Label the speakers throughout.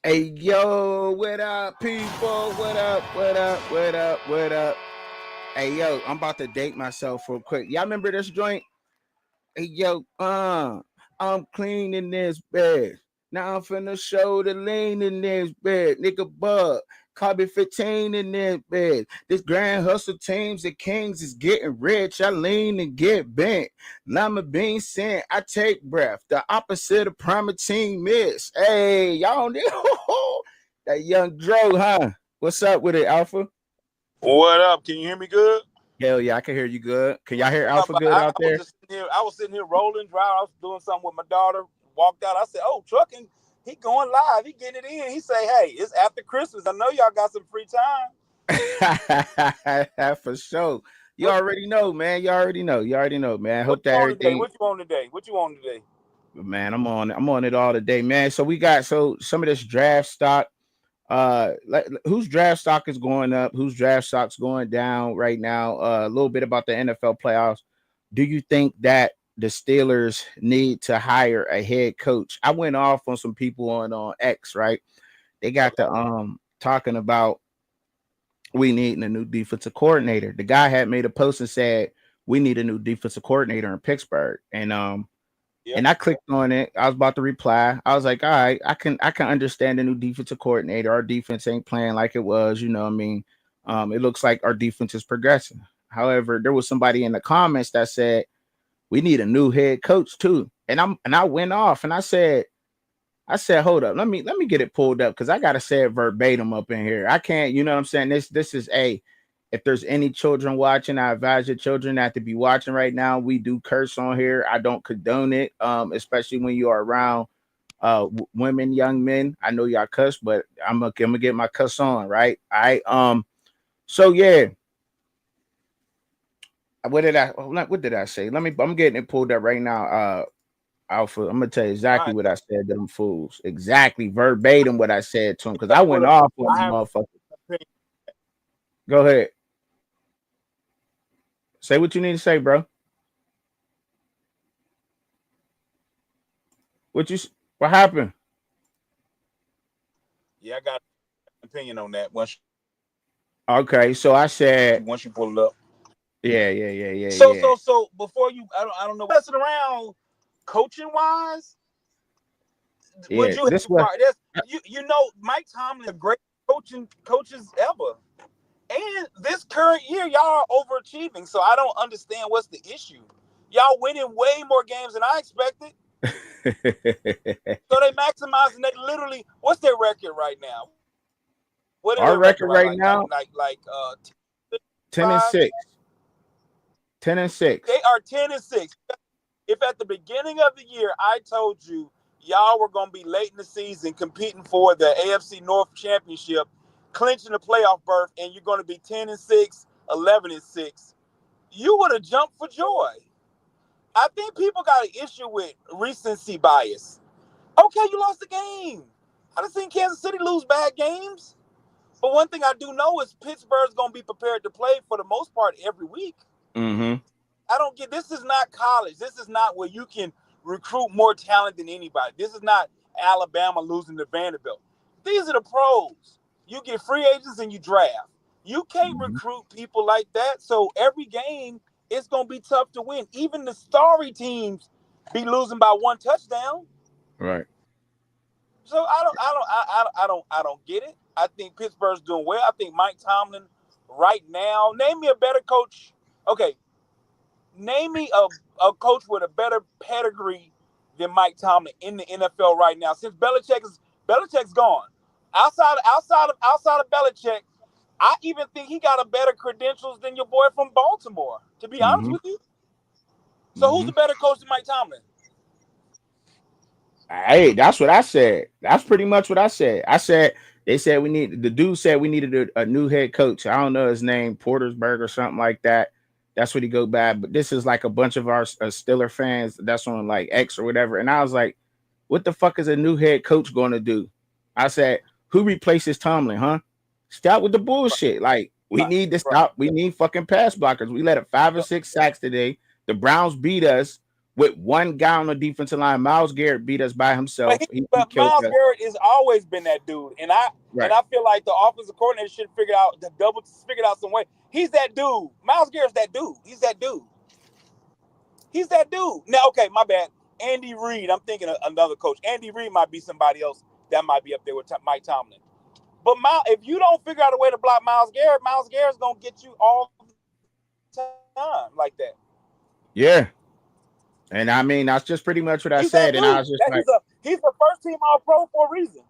Speaker 1: Hey yo, what up, people? What up? What up? What up? What up? Hey yo, I'm about to date myself real quick. Y'all remember this joint? Hey yo, I'm cleaning this bed. Now I'm finna show the lean in this bed. Nigga bug. Carbon 15 in this bed. This grand hustle teams and kings is getting rich. I lean and get bent. Lima bean sent. I take breath. The opposite of primatine miss. Hey, y'all know that young Dro, huh? What's up with it, Alpha?
Speaker 2: What up? Can you hear me good?
Speaker 1: Hell yeah, I can hear you good. Can y'all hear
Speaker 2: I,
Speaker 1: Alpha good
Speaker 2: I
Speaker 1: out
Speaker 2: was
Speaker 1: there?
Speaker 2: just sitting here. I was sitting here rolling, driving. I was doing something with my daughter. Walked out. I said, "Oh, trucking. He going live. He getting it in." He say, "Hey, it's after Christmas. I know y'all got some free time.
Speaker 1: For sure. You
Speaker 2: What
Speaker 1: already know, man. You already know. You already know, man.
Speaker 2: what
Speaker 1: Hope
Speaker 2: you
Speaker 1: that
Speaker 2: on today?
Speaker 1: everything,
Speaker 2: What you on today? What you on today?"
Speaker 1: man. I'm on it all today, man. So we got some of this draft stock. Whose draft stock is going up? Whose draft stock's going down right now? A little bit about the NFL playoffs. Do you think that the Steelers need to hire a head coach? I went off on some people on X, right? They got
Speaker 2: Okay.
Speaker 1: the talking about we need a new defensive coordinator. The guy had made a post and said we need a new defensive coordinator in Pittsburgh, and
Speaker 2: Yep.
Speaker 1: I clicked on it. I was about to reply. I was like, all right, I can understand the new defensive coordinator. Our defense ain't playing like it was, you know what I mean? It looks like our defense is progressing. However, there was somebody in the comments that said we need a new head coach too. And I went off and I said, hold up, let me get it pulled up because I gotta say it verbatim up in here. I can't, you know what I'm saying? This is a if there's any children watching, I advise your children not to be watching right now. We do curse on here. I don't condone it, especially when you are around women, young men. I know y'all cuss, but I'm gonna get my cuss on, right? So yeah, what did I say? I'm getting it pulled up right now. Alpha, I'm gonna tell you
Speaker 2: All
Speaker 1: exactly
Speaker 2: right.
Speaker 1: what I said to them fools. Exactly verbatim what I said to them because
Speaker 2: Tell
Speaker 1: I
Speaker 2: you what.
Speaker 1: went off on
Speaker 2: I
Speaker 1: the
Speaker 2: have
Speaker 1: motherfucker.
Speaker 2: an opinion.
Speaker 1: Go ahead. Say what you need to say, bro. What you what happened?
Speaker 2: Yeah, I got an opinion on that.
Speaker 1: Okay, so I said,
Speaker 2: Once you pull it up.
Speaker 1: yeah, yeah, yeah, yeah,
Speaker 2: So
Speaker 1: yeah.
Speaker 2: so so before you, I don't know. Messing around, coaching wise. Would
Speaker 1: Yeah.
Speaker 2: you have
Speaker 1: This what
Speaker 2: fired? That's you know Mike Tomlin, a great coaches ever. And this current year, y'all are overachieving. So I don't understand what's the issue. Y'all winning way more games than I expected. So they maximizing. They literally, what's their record right now? What is
Speaker 1: our
Speaker 2: their record
Speaker 1: record
Speaker 2: right?
Speaker 1: right
Speaker 2: Like
Speaker 1: now,
Speaker 2: 10
Speaker 1: 10 and
Speaker 2: five.
Speaker 1: 6. 10 and
Speaker 2: They
Speaker 1: 6.
Speaker 2: are 10-6. If at the beginning of the year I told you y'all were going to be late in the season competing for the AFC North Championship, clinching the playoff berth, and you're going to be 10-6, 11-6, you would have jumped for joy. I think people got an issue with recency bias. Okay, you lost the game. I done seen Kansas City lose bad games. But one thing I do know is Pittsburgh's going to be prepared to play for the most part every week.
Speaker 1: Mm-hmm.
Speaker 2: I don't get this is not college. This is not where you can recruit more talent than anybody. This is not Alabama losing to Vanderbilt. These are the pros. You get free agents and you draft. You can't
Speaker 1: Mm-hmm.
Speaker 2: recruit people like that. So every game it's gonna be tough to win. Even the starry teams be losing by one touchdown.
Speaker 1: Right.
Speaker 2: So I don't get it. I think Pittsburgh's doing well. I think Mike Tomlin right now. Name me a better coach. Okay, name me a coach with a better pedigree than Mike Tomlin in the NFL right now. Since Belichick's gone, outside of Belichick, I even think he got a better credentials than your boy from Baltimore. To be honest
Speaker 1: Mm-hmm.
Speaker 2: with you, so who's
Speaker 1: Mm-hmm.
Speaker 2: the better coach than Mike Tomlin?
Speaker 1: Hey, that's what I said. That's pretty much what I said. I said they said the dude said we needed a new head coach. I don't know his name, Portersburg or something like that. That's what he go by. But this is like a bunch of our Stiller fans that's on like X or whatever. And I was like, what the fuck is a new head coach going to do? I said, who replaces Tomlin, huh? Stop with the bullshit. Like, we
Speaker 2: Right,
Speaker 1: need to
Speaker 2: right.
Speaker 1: stop. We need fucking pass blockers. We let up 5 or 6 sacks today. The Browns beat us. with one guy on the defensive line. Myles Garrett beat us by himself. He
Speaker 2: But
Speaker 1: killed
Speaker 2: Myles
Speaker 1: us.
Speaker 2: Garrett has always been that dude, and
Speaker 1: Right.
Speaker 2: I feel like the offensive coordinator should figure out some way. He's that dude. Myles Garrett's that dude. He's that dude. He's that dude. Now, okay, my bad. Andy Reid. I'm thinking of another coach. Andy Reid might be somebody else that might be up there with Mike Tomlin. But if you don't figure out a way to block Myles Garrett's gonna get you all the time like that.
Speaker 1: Yeah. And I mean, that's just pretty much what I
Speaker 2: He's that
Speaker 1: said. And I
Speaker 2: dude.
Speaker 1: was just like,
Speaker 2: He's a first team All Pro for a reason.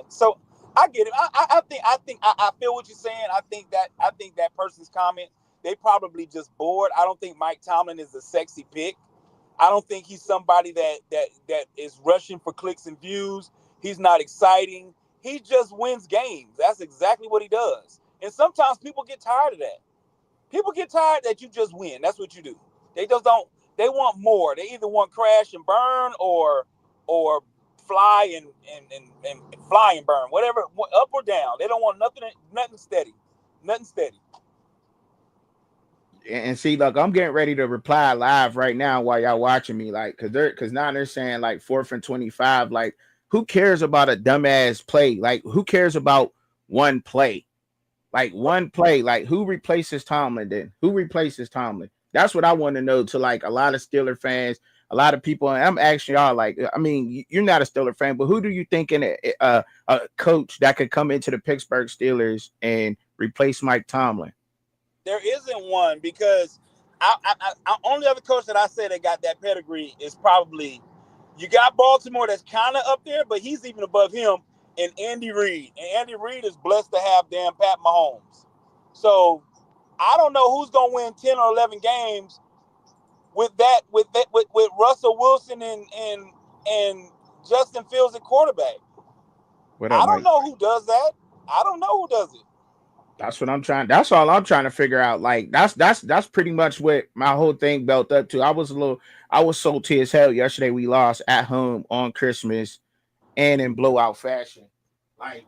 Speaker 2: So I get it. I feel what you're saying. I think that person's comment, they probably just bored. I don't think Mike Tomlin is a sexy pick. I don't think he's somebody that is rushing for clicks and views. He's not exciting. He just wins games. That's exactly what he does. And sometimes people get tired of that. People get tired that you just win. That's what you do. They just don't. They want more. They either want crash and burn or fly and fly and burn. Whatever, up or down. They don't want nothing steady. Nothing steady.
Speaker 1: and see, look, I'm getting ready to reply live right now while y'all watching me, like, because now they're saying like 4th and 25. Like, who cares about a dumbass play? Like, who cares about one play? Like one play, like who replaces Tomlin then? Who replaces Tomlin? That's what I want to know to like a lot of Steeler fans, a lot of people. And I'm asking y'all, like, I mean, you're not a Steeler fan, but who do you think in a coach that could come into the Pittsburgh Steelers and replace Mike Tomlin?
Speaker 2: There isn't one because I only other coach that I say that got that pedigree is probably you got Baltimore that's kind of up there, but he's even above him. And Andy Reid. And Andy Reid is blessed to have damn Pat Mahomes. So I don't know who's gonna win 10 or 11 games with Russell Wilson and Justin Fields at quarterback.
Speaker 1: What up,
Speaker 2: I don't
Speaker 1: Mike?
Speaker 2: know who does that. I don't know who does it.
Speaker 1: That's what I'm trying. That's all I'm trying to figure out. Like that's pretty much what my whole thing built up to. I was salty as hell yesterday. We lost at home on Christmas and in blowout fashion. Like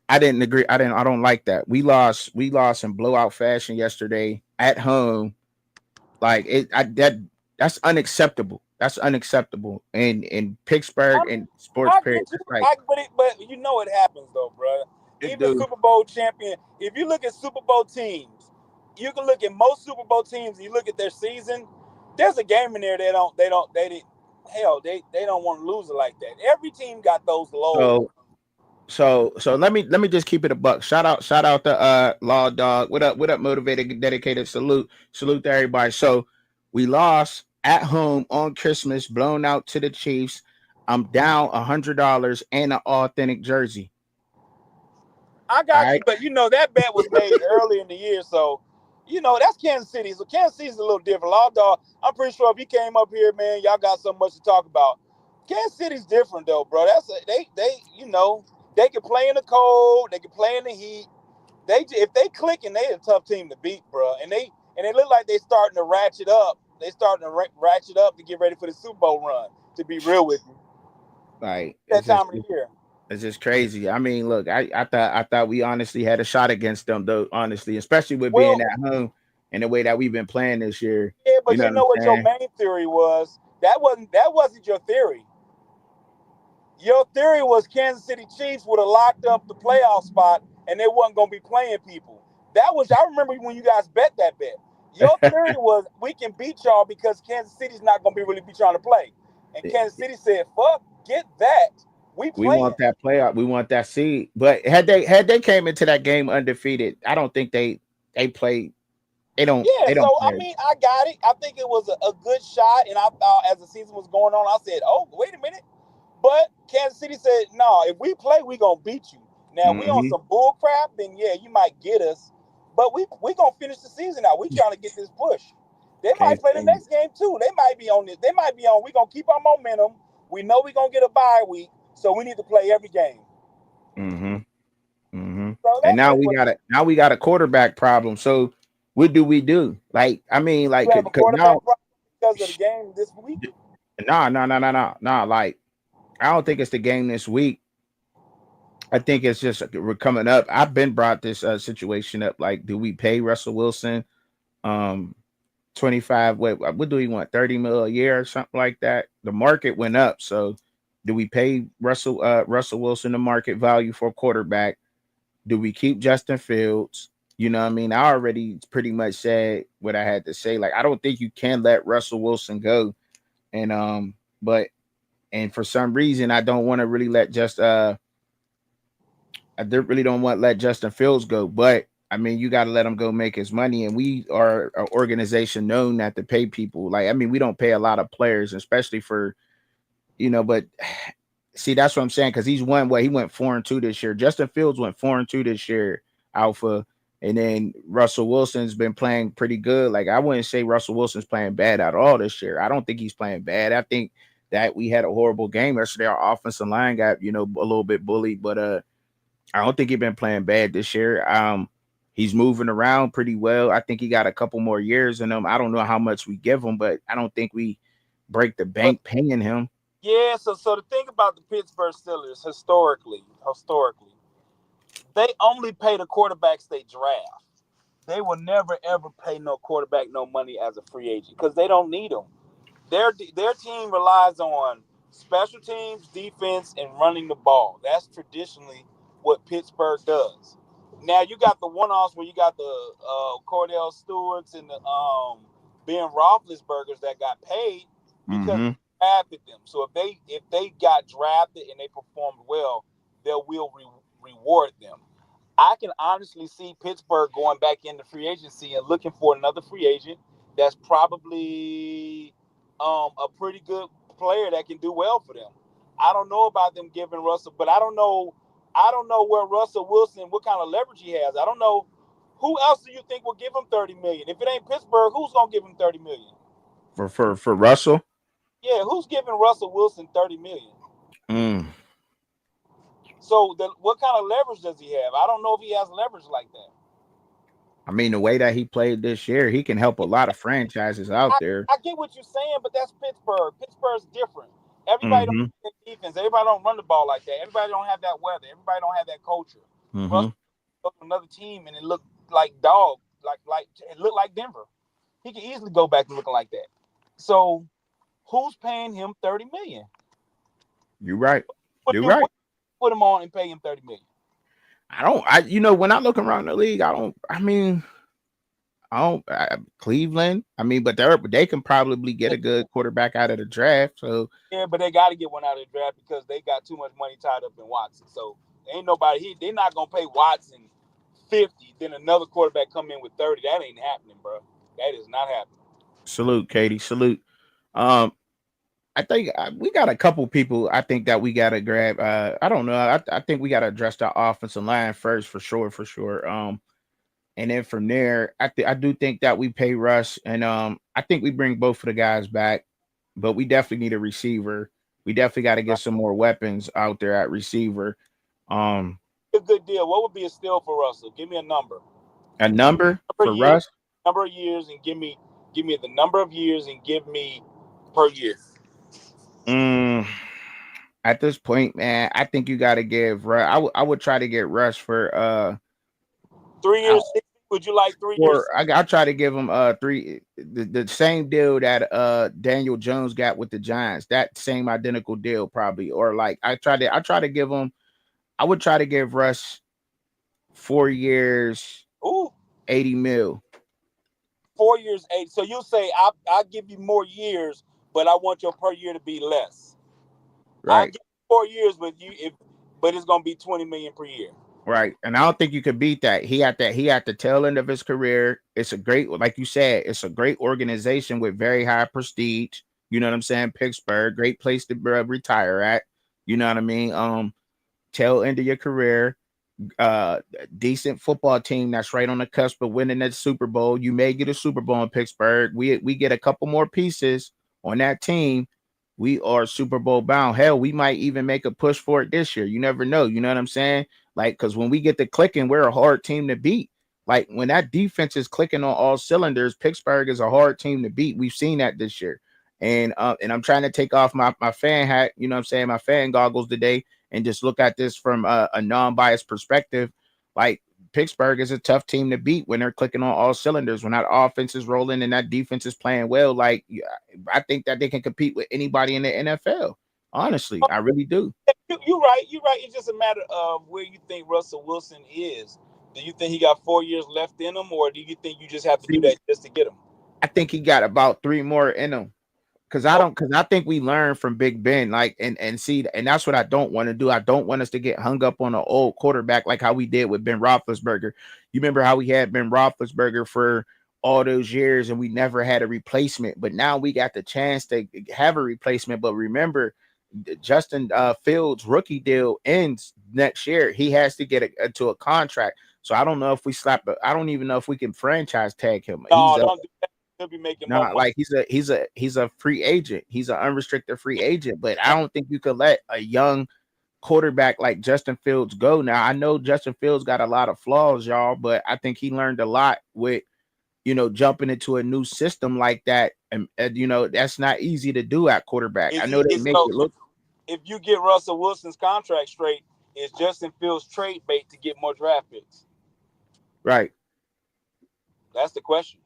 Speaker 1: I didn't agree. I don't like that. We lost in blowout fashion yesterday at home. Like that's unacceptable. That's unacceptable. And in Pittsburgh and sports
Speaker 2: I
Speaker 1: period.
Speaker 2: get you,
Speaker 1: Like
Speaker 2: but you know it happens though, bro. Even Super Bowl champion. If you look at Super Bowl teams, you can look at most Super Bowl teams. And you look at their season. There's a game in there they don't want to lose it like that. Every team got those lows.
Speaker 1: So let me just keep it a buck. Shout out to Law Dog. What up, motivated, dedicated, salute to everybody. So we lost at home on Christmas, blown out to the Chiefs. I'm down $100 and an authentic jersey.
Speaker 2: I got you, but you know that bet was made early in the year, so you know that's Kansas City. So Kansas City's a little different. Law Dog, I'm pretty sure if he came up here, man, y'all got so much to talk about. Kansas City's different though, bro. They they can play in the cold, they can play in the heat. If they clicking, they a tough team to beat, bro. And they look like they starting to ratchet up. They starting to ratchet up to get ready for the Super Bowl run. To be real with you,
Speaker 1: like
Speaker 2: that time of the year.
Speaker 1: It's just crazy. I mean, look, I thought we honestly had a shot against them, though. Honestly, especially with being at home and the way that we've been playing this year.
Speaker 2: Yeah, but you know what your main theory was? That wasn't your theory. Your theory was Kansas City Chiefs would have locked up the playoff spot and they wasn't going to be playing people. I remember when you guys bet that bet. Your theory was we can beat y'all because Kansas City's not going to be really be trying to play. And Kansas City said, fuck, get that. We
Speaker 1: want that playoff. We want that seed. But had they came into that game undefeated, I don't think they played. They don't.
Speaker 2: Yeah.
Speaker 1: They don't
Speaker 2: So
Speaker 1: play.
Speaker 2: I mean, I got it. I think it was a good shot, and I thought as the season was going on, I said, "Oh, wait a minute." But Kansas City said, "No, if we play, we gonna beat you." Now we on some bull crap, then yeah, you might get us, but we gonna finish the season out. We trying to get this push. They might play the next game too. They might be on this. They might be on. We gonna keep our momentum. We know we gonna get a bye week, so we need to play every game.
Speaker 1: So and now we got a quarterback problem. So what do we do? Like, I mean, like,
Speaker 2: because of the game this week.
Speaker 1: No. Like, I don't think it's the game this week. I think it's just we're coming up. I've been brought this situation up. Like, do we pay Russell Wilson? 25. What do we want? 30 mil a year or something like that. The market went up. So do we pay Russell Wilson the market value for a quarterback? Do we keep Justin Fields? You know what I mean? I already pretty much said what I had to say. Like, I don't think you can let Russell Wilson go. And but and for some reason I don't want to really really don't want to let Justin Fields go. But I mean, you got to let him go make his money. And we are an organization known not to pay people. Like, I mean, we don't pay a lot of players, especially for, but see, that's what I'm saying. Cause he went 4-2 this year. Justin Fields went 4-2 this year, Alpha. And then Russell Wilson's been playing pretty good. Like, I wouldn't say Russell Wilson's playing bad at all this year. I don't think he's playing bad. I think that we had a horrible game yesterday. Our offensive line got, a little bit bullied, but I don't think he's been playing bad this year. He's moving around pretty well. I think he got a couple more years in him. I don't know how much we give him, but I don't think we break the bank paying him.
Speaker 2: Yeah, so the thing about the Pittsburgh Steelers historically, they only pay the quarterbacks they draft. They will never ever pay no quarterback no money as a free agent because they don't need them. Their team relies on special teams, defense, and running the ball. That's traditionally what Pittsburgh does. Now you got the one-offs where you got the Cordell Stewarts and the Ben Roethlisbergers that got paid because they drafted them. So if they got drafted and they performed well, they will reward them. I can honestly see Pittsburgh going back into free agency and looking for another free agent that's probably a pretty good player that can do well for them. I don't know about them giving Russell, but I don't know where Russell Wilson, what kind of leverage he has. I don't know who else do you think will give him $30 million. If it ain't Pittsburgh, who's gonna give him $30 million?
Speaker 1: For Russell?
Speaker 2: Yeah, who's giving Russell Wilson $30 million? So what kind of leverage does he have? I don't know if he has leverage like that.
Speaker 1: I mean, the way that he played this year, he can help a lot of franchises out there.
Speaker 2: I get what you're saying, but that's Pittsburgh. Pittsburgh's different. Everybody don't have defense. Everybody don't run the ball like that. Everybody don't have that weather. Everybody don't have that culture. Russell goes to another team and it looked like dog, like it looked like Denver. He can easily go back to looking like that. So, who's paying him $30 million?
Speaker 1: You're right. You're right.
Speaker 2: Put him on and pay him $30 million.
Speaker 1: When I look around the league, Cleveland. I mean, but they can probably get a good quarterback out of the draft. So
Speaker 2: yeah, but they got to get one out of the draft because they got too much money tied up in Watson. So ain't nobody. They're not gonna pay Watson 50, then another quarterback come in with 30. That ain't happening, bro. That is not happening.
Speaker 1: Salute, Katie. Salute. I think we got a couple people. I think that we got to grab. I don't know. I think we got to address the offensive line first, for sure. And then from there, I do think that we pay Russ, and I think we bring both of the guys back, but we definitely need a receiver. We definitely got to get some more weapons out there at receiver.
Speaker 2: A good deal. What would be a steal for Russell? Give me a number.
Speaker 1: A number for Russ?
Speaker 2: Number of years, and give me the number of years, and give me per year.
Speaker 1: At this point, man, I think you got to give Russ. I would try to get Russ for
Speaker 2: 3 years. Would you like 3 years?
Speaker 1: I'll try to give him 3. The same deal that Daniel Jones got with the Giants. That same identical deal, probably. Or like I try to give him. I would try to give Russ 4 years.
Speaker 2: Ooh.
Speaker 1: 80 mil.
Speaker 2: 4 years, 8. So you'll say I'll give you more years, but I want your per year to be less.
Speaker 1: Right.
Speaker 2: I'll give you 4 years with you, but it's gonna be $20 million per year.
Speaker 1: Right. And I don't think you could beat that. He at the tail end of his career. It's a great, like you said, it's a great organization with very high prestige. You know what I'm saying? Pittsburgh, great place to retire at. You know what I mean? Tail end of your career. Decent football team that's right on the cusp of winning that Super Bowl. You may get a Super Bowl in Pittsburgh. We get a couple more pieces on that team. We are Super Bowl bound. Hell, we might even make a push for it this year. You never know. You know what I'm saying? Like, because when we get to clicking, we're a hard team to beat. Like, when that defense is clicking on all cylinders, Pittsburgh is a hard team to beat. We've seen that this year. And I'm trying to take off my fan hat, you know what I'm saying, my fan goggles today, and just look at this from a non-biased perspective. Like, Pittsburgh is a tough team to beat when they're clicking on all cylinders, when that offense is rolling and that defense is playing well. Like, I think that they can compete with anybody in the NFL. Honestly, I really do.
Speaker 2: You're right. You're right. It's just a matter of where you think Russell Wilson is. Do you think he got 4 years left in him, or do you think you just have to do
Speaker 1: See,
Speaker 2: that just to get him?
Speaker 1: I think he got about 3 more in him. Because I think we learned from Big Ben, like, and see, and that's what I don't want to do. I don't want us to get hung up on an old quarterback like how we did with Ben Roethlisberger. You remember how we had Ben Roethlisberger for all those years and we never had a replacement, but now we got the chance to have a replacement. But remember, Justin Fields' rookie deal ends next year. He has to get into a contract. So I don't know if we I don't even know if we can franchise tag him.
Speaker 2: No, don't do that. He'll be making more
Speaker 1: Not
Speaker 2: money.
Speaker 1: like he's a free agent. He's an unrestricted free agent. But I don't think you could let a young quarterback like Justin Fields go. Now I know Justin Fields got a lot of flaws, y'all, but I think he learned a lot with jumping into a new system like that. And that's not easy to do at quarterback. I know they make it look.
Speaker 2: If you get Russell Wilson's contract straight, is Justin Fields trade bait to get more draft picks?
Speaker 1: Right.
Speaker 2: That's the question.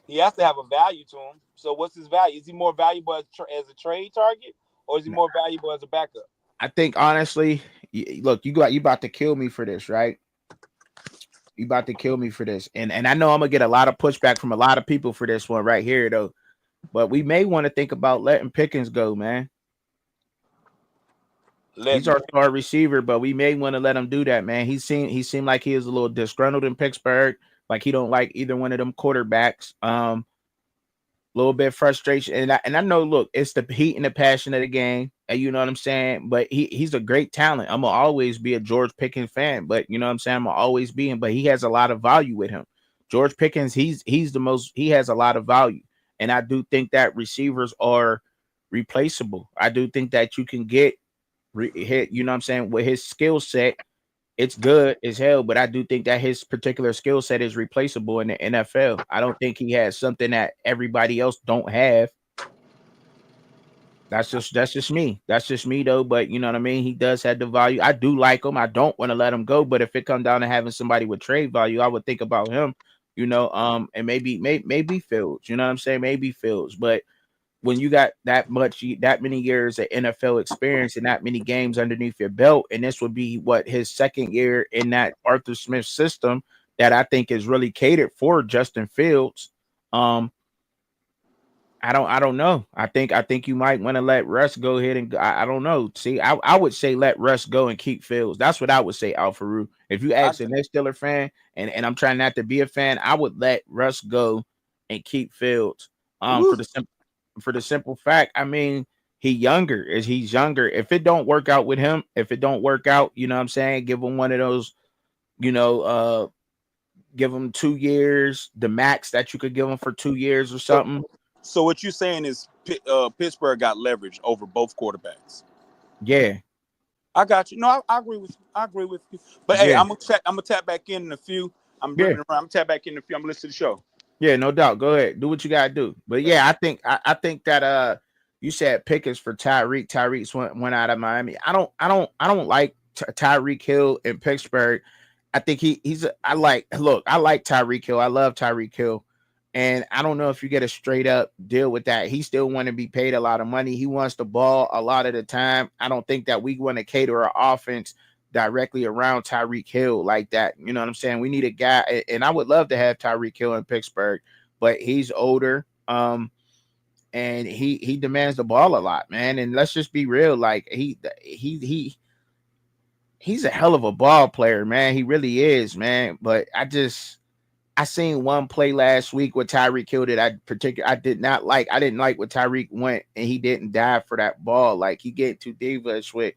Speaker 2: He has to have a value to him. So what's his value? Is he more valuable as a trade target, or is he more valuable as a backup?
Speaker 1: I think honestly, look, you about to kill me for this, right? You about to kill me for this, and I know I'm gonna get a lot of pushback from a lot of people for this one right here, though. But we may want to think about letting Pickens go, man. He's our star receiver, but we may want to let him do that, man. He seemed like he was a little disgruntled in Pittsburgh, like he don't like either one of them quarterbacks. Little bit frustration, and I know. Look, it's the heat and the passion of the game, and you know what I'm saying. But he's a great talent. I'm gonna always be a George Pickens fan, but you know what I'm saying. I'm gonna always be him, but he has a lot of value with him. George Pickens, he's the most. He has a lot of value, and I do think that receivers are replaceable. I do think that you can get hit. You know what I'm saying, with his skill set. It's good as hell, but I do think that his particular skill set is replaceable in the NFL. I don't think he has something that everybody else don't have. That's just me. That's just me though. But you know what I mean? He does have the value. I do like him. I don't want to let him go. But if it comes down to having somebody with trade value, I would think about him. And maybe Fields. You know what I'm saying? Maybe Fields. But when you got that many years of NFL experience and that many games underneath your belt, and this would be his second year in that Arthur Smith system that I think is really catered for Justin Fields. I don't know. I think you might want to let Russ go ahead and I don't know. See, I would say let Russ go and keep Fields. That's what I would say, Al-Farouq. If you ask an Steeler fan, and I'm trying not to be a fan, I would let Russ go and keep Fields. For the simple fact, I mean, he's younger. If it don't work out with him, you know what I'm saying, give him one of those, give him 2 years, the max that you could give him for 2 years or something.
Speaker 2: So what you're saying is Pittsburgh got leverage over both quarterbacks.
Speaker 1: Yeah.
Speaker 2: I got you. No, I agree with you. But hey, I'm gonna tap back in a few. I'm bringing around. I'm tap back in a few. I'm gonna listen to the show.
Speaker 1: Yeah, no doubt. Go ahead. Do what you gotta do. But yeah, I think that you said Pickens for Tyreek. Tyreek went out of Miami. I don't like Tyreek Hill in Pittsburgh. I think I like Tyreek Hill. I love Tyreek Hill. And I don't know if you get a straight up deal with that. He still want to be paid a lot of money. He wants the ball a lot of the time. I don't think that we want to cater our offense directly around Tyreek Hill like that. You know what I'm saying? We need a guy, and I would love to have Tyreek Hill in Pittsburgh, but he's older. And he demands the ball a lot, man. And let's just be real. Like he's a hell of a ball player, man. He really is, man. But I seen one play last week with Tyreek Hill that I did not like. I didn't like what Tyreek went and he didn't dive for that ball. Like he get too divish with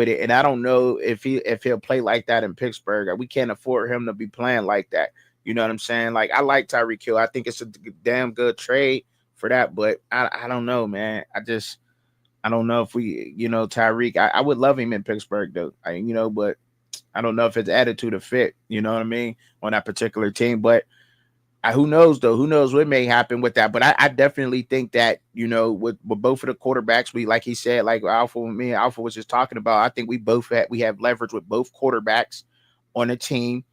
Speaker 1: it. And I don't know if he'll play like that in Pittsburgh. We can't afford him to be playing like that. You know what I'm saying? Like I like Tyreek Hill. I think it's a damn good trade for that, but I don't know, man. I don't know if we, Tyreek, I would love him in Pittsburgh though. But I don't know if his attitude will fit, you know what I mean, on that particular team. But who knows, though? Who knows what may happen with that? But I definitely think that, with both of the quarterbacks, we, like he said, like Alpha was just talking about, I think we have leverage with both quarterbacks on the team.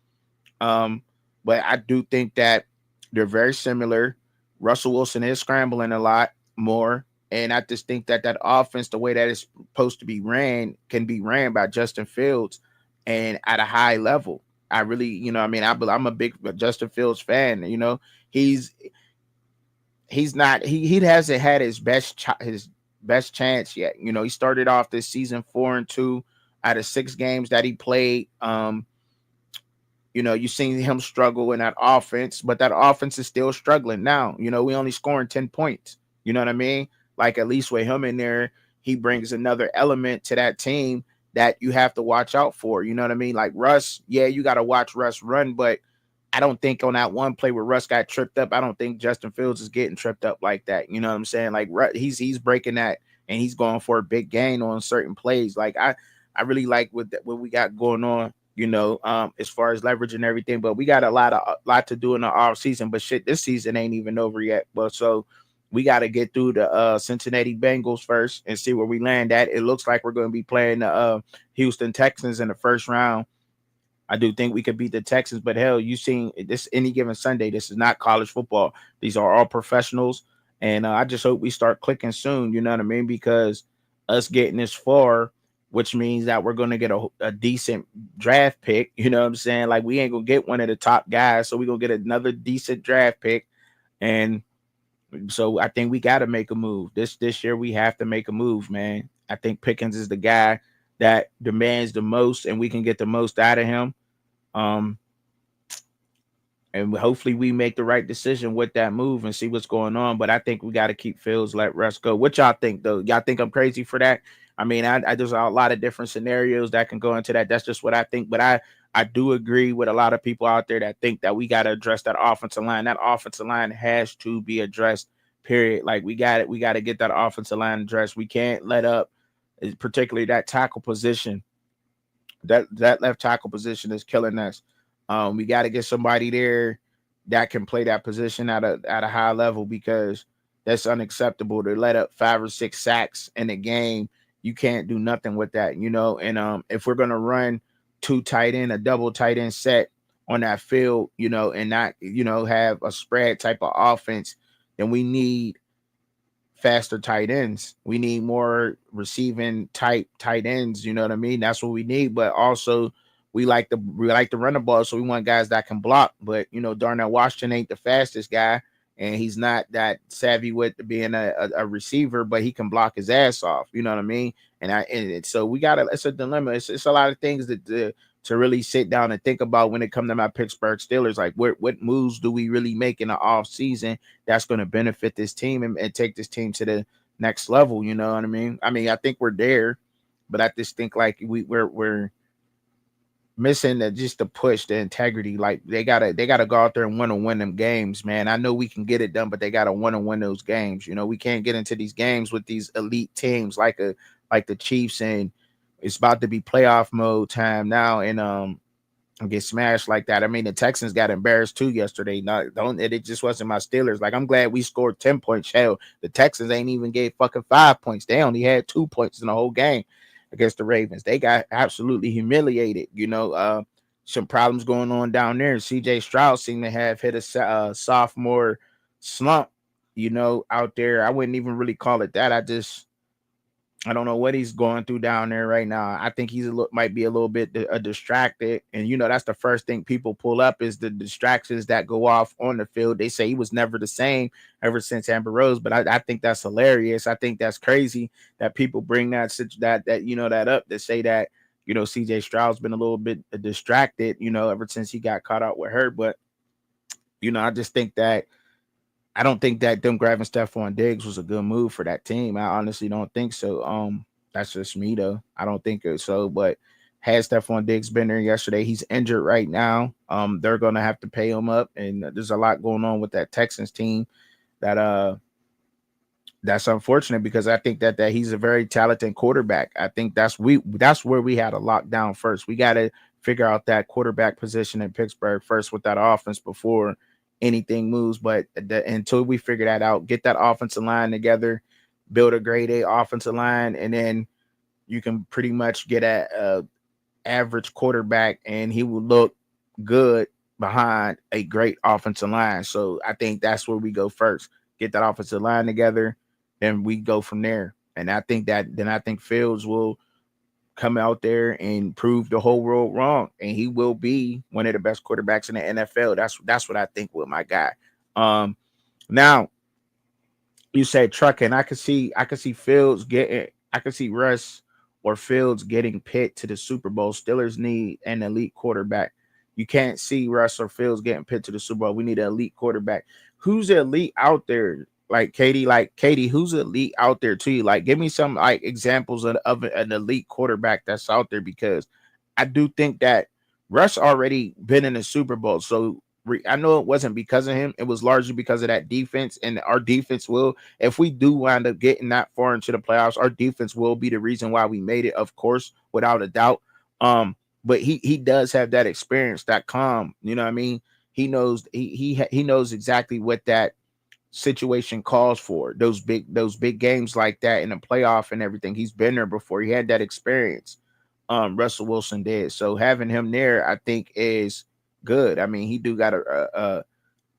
Speaker 1: But I do think that they're very similar. Russell Wilson is scrambling a lot more. And I just think that that offense, the way that it's supposed to be ran, can be ran by Justin Fields and at a high level. I really, I'm a big Justin Fields fan. He's not he hasn't had his best chance yet. He started off this season 4-2 out of 6 games that he played. You've seen him struggle in that offense, but that offense is still struggling now. We only scoring 10 points. You know what I mean? Like, at least with him in there, he brings another element to that team that you have to watch out for. You know what I mean? Like Russ, yeah, you got to watch Russ run, but I don't think on that one play where Russ got tripped up, I don't think Justin Fields is getting tripped up like that. You know what I'm saying? Like, he's breaking that and he's going for a big gain on certain plays. Like, I really like what we got going on, as far as leverage and everything. But we got a lot to do in the off season. But shit, this season ain't even over yet. But so we got to get through the Cincinnati Bengals first and see where we land at. It looks like we're going to be playing the Houston Texans in the first round. I do think we could beat the Texans, but hell, you seen this any given Sunday. This is not college football. These are all professionals, and I just hope we start clicking soon. You know what I mean? Because us getting this far, which means that we're going to get a decent draft pick. You know what I'm saying? Like, we ain't gonna get one of the top guys, so we're gonna get another decent draft pick, and so I think we got to make a move this year. We have to make a move, man. I think Pickens is the guy that demands the most, and we can get the most out of him. Um, and hopefully we make the right decision with that move and see what's going on. But I think we got to keep Fields, let Russ go. What y'all think, though? Y'all think I'm crazy for that? I mean, I there's a lot of different scenarios that can go into that. That's just what I think. But I do agree with a lot of people out there that think that we got to address that offensive line. That offensive line has to be addressed, period. Like, we got it. We got to get that offensive line addressed. We can't let up, particularly that tackle position. That left tackle position is killing us. We got to get somebody there that can play that position at a high level, because that's unacceptable to let up 5 or 6 sacks in a game. You can't do nothing with that, And if we're gonna run 2 tight end, a double tight end set on that field, and not have a spread type of offense, then we need faster tight ends. We need more receiving type tight ends. You know what I mean? That's what we need. But also, we like to run the ball, so we want guys that can block. But Darnell Washington ain't the fastest guy, and he's not that savvy with being a receiver, but he can block his ass off. You know what I mean? And so we got it's a dilemma. It's a lot of things to really sit down and think about when it comes to my Pittsburgh Steelers. Like, what moves do we really make in the off season that's going to benefit this team and take this team to the next level? You know what I mean? I think we're there, but I just think like we're missing just the push, the integrity. Like, they gotta go out there and win them games, man. I know we can get it done, but they gotta win those games. We can't get into these games with these elite teams like the Chiefs, and it's about to be playoff mode time now, and get smashed like that. I mean, the Texans got embarrassed too yesterday. It just wasn't my Steelers. Like, I'm glad we scored 10 points. Hell, the Texans ain't even gave fucking 5 points. They only had 2 points in the whole game against the Ravens. They got absolutely humiliated. Some problems going on down there. CJ Stroud seemed to have hit a sophomore slump, out there. I wouldn't even really call it that. I don't know what he's going through down there right now. I think might be a little bit distracted. And, that's the first thing people pull up is the distractions that go off on the field. They say he was never the same ever since Amber Rose, but I think that's hilarious. I think that's crazy that people bring that up to say that, CJ Stroud's been a little bit distracted, ever since he got caught out with her. But, I just think that I don't think that them grabbing Stephon Diggs was a good move for that team. I honestly don't think so. That's just me though. I don't think so. But had Stephon Diggs been there yesterday, he's injured right now. They're gonna have to pay him up, and there's a lot going on with that Texans team that's unfortunate, because I think that he's a very talented quarterback. I think that's where we had a lockdown first. We got to figure out that quarterback position in Pittsburgh first with that offense before anything moves. But until we figure that out, get that offensive line together, build a grade A offensive line, and then you can pretty much get a average quarterback, and he will look good behind a great offensive line. So I think that's where we go first. Get that offensive line together, then we go from there. And I think Fields will come out there and prove the whole world wrong, and he will be one of the best quarterbacks in the NFL. That's what I think with my guy. Now you said trucking. I could see Fields getting. I could see Russ or Fields getting Pitt to the Super Bowl. Steelers need an elite quarterback. You can't see Russ or Fields getting Pitt to the Super Bowl. We need an elite quarterback. Who's elite out there? Like Katie, who's elite out there to you? Like, give me some like examples of an elite quarterback that's out there, because I do think that Russ already been in the Super Bowl. So I know it wasn't because of him. It was largely because of that defense, and our defense will, if we do wind up getting that far into the playoffs, our defense will be the reason why we made it, of course, without a doubt. But he does have that experience, that calm. You know what I mean? He knows he knows exactly what that situation calls for. Those big games like that in the playoff and everything. He's been there before. He had that experience. Russell Wilson did. So having him there, I think, is good. I mean, he do got a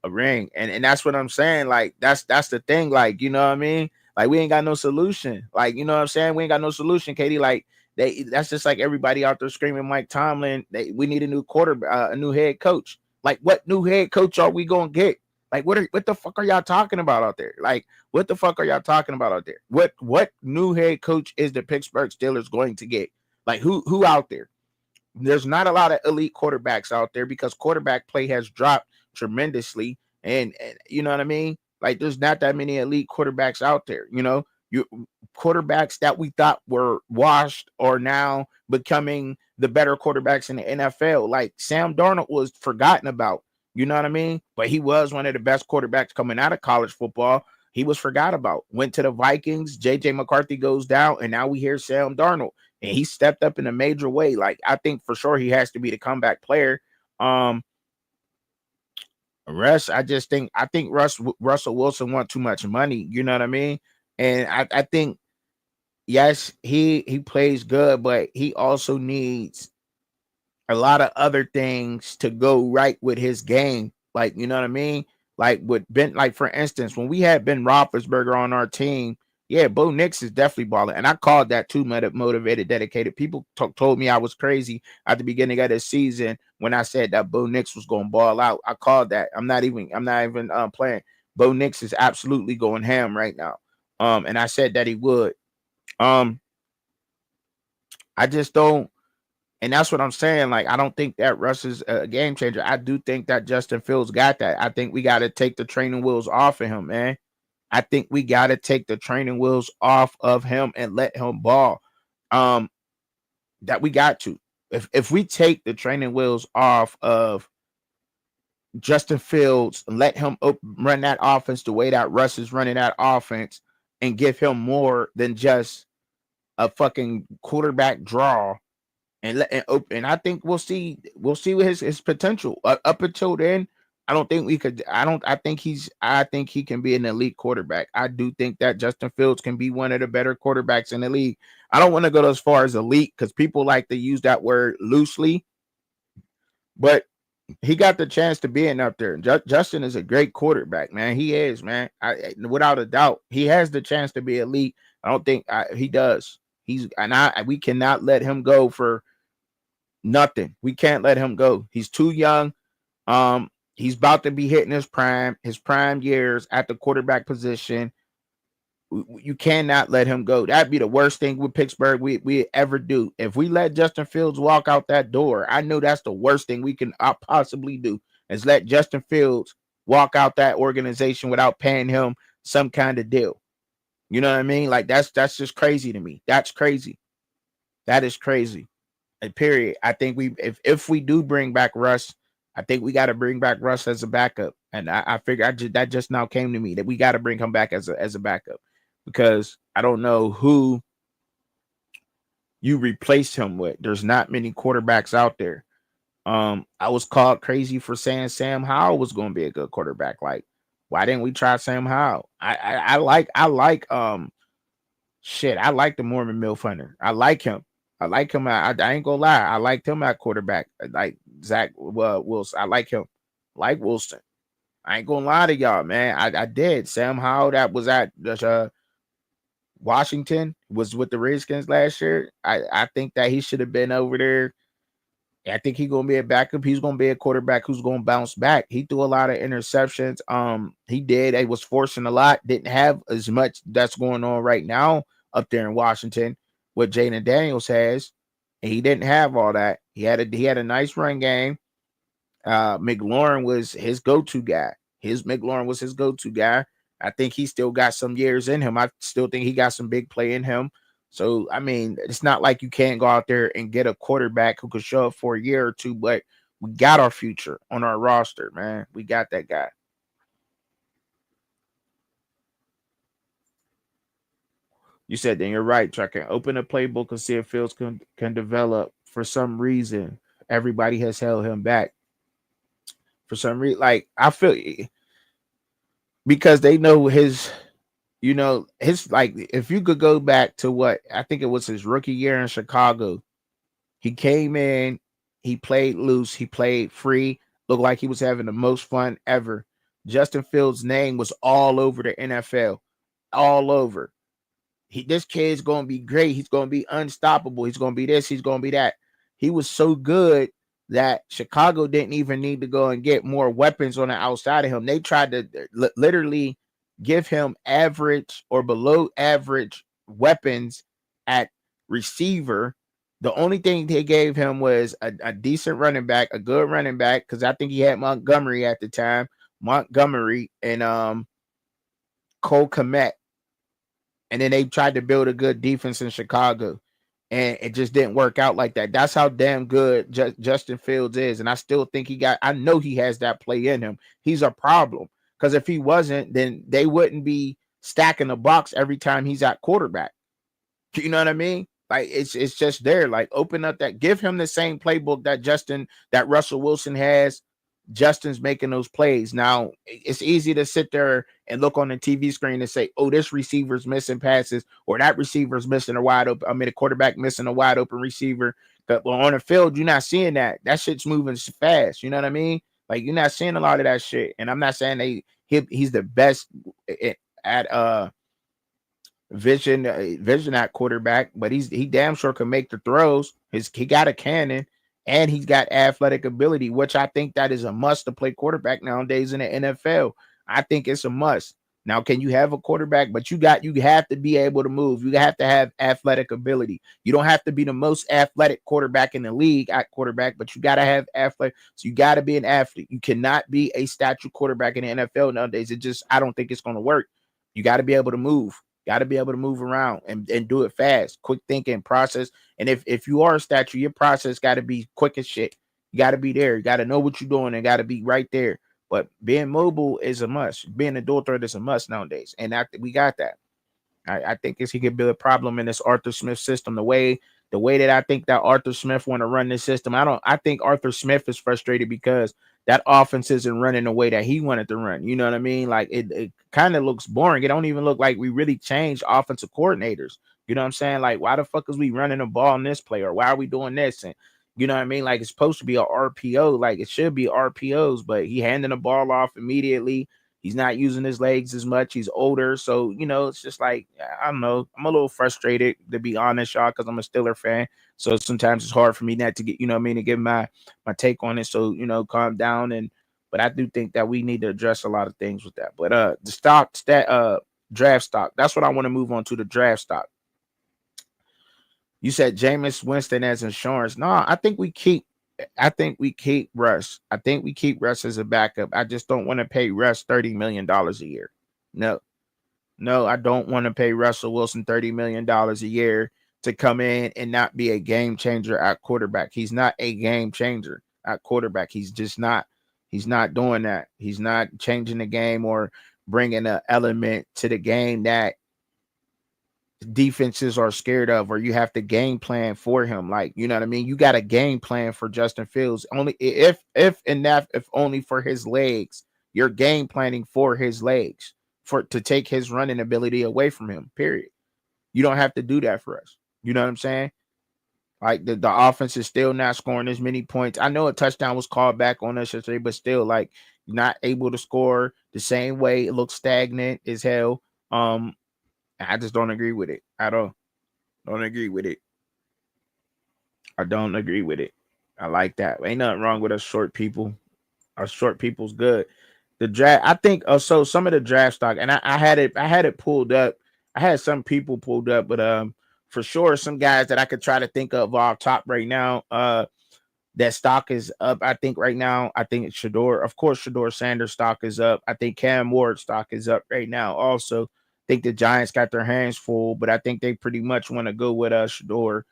Speaker 1: ring, and that's what I'm saying. Like that's the thing. Like, you know what I mean? Like, we ain't got no solution. Like, you know what I'm saying? We ain't got no solution, Katie. Like, that's just like everybody out there screaming Mike Tomlin. We need a new a new head coach. Like, what new head coach are we gonna get? Like, what the fuck are y'all talking about out there? Like, what the fuck are y'all talking about out there? What new head coach is the Pittsburgh Steelers going to get? Like, who out there? There's not a lot of elite quarterbacks out there because quarterback play has dropped tremendously. And you know what I mean? Like, there's not that many elite quarterbacks out there. You know, you quarterbacks that we thought were washed are now becoming the better quarterbacks in the NFL. Like, Sam Darnold was forgotten about. You know what I mean? But he was one of the best quarterbacks coming out of college football. He was forgot about. Went to the Vikings. JJ McCarthy goes down, and now we hear Sam Darnold, and he stepped up in a major way. Like, I think for sure he has to be the comeback player. I think Russell Wilson want too much money. You know what I mean? And I think, yes, he plays good, but he also needs a lot of other things to go right with his game. Like, you know what I mean? Like with Ben, like for instance, when we had Ben Roethlisberger on our team, yeah, Bo Nix is definitely balling, and I called that too. Motivated, dedicated. People told me I was crazy at the beginning of the season when I said that Bo Nix was going to ball out. I called that. I'm not even playing. Bo Nix is absolutely going ham right now. And I said that he would. I just don't. And that's what I'm saying. Like, I don't think that Russ is a game changer. I do think that Justin Fields got that. I think we got to take the training wheels off of him, man. I think we got to take the training wheels off of him and let him ball. That we got to. If we take the training wheels off of Justin Fields and let him run that offense the way that Russ is running that offense, and give him more than just a fucking quarterback draw, and I think we'll see his potential. Up until then, I don't think we could. I think he can be an elite quarterback. I do think that Justin Fields can be one of the better quarterbacks in the league. I don't want to go as far as elite because people like to use that word loosely, but he got the chance to be in up there. Justin is a great quarterback, man. He is, man. Without a doubt, he has the chance to be elite. I don't think he does. We cannot let him go for nothing. We can't let him go. He's too young. He's about to be hitting his prime years at the quarterback position. You cannot let him go. That'd be the worst thing with Pittsburgh we ever do. If we let Justin Fields walk out that door, I know that's the worst thing we can possibly do, is let Justin Fields walk out that organization without paying him some kind of deal. You know what I mean? Like, that's just crazy to me. That's crazy. That is crazy. Period. I think if we do bring back Russ, I think we got to bring back Russ as a backup. And I figure that just now came to me that we got to bring him back as a backup, because I don't know who you replaced him with. There's not many quarterbacks out there. I was called crazy for saying Sam Howell was going to be a good quarterback. Like, why didn't we try Sam Howell? I like I like the Mormon Milf Hunter. I like him. I ain't gonna lie. I liked him at quarterback. Like, Zach Wilson. I like him. Like Wilson. I ain't gonna lie to y'all, man. I did. Sam Howell that was at Washington was with the Redskins last year. I think that he should have been over there. I think he's gonna be a backup. He's gonna be a quarterback who's gonna bounce back. He threw a lot of interceptions. He did. He was forcing a lot. Didn't have as much that's going on right now up there in Washington. What Jaden Daniels has, and he didn't have all that. He had a nice run game. McLaurin was his go-to guy. McLaurin was his go-to guy. I think he still got some years in him. I still think he got some big play in him. So, I mean, it's not like you can't go out there and get a quarterback who could show up for a year or two, but we got our future on our roster, man. We got that guy. You said, then you're right, Trucker. Open a playbook and see if Fields can develop. For some reason, everybody has held him back. For some reason, like, I feel because they know his like, if you could go back to what I think it was his rookie year in Chicago, he came in, he played loose, he played free, looked like he was having the most fun ever. Justin Fields' name was all over the NFL, all over. This kid's going to be great. He's going to be unstoppable. He's going to be this. He's going to be that. He was so good that Chicago didn't even need to go and get more weapons on the outside of him. They tried to literally give him average or below average weapons at receiver. The only thing they gave him was a decent running back, a good running back, because I think he had Montgomery at the time. Montgomery and Cole Kmet. And then they tried to build a good defense in Chicago. And it just didn't work out like that. That's how damn good Justin Fields is. And I still think I know he has that play in him. He's a problem. Because if he wasn't, then they wouldn't be stacking the box every time he's at quarterback. You know what I mean? Like, it's just there. Like, open up give him the same playbook that Russell Wilson has. Justin's making those plays. Now, it's easy to sit there and look on the TV screen and say, oh, this receiver's missing passes, or that receiver's missing the quarterback missing a wide open receiver. But on the field, you're not seeing that. That shit's moving fast. You know what I mean? Like, you're not seeing a lot of that shit. And I'm not saying he's the best at vision at quarterback, but he damn sure can make the throws. He got a cannon. And he's got athletic ability, which I think that is a must to play quarterback nowadays in the NFL. I think it's a must. Now, can you have a quarterback? But you have to be able to move. You have to have athletic ability. You don't have to be the most athletic quarterback in the league at quarterback, but you got to have athletic. So you got to be an athlete. You cannot be a statue quarterback in the NFL nowadays. I don't think it's going to work. You got to be able to move. Got to be able to move around and do it fast, quick thinking process. And if you are a statue, your process got to be quick as shit. You got to be there. You got to know what you're doing and got to be right there. But being mobile is a must. Being a dual threat is a must nowadays. And we got that. I think he could be a problem in this Arthur Smith system. The way that I think that Arthur Smith want to run this system, I think Arthur Smith is frustrated because that offense isn't running the way that he wanted to run. You know what I mean? Like, it kind of looks boring. It don't even look like we really changed offensive coordinators. You know what I'm saying? Like, why the fuck is we running the ball in this play? Or why are we doing this? And you know what I mean? Like, it's supposed to be a RPO. Like, it should be RPOs, but he handing the ball off immediately. He's not using his legs as much. He's older. So, it's just like, I don't know. I'm a little frustrated, to be honest, y'all, because I'm a Steeler fan. So sometimes it's hard for me not to get, to give my take on it. So, calm down. But I do think that we need to address a lot of things with that. But the draft stock, that's what I want to move on to, the draft stock. You said Jameis Winston as insurance. No, I think we keep Russ. I think we keep Russ as a backup. I just don't want to pay Russ $30 million a year. No, I don't want to pay Russell Wilson $30 million a year to come in and not be a game changer at quarterback. He's not a game changer at quarterback. He's just not. He's not doing that. He's not changing the game or bringing an element to the game that defenses are scared of, or you have to game plan for him. Like, you know what I mean? You got a game plan for Justin Fields. Only if only for his legs. You're game planning for his legs to take his running ability away from him. Period. You don't have to do that for us. You know what I'm saying? Like the offense is still not scoring as many points. I know a touchdown was called back on us yesterday, but still, like, not able to score the same way. It looks stagnant as hell. I just don't agree with it. I don't agree with it. I don't agree with it. I like that. Ain't nothing wrong with us short people. Our short people's good. The draft, I think. So some of the draft stock, and I had it pulled up. I had some people pulled up, but for sure, some guys that I could try to think of off top right now. That stock is up. I think right now. I think it's Shador. Of course, Shador Sanders stock is up. I think Cam Ward stock is up right now. Also, I think the Giants got their hands full, but I think they pretty much want to go with Shador.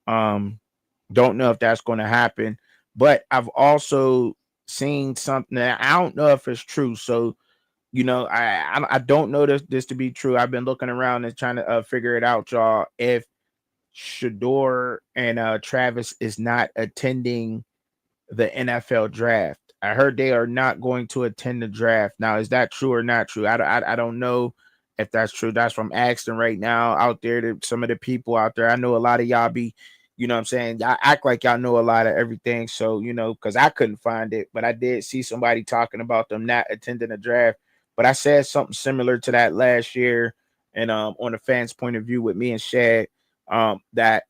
Speaker 1: Um, don't know if that's going to happen, but I've also seen something that I don't know if it's true. So, I don't know this to be true. I've been looking around and trying to figure it out, y'all. If Shador and Travis is not attending the NFL draft, I heard they are not going to attend the draft. Now, is that true or not true? I don't know if that's true. That's from asking right now out there to some of the people out there. I know a lot of y'all be, you know what I'm saying? Y'all act like y'all know a lot of everything. So, because I couldn't find it, but I did see somebody talking about them not attending the draft. But I said something similar to that last year, and on the fans' point of view with me and Shad, that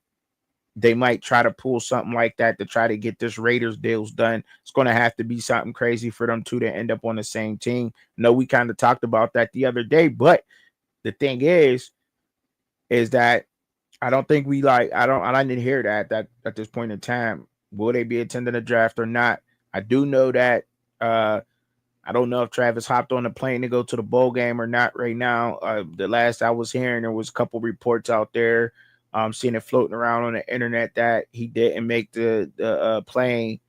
Speaker 1: they might try to pull something like that to try to get this Raiders deals done. It's going to have to be something crazy for them two to end up on the same team. No, we kind of talked about that the other day, but the thing is that I don't think I didn't hear that at this point in time. Will they be attending the draft or not? I do know that I don't know if Travis hopped on the plane to go to the bowl game or not right now. The last I was hearing, there was a couple reports out there, seeing it floating around on the internet that he didn't make the plane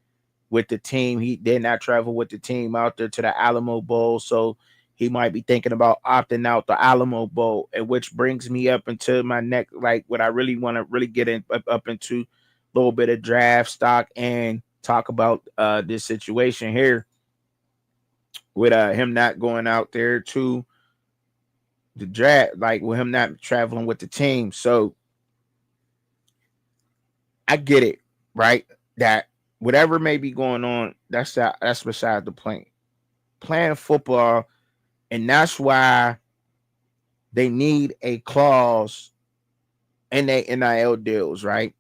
Speaker 1: with the team. He did not travel with the team out there to the Alamo Bowl. So he might be thinking about opting out the Alamo Bowl, and which brings me up into my next, like what I really want to really get up into a little bit of draft stock and talk about this situation here with him not going out there to the draft, like with him not traveling with the team. So I get it, right? That whatever may be going on, that's beside the point. Playing football, and that's why they need a clause in their NIL deals, right?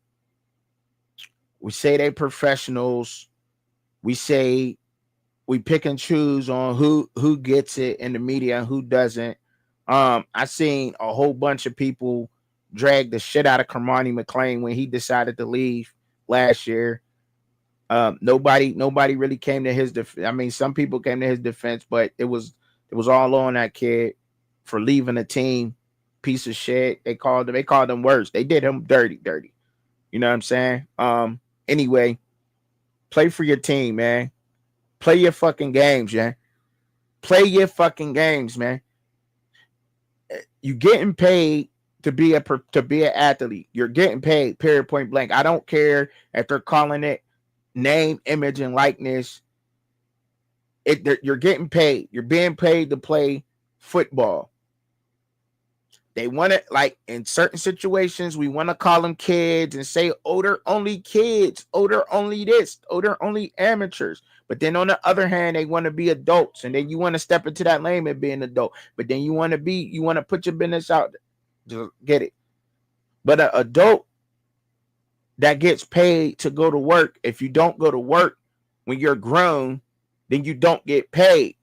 Speaker 1: We say they professionals. We say we pick and choose on who gets it in the media and who doesn't. I seen a whole bunch of people drag the shit out of Kermani McLean when he decided to leave last year. Nobody really came to his defense. I mean, some people came to his defense, but it was all on that kid for leaving the team. Piece of shit. They called him worse. They did him dirty. You know what I'm saying? Anyway, play for your team, man. Play your fucking games, man. Play your fucking games, man. You getting paid to be an athlete. You're getting paid, period, point blank. I don't care if they're calling it name, image, and likeness. You're getting paid. You're being paid to play football. They want to, like, in certain situations, we want to call them kids and say, they're only kids, they're only this, they're only amateurs. But then on the other hand, they want to be adults, and then you want to step into that lane and be an adult. But then you want to put your business out. Just get it. But an adult that gets paid to go to work, if you don't go to work when you're grown, then you don't get paid.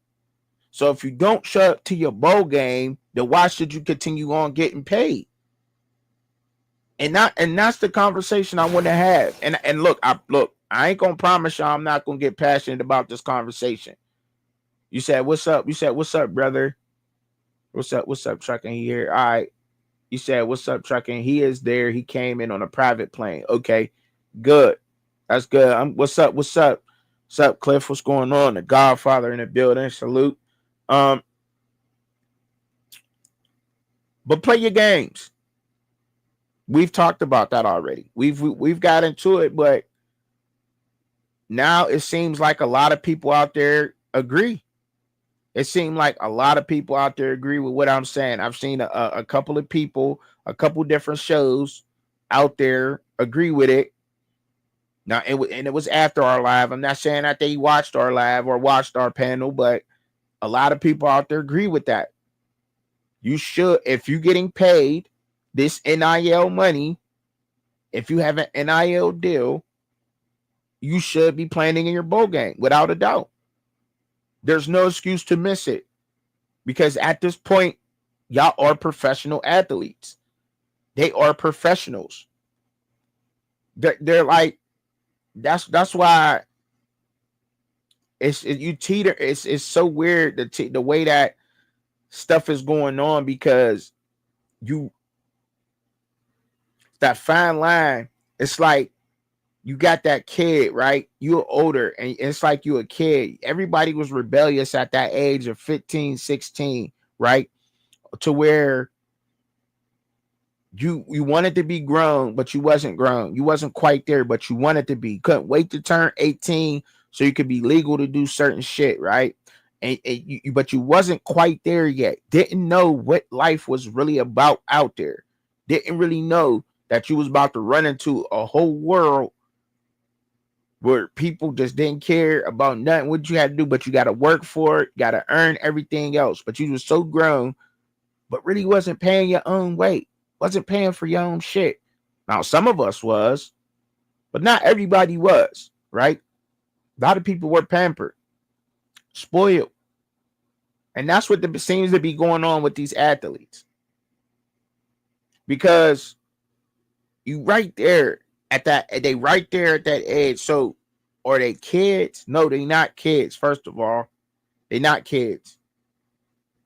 Speaker 1: So if you don't show up to your bowl game, then why should you continue on getting paid? And that's the conversation I want to have. And look, I ain't gonna promise y'all I'm not gonna get passionate about this conversation. You said, what's up? You said, what's up, brother? What's up, Trucking? He here. All right. You said, what's up, Trucking? He is there. He came in on a private plane. Okay, good. That's good. What's up? What's up, Cliff? What's going on? The Godfather in the building. Salute. But play your games. We've talked about that already. We've got into it, but now it seems like a lot of people out there agree. It seemed like a lot of people out there agree with what I'm saying. I've seen a couple of people, a couple different shows out there agree with it. Now, it was after our live. I'm not saying that they watched our live or watched our panel, but a lot of people out there agree with that. You should, if you're getting paid this NIL money, if you have an NIL deal, you should be playing in your bowl game without a doubt. There's no excuse to miss it because at this point, y'all are professional athletes. They are professionals. They're like, that's why you teeter. It's so weird the way that stuff is going on because that fine line. It's like you got that kid, right? You're older and it's like you're a kid. Everybody was rebellious at that age of 15, 16, right? To where you wanted to be grown, but you wasn't grown. You wasn't quite there, but you wanted to be. Couldn't wait to turn 18 so you could be legal to do certain shit, right? But you wasn't quite there yet. Didn't know what life was really about out there. Didn't really know that you was about to run into a whole world where people just didn't care about nothing. What you had to do, but you got to work for it, got to earn everything else. But you was so grown, but really wasn't paying your own weight, wasn't paying for your own shit. Now, some of us was, but not everybody was, right? A lot of people were pampered, spoiled. And that's what seems to be going on with these athletes. Because you right there at that age. So, are they kids? No, they not kids. First of all, they not kids.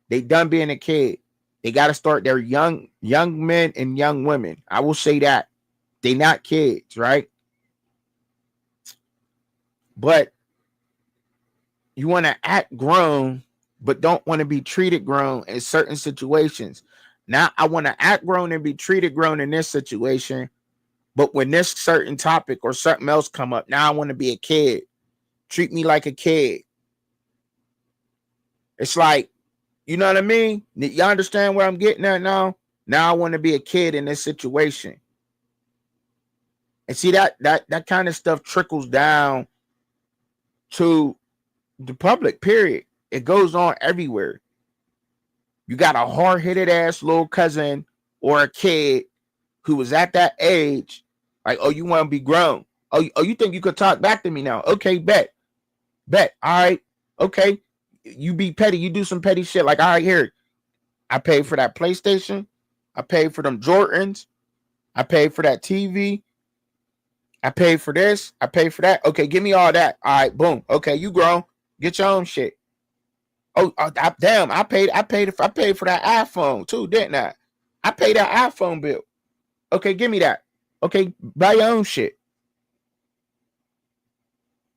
Speaker 1: They done being a kid. They got to start their young men and young women. I will say that they not kids, right? But you want to act grown, but don't want to be treated grown in certain situations. Now, I want to act grown and be treated grown in this situation. But when this certain topic or something else come up, now I want to be a kid. Treat me like a kid. It's like, you know what I mean? You understand where I'm getting at now? Now I want to be a kid in this situation. And see that kind of stuff trickles down to the public, period. It goes on everywhere. You got a hard-headed ass little cousin or a kid who was at that age, like, oh, you want to be grown. Oh, you think you could talk back to me now? Okay, bet. All right. Okay. You be petty. You do some petty shit. Like, all right, here. I paid for that PlayStation. I paid for them Jordans. I paid for that TV. I paid for this. I paid for that. Okay, give me all that. All right, boom. Okay, you grown. Get your own shit. Oh, damn! I paid for that iPhone too, didn't I? I paid that iPhone bill. Okay, give me that. Okay, buy your own shit.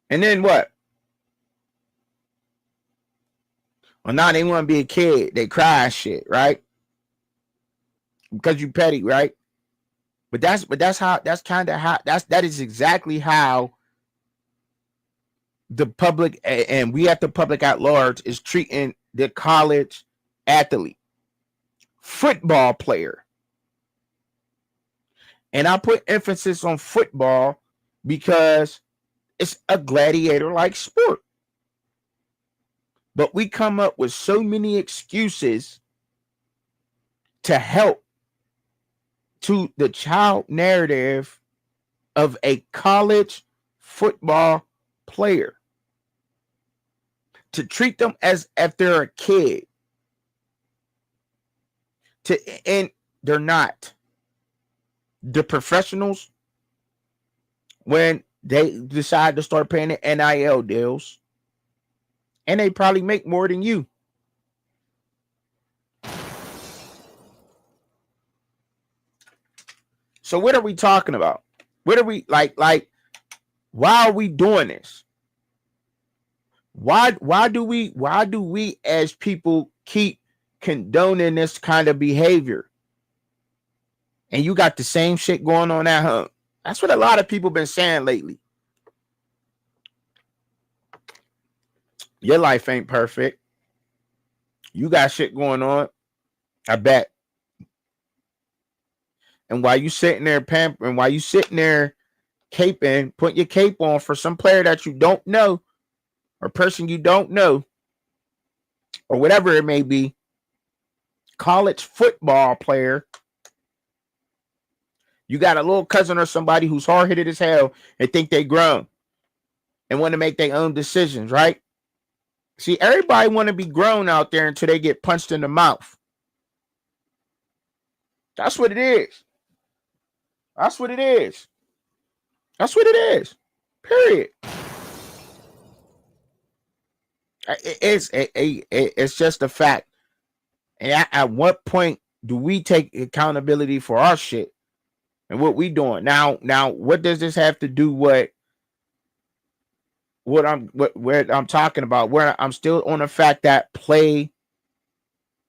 Speaker 1: And then what? Well, now they want to be a kid. They cry and shit, right? Because you petty, right? But that is exactly how the public, and we at the public at large, is treating the college athlete, football player. And I put emphasis on football because it's a gladiator-like sport. But we come up with so many excuses to help to the child narrative of a college football player, to treat them as if they're a kid, and they're not. The professionals, when they decide to start paying the NIL deals, and they probably make more than you. So what are we talking about? What are we like? Why are we doing this? Why do we as people keep condoning this kind of behavior? And you got the same shit going on at home. That's what a lot of people been saying lately. Your life ain't perfect. You got shit going on, I bet. And while you sitting there pampering, while you sitting there putting your cape on for some player that you don't know or person you don't know or whatever it may be, college football player. You got a little cousin or somebody who's hard-headed as hell and think they grown and want to make their own decisions, right? See, everybody want to be grown out there until they get punched in the mouth. That's what it is. That's what it is. That's what it is. Period. It's just a fact. And at what point do we take accountability for our shit and what we doing? Now, what does this have to do with what I'm talking about? Where I'm still on the fact that play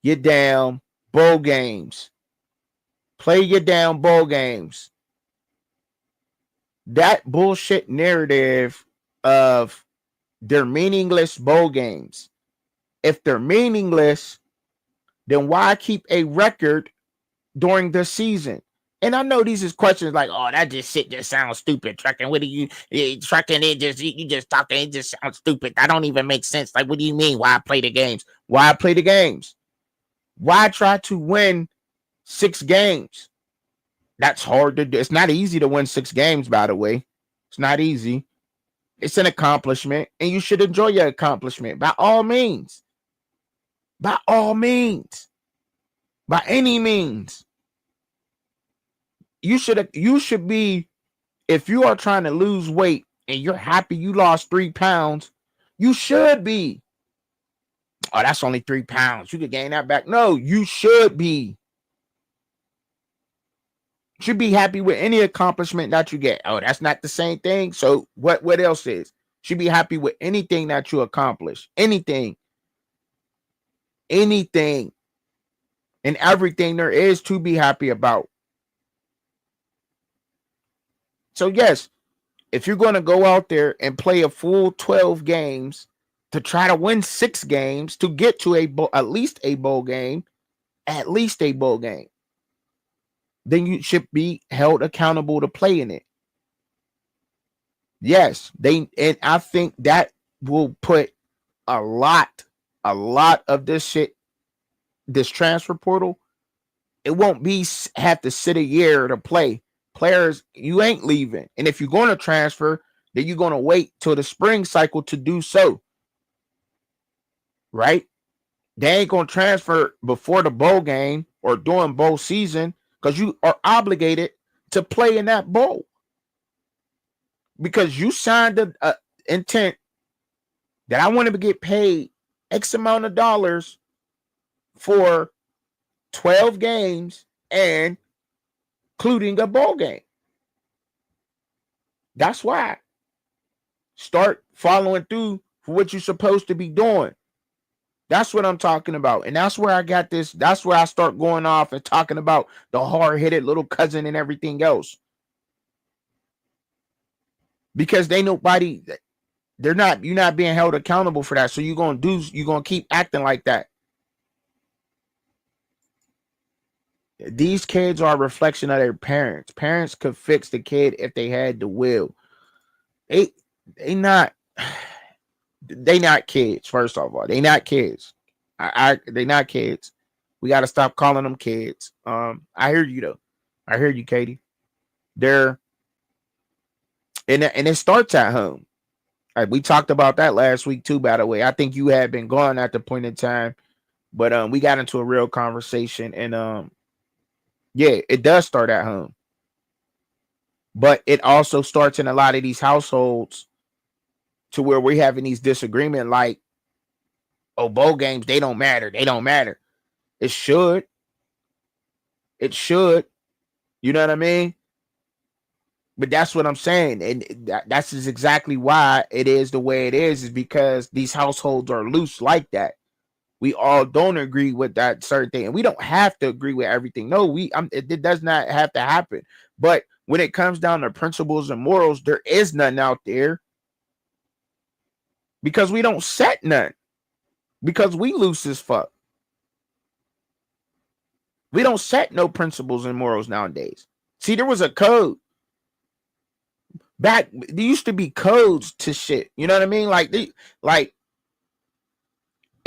Speaker 1: your damn bowl games. Play your damn bowl games. That bullshit narrative of they're meaningless bowl games. If they're meaningless, then why keep a record during the season? And I know these is questions like, oh, that shit just sounds stupid. Trucking, what do you trucking? You just talking. It just sounds stupid. That don't even make sense. Like, what do you mean? Why play the games? Why play the games? Why try to win 6 games? That's hard to do. It's not easy to win 6 games, by the way. It's not easy. It's an accomplishment, and you should enjoy your accomplishment by all means. By all means. By any means. You should be, if you are trying to lose weight and you're happy you lost 3 pounds, you should be. Oh, that's only 3 pounds. You could gain that back. No, you should be. Should be happy with any accomplishment that you get. Oh, that's not the same thing. So what else is? Should be happy with anything that you accomplish. Anything. Anything. And everything there is to be happy about. So yes, if you're going to go out there and play a full 12 games to try to win 6 games to get to at least a bowl game, then you should be held accountable to play in it. Yes, and I think that will put a lot of this shit, this transfer portal. It won't be have to sit a year to play. Players, you ain't leaving. And if you're going to transfer, then you're going to wait till the spring cycle to do so. Right? They ain't going to transfer before the bowl game or during bowl season because you are obligated to play in that bowl. Because you signed an intent that I want to get paid X amount of dollars for 12 games and including a bowl game. That's why. Start following through for what you're supposed to be doing. That's what I'm talking about. And that's where I got this. That's where I start going off and talking about the hard-headed little cousin and everything else. Because you're not being held accountable for that. So you're going to keep acting like that. These kids are a reflection of their parents. Parents could fix the kid if they had the will. They not kids. First of all, they not kids. They not kids. We got to stop calling them kids. I hear you though. I hear you, Katie. And it starts at home. We talked about that last week too. By the way, I think you had been gone at the point in time, but we got into a real conversation and yeah, it does start at home. But it also starts in a lot of these households to where we're having these disagreements like, oh, bowl games, they don't matter. They don't matter. It should. It should. You know what I mean? But that's what I'm saying. And that's exactly why it is the way it is because these households are loose like that. We all don't agree with that certain thing. And we don't have to agree with everything. No, it does not have to happen. But when it comes down to principles and morals, there is none out there. Because we don't set none. Because we loose as fuck. We don't set no principles and morals nowadays. See, there was a code. Back there used to be codes to shit. You know what I mean? Like it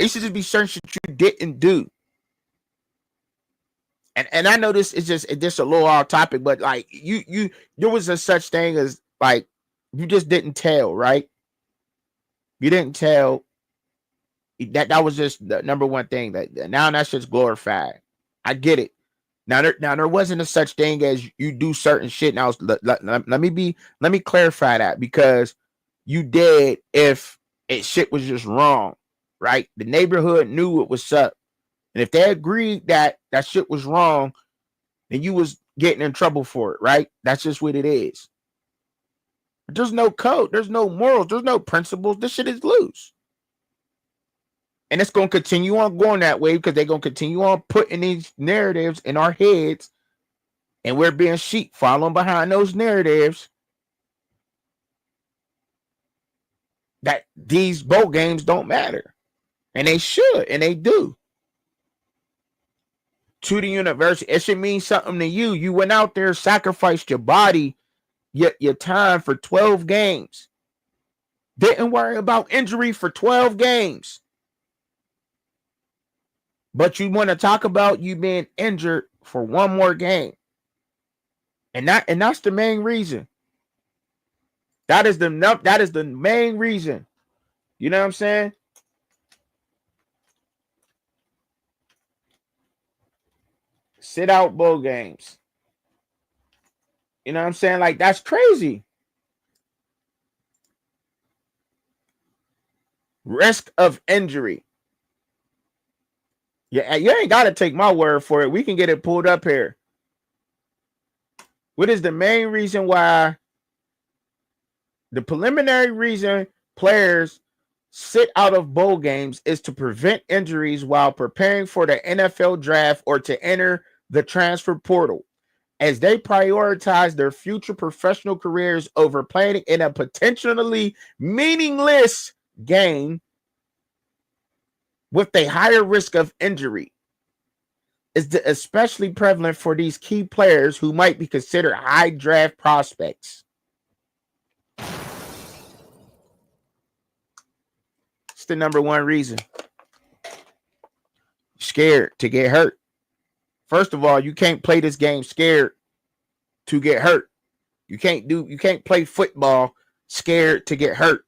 Speaker 1: should just be certain shit you didn't do. And I know this is just a little off topic, but like you there was a such thing as like you just didn't tell, right? You didn't tell. That was just the number one thing. That now that shit's glorified. I get it. Now there wasn't a such thing as you do certain shit. Now let me clarify that, because you did if shit was just wrong, right? The neighborhood knew what was up, and if they agreed that shit was wrong, then you was getting in trouble for it, right? That's just what it is. There's no code, there's no morals, there's no principles. This shit is loose. And it's going to continue on going that way because they're going to continue on putting these narratives in our heads, and we're being sheep following behind those narratives that these bowl games don't matter. And they should, and they do. To the university, it should mean something to you. You went out there, sacrificed your body, your time for 12 games. Didn't worry about injury for 12 games. But you want to talk about you being injured for one more game. And that's the main reason. That is the main reason. You know what I'm saying? Sit out bowl games. You know what I'm saying? Like, that's crazy. Risk of injury. Yeah, you ain't got to take my word for it. We can get it pulled up here. What is the main reason why? The preliminary reason players sit out of bowl games is to prevent injuries while preparing for the NFL draft or to enter the transfer portal, as they prioritize their future professional careers over playing in a potentially meaningless game with a higher risk of injury. Is especially prevalent for these key players who might be considered high draft prospects. It's the number one reason. Scared to get hurt. First of all, you can't play this game scared to get hurt. You can't play football scared to get hurt.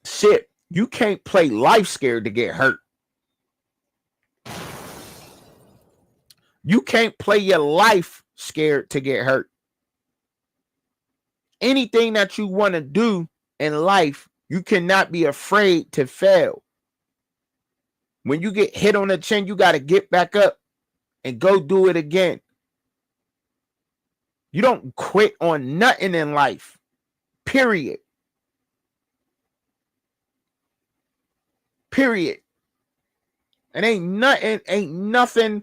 Speaker 1: Shit. You can't play life scared to get hurt. You can't play your life scared to get hurt. Anything that you want to do in life, you cannot be afraid to fail. When you get hit on the chin, you got to get back up and go do it again. You don't quit on nothing in life. Period. Period. And ain't nothing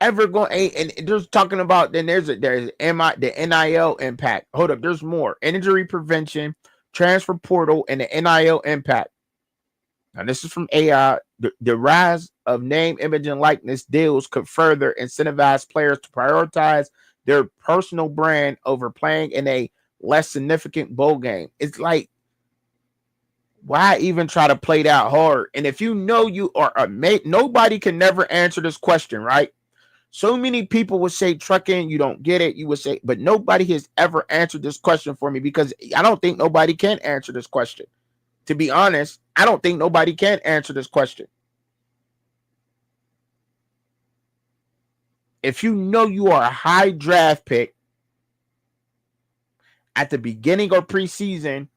Speaker 1: ever going. And just talking about, then there's the NIL impact. Hold up, there's more. Injury prevention, transfer portal, and the NIL impact. Now this is from AI. The rise of name, image, and likeness deals could further incentivize players to prioritize their personal brand over playing in a less significant bowl game. It's like, why even try to play that hard? And if you know you are a mate, nobody can never answer this question, right? So many people would say, trucking, you don't get it. You would say, but nobody has ever answered this question for me, because I don't think nobody can answer this question. To be honest, I don't think nobody can answer this question. If you know you are a high draft pick at the beginning of preseason,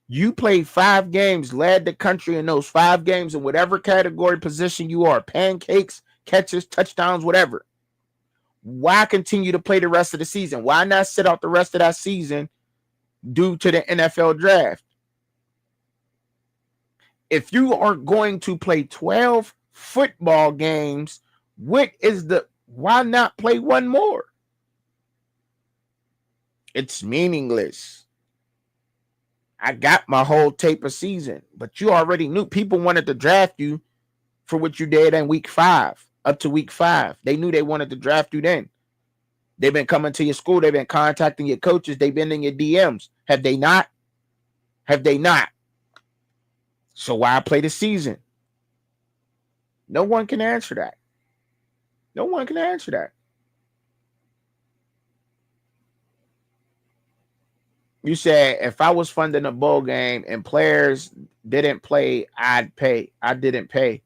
Speaker 1: you played 5 games, led the country in those 5 games in whatever category position you are, pancakes, catches, touchdowns, whatever. Why continue to play the rest of the season? Why not sit out the rest of that season due to the NFL draft? If you are going to play 12 football games, why not play one more? It's meaningless. I got my whole tape of season, but you already knew people wanted to draft you for what you did in week 5, up to week 5. They knew they wanted to draft you then. They've been coming to your school. They've been contacting your coaches. They've been in your DMs. Have they not? Have they not? So why play the season? No one can answer that. No one can answer that. You said if I was funding a bowl game and players didn't play, I'd pay. I didn't pay.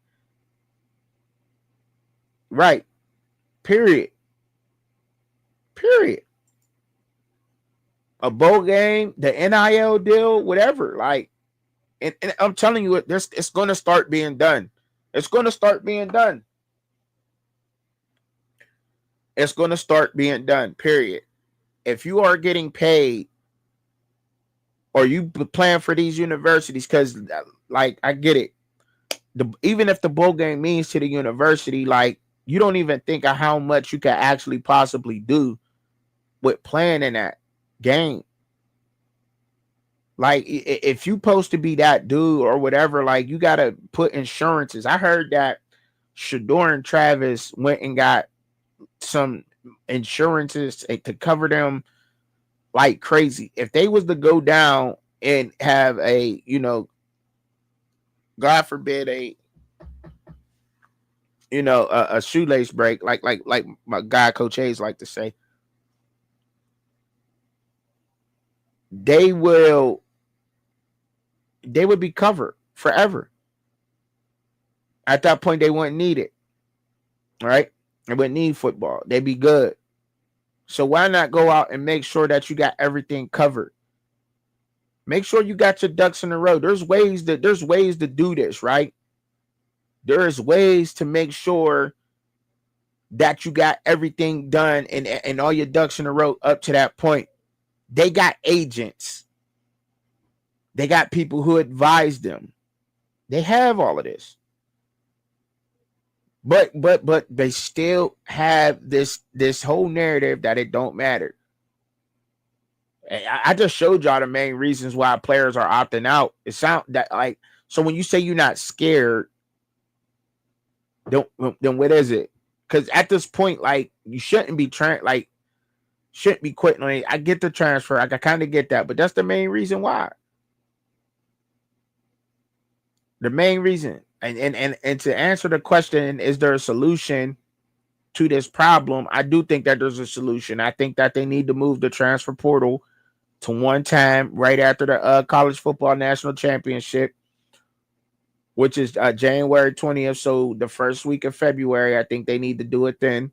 Speaker 1: Right. Period. Period. A bowl game, the NIL deal, whatever. Like, and I'm telling you, it's going to start being done. It's going to start being done. It's going to start being done. Period. If you are getting paid, or you plan for these universities, because like I get it. Even if the bowl game means to the university, like you don't even think of how much you can actually possibly do with playing in that game. Like if you supposed to be that dude or whatever, like you gotta put insurances. I heard that Shedeur and Travis went and got some insurances to cover them like crazy. If they was to go down and have a, God forbid, a shoelace break, like my guy Coach Hayes like to say, they would be covered forever. At that point, they wouldn't need it. Right? They wouldn't need football. They'd be good. So why not go out and make sure that you got everything covered? Make sure you got your ducks in a row. There's ways to do this, right? There's ways to make sure that you got everything done and all your ducks in a row up to that point. They got agents. They got people who advise them. They have all of this. But they still have this whole narrative that it don't matter. I just showed y'all the main reasons why players are opting out. It sounds that like, so when you say you're not scared, then what is it? Because at this point, like you shouldn't be shouldn't be quitting on it. I get the transfer. I kind of get that, but that's the main reason why. The main reason. And to answer the question, is there a solution to this problem? I do think that there's a solution. I think that they need to move the transfer portal to one time right after the college football national championship, which is January 20th. So the first week of February, I think they need to do it then.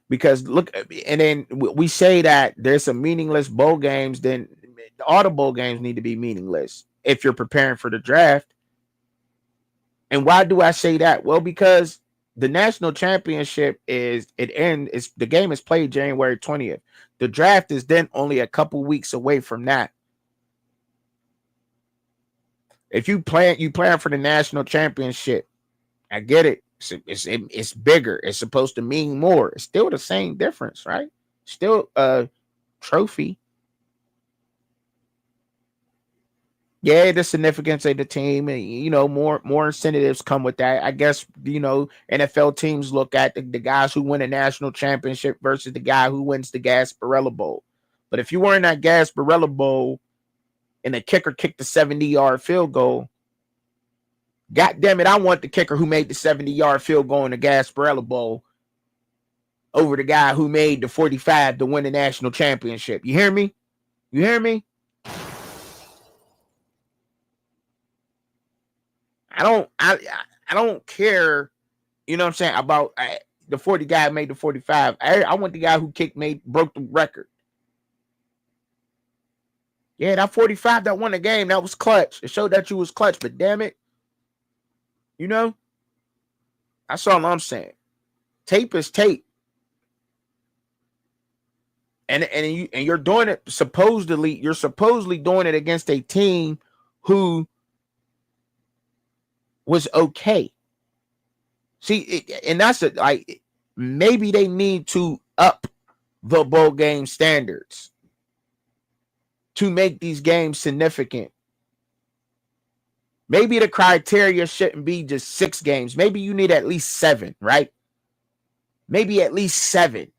Speaker 1: Because look, and then we say that there's some meaningless bowl games, then all the bowl games need to be meaningless if you're preparing for the draft. And why do I say that? Well, because the national championship the game is played January 20th. The draft is then only a couple weeks away from that. If you plan for the national championship, I get it. It's bigger. It's supposed to mean more. It's still the same difference, right? Still a trophy. Yeah, the significance of the team, and more incentives come with that. I guess NFL teams look at the guys who win a national championship versus the guy who wins the Gasparilla Bowl. But if you were in that Gasparilla Bowl and the kicker kicked the 70-yard field goal, God damn it, I want the kicker who made the 70-yard field goal in the Gasparilla Bowl over the guy who made the 45 to win the national championship. You hear me? You hear me? I don't care, you know what I'm saying, about the 40 guy made the 45. I want the guy who broke the record. Yeah, that 45 that won the game, that was clutch. It showed that you was clutch, but damn it, that's all I'm saying. Tape is tape. And you're doing it you're supposedly doing it against a team who was okay. See, and that's it. Like maybe they need to up the bowl game standards to make these games significant. Maybe the criteria shouldn't be just 6 games. Maybe you need at least 7, right? maybe at least 7.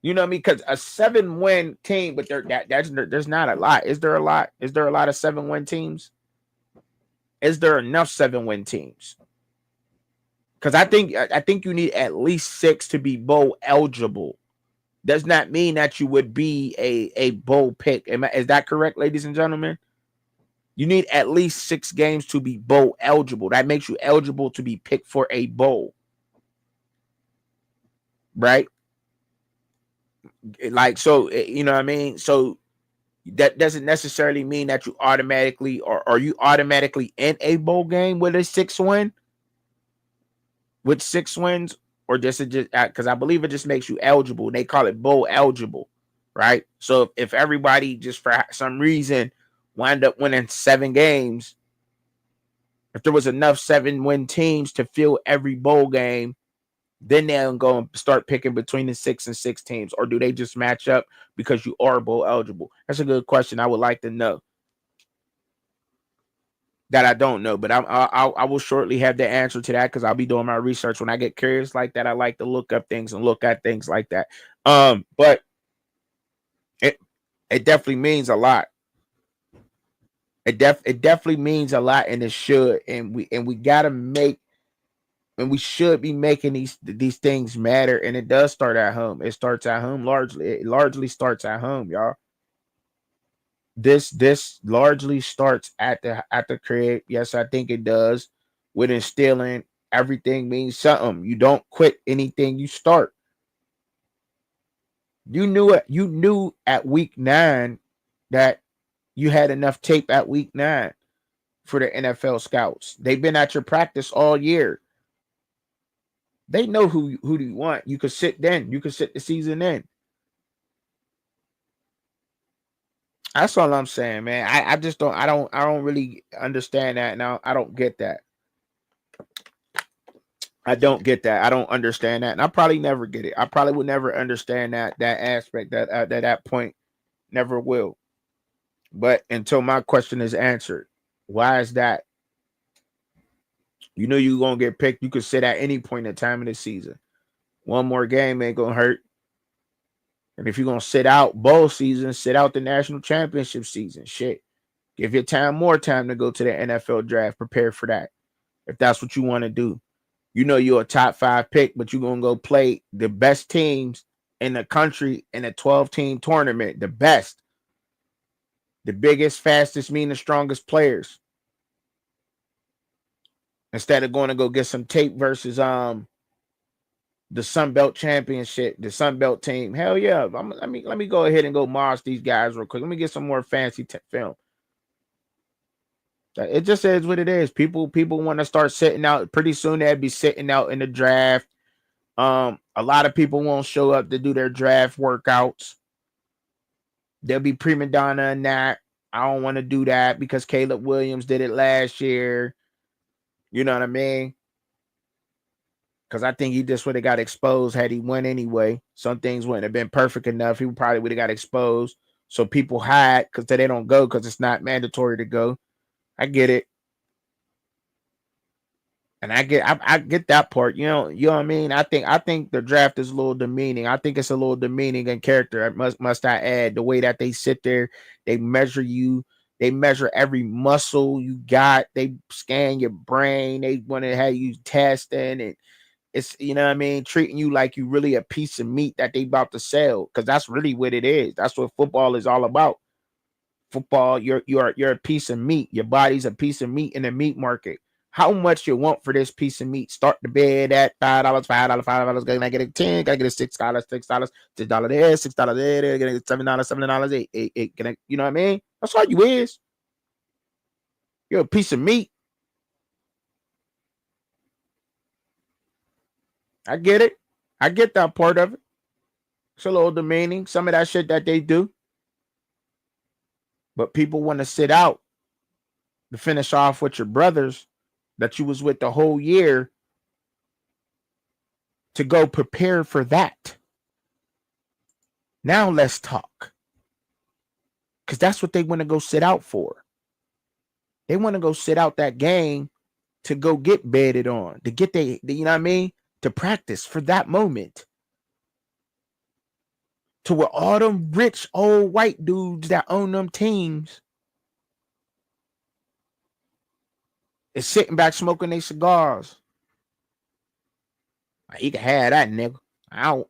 Speaker 1: You know what I mean? Because a 7-win team, but there's not a lot. Is there a lot? Is there a lot of 7-win teams? Is there enough 7-win teams? Because I think you need at least 6 to be bowl eligible. Does not mean that you would be a bowl pick. Is that correct, ladies and gentlemen? You need at least 6 games to be bowl eligible. That makes you eligible to be picked for a bowl. Right? Like, so, you know what I mean? So that doesn't necessarily mean that you automatically, or are you automatically in a bowl game with a 6 win? With 6 wins? Or just because I believe it just makes you eligible. They call it bowl eligible, right? So if everybody just for some reason wind up winning 7 games, if there was enough 7-win teams to fill every bowl game, then they'll go and start picking between the 6 and 6 teams, or do they just match up because you are bowl eligible? That's a good question. I would like to know. That I don't know, but I will shortly have the answer to that because I'll be doing my research. When I get curious like that, I like to look up things and look at things like that. But it definitely means a lot. It definitely means a lot, and it should, and we gotta make, and we should be making these things matter. And it does start at home. It starts at home largely. It largely starts at home, y'all. This largely starts at the crib. Yes, I think it does. With instilling everything means something. You don't quit anything you start. You knew it. You knew at week 9 that you had enough tape at week 9 for the NFL scouts. They've been at your practice all year. They know who do you want. You could sit then. You could sit the season in. That's all I'm saying, man. I just don't really understand that now. I don't get that. I don't get that. I don't understand that. And I probably never get it. I probably would never understand that aspect, that point. Never will. But until my question is answered, why is that? You know you're gonna get picked. You could sit at any point in time in the season. One more game ain't gonna hurt. And if you're going to sit out bowl season, sit out the national championship season, shit, give your more time to go to the NFL draft. Prepare for that. If that's what you want to do. You know you're a top 5 pick, but you're going to go play the best teams in the country in a 12-team tournament. The best. The biggest, fastest, meanest, strongest players. Instead of going to go get some tape versus the Sun Belt Championship, the Sun Belt team. Hell yeah. Let me go ahead and go moss these guys real quick. Let me get some more fancy film. It just is what it is. People want to start sitting out. Pretty soon they'll be sitting out in the draft. A lot of people won't show up to do their draft workouts. They'll be prima donna in that. I don't want to do that because Caleb Williams did it last year. You know what I mean? Because I think he just would have got exposed had he won anyway. Some things wouldn't have been perfect enough. He probably would have got exposed. So people hide because they don't go because it's not mandatory to go. I get it. And I get that part. You know what I mean? I think the draft is a little demeaning. I think it's a little demeaning in character. Must I add, the way that they sit there, they measure you. They measure every muscle you got. They scan your brain. They want to have you testing and it's, you know what I mean, treating you like you really a piece of meat that they about to sell, because that's really what it is. That's what football is all about. Football, you're a piece of meat. Your body's a piece of meat in the meat market. How much you want for this piece of meat? Start the bid at $5, $5. Can I get a 10? Can I get a $6, $6, $6 there, $6 there, get a $7, $7, $8. Can I, you know what I mean? That's all you is. You're a piece of meat. I get it. I get that part of it. It's a little demeaning, some of that shit that they do. But people want to sit out to finish off with your brothers that you was with the whole year to go prepare for that. Now let's talk. Because that's what they want to go sit out for. They want to go sit out that game to go get bedded on, to get you know what I mean? to practice for that moment. To where all them rich old white dudes that own them teams is sitting back smoking their cigars. He can have that, nigga. I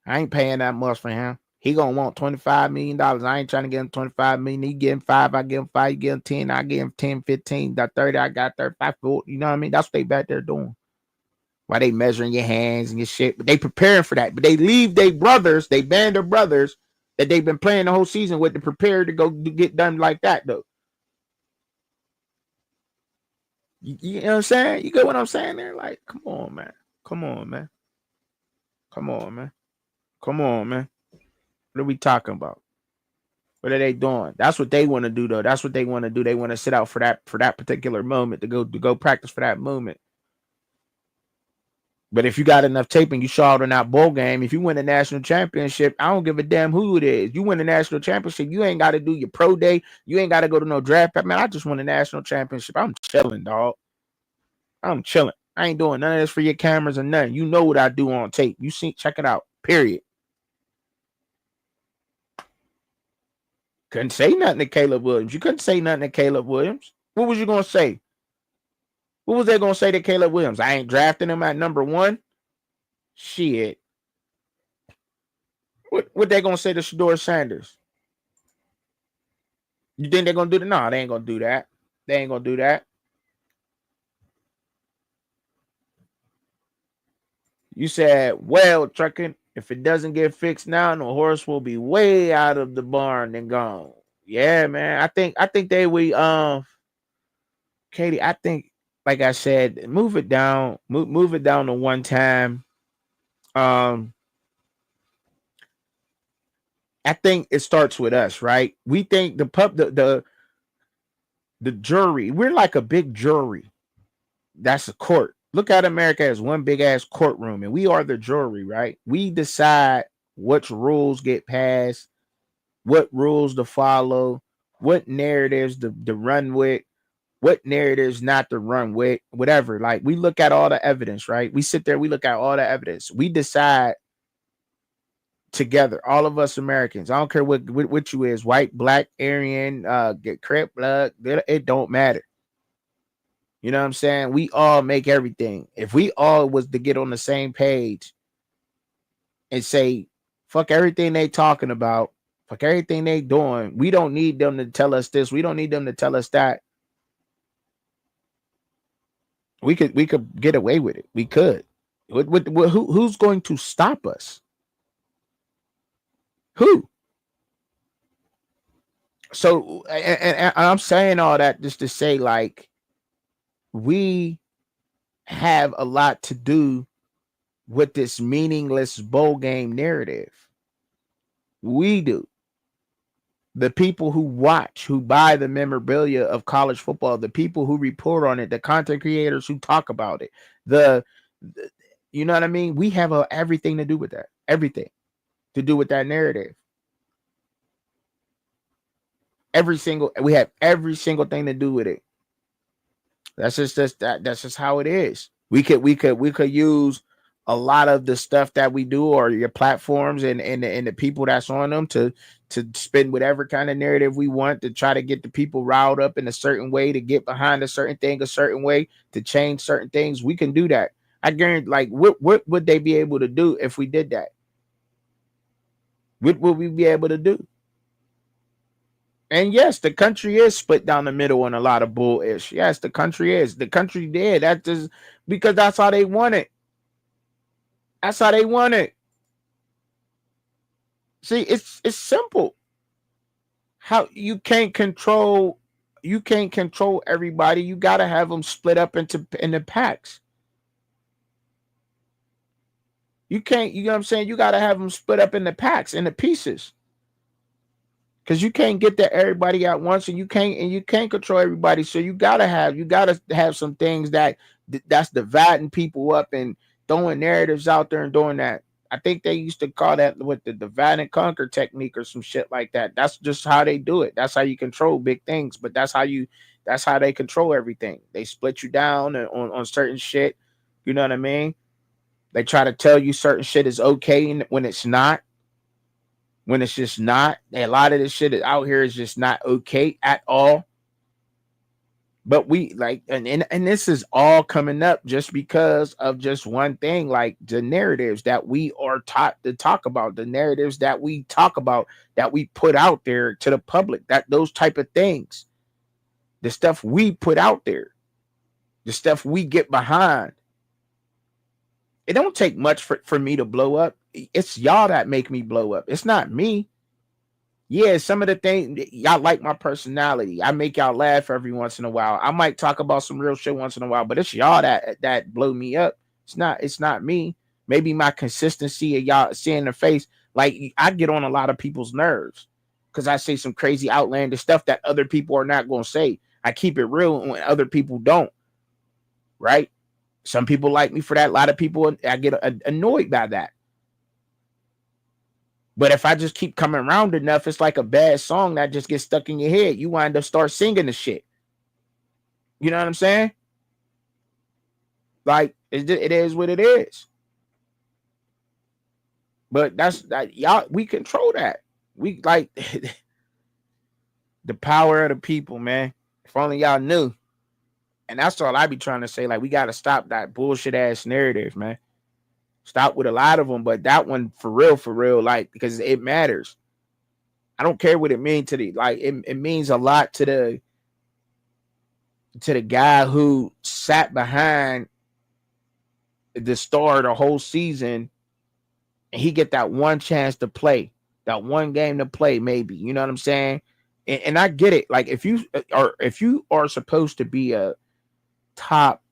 Speaker 1: ain't paying that much for him. He gonna want $25 million. I ain't trying to get him 25 million. He get him 5, I give him 5, you give him 10, I give him 10, 15, that 30, I got 35, 40. You know what I mean? That's what they back there doing. Why they measuring your hands and your shit, but they preparing for that. But they leave their brothers, they band of brothers that they've been playing the whole season with to prepare to go get done like that, though. You know what I'm saying? You get what I'm saying there? Like, come on, man. Come on, man. Come on, man. Come on, man. What are we talking about? What are they doing? That's what they want to do, though. That's what they want to do. They want to sit out for that particular moment to go practice for that moment. But if you got enough tape and you shot in that bowl game, if you win a national championship, I don't give a damn who it is. You win a national championship, you ain't got to do your pro day. You ain't got to go to no draft. Man, I just won a national championship. I'm chilling, dog. I'm chilling. I ain't doing none of this for your cameras or nothing. You know what I do on tape. You see, check it out. Period. Couldn't say nothing to Caleb Williams. You couldn't say nothing to Caleb Williams. What was you going to say? What was they going to say to Caleb Williams? I ain't drafting him at number 1. Shit. What they going to say to Shedeur Sanders? You think they're going to do that? No, they ain't going to do that. They ain't going to do that. You said, well, trucking, if it doesn't get fixed now, the horse will be way out of the barn and gone. Yeah, man. I think Katie, I think, like I said, move it down to one time. I think it starts with us, right? We think the jury, we're like a big jury. That's a court. Look at America as one big ass courtroom, and we are the jury, right? We decide which rules get passed, what rules to follow, what narratives to run with, what narratives not to run with, whatever. Like, we look at all the evidence, right? We sit there, we look at all the evidence. We decide together, all of us Americans. I don't care what you is, white, black, Aryan, get Crip, blood, it don't matter. You know what I'm saying? We all make everything. If we all was to get on the same page and say, fuck everything they talking about, fuck everything they doing, we don't need them to tell us this. We don't need them to tell us that. We could get away with it. We could. Who's going to stop us? Who? So, and I'm saying all that just to say, like, we have a lot to do with this meaningless bowl game narrative. We do. The people who watch, who buy the memorabilia of college football, the people who report on it, the content creators who talk about it, you know what I mean? We have everything to do with that. Everything to do with that narrative. We have every single thing to do with it. That's just how it is. We could use a lot of the stuff that we do, or your platforms and the people that's on them, to spin whatever kind of narrative we want, to try to get the people riled up in a certain way, to get behind a certain thing a certain way, to change certain things. We can do that. I guarantee. Like, what would they be able to do if we did that? What would we be able to do? And yes, the country is split down the middle on a lot of bullish. Yes, the country is. The country did. That's just because that's how they want it. That's how they want it. See, it's simple. How you can't control everybody. You got to have them split up into packs. You can't, you know what I'm saying? You got to have them split up into packs, into pieces. Because you can't get to everybody at once, and you can't control everybody. So you gotta have some things that's dividing people up and throwing narratives out there and doing that. I think they used to call that with the divide and conquer technique or some shit like that. That's just how they do it. That's how you control big things. But that's how they control everything. They split you down on certain shit. You know what I mean? They try to tell you certain shit is okay when it's not. When it's just not. A lot of this shit out here is just not okay at all. But we like, and this is all coming up just because of just one thing, like the narratives that we are taught to talk about, the narratives that we talk about, that we put out there to the public, that those type of things, the stuff we put out there, the stuff we get behind. It don't take much for me to blow up. It's y'all that make me blow up. It's not me. Yeah, some of the things y'all like my personality. I make y'all laugh every once in a while. I might talk about some real shit once in a while, but it's y'all that blow me up. It's not me. Maybe my consistency of y'all seeing the face. Like I get on a lot of people's nerves because I say some crazy outlandish stuff that other people are not gonna say. I keep it real when other people don't. Right? Some people like me for that. A lot of people I get annoyed by that. But if I just keep coming around enough, it's like a bad song that just gets stuck in your head. You wind up start singing the shit. You know what I'm saying? Like it is what it is. But that's that y'all. We control that. We like the power of the people, man. If only y'all knew. And that's all I be trying to say. Like we got to stop that bullshit ass narrative, man. Stop with a lot of them, but that one for real, like because it matters. I don't care what it means to the like. It means a lot to the guy who sat behind the star the whole season, and he get that one chance to play, that one game to play, maybe. You know what I'm saying? And I get it. Like if you are supposed to be a top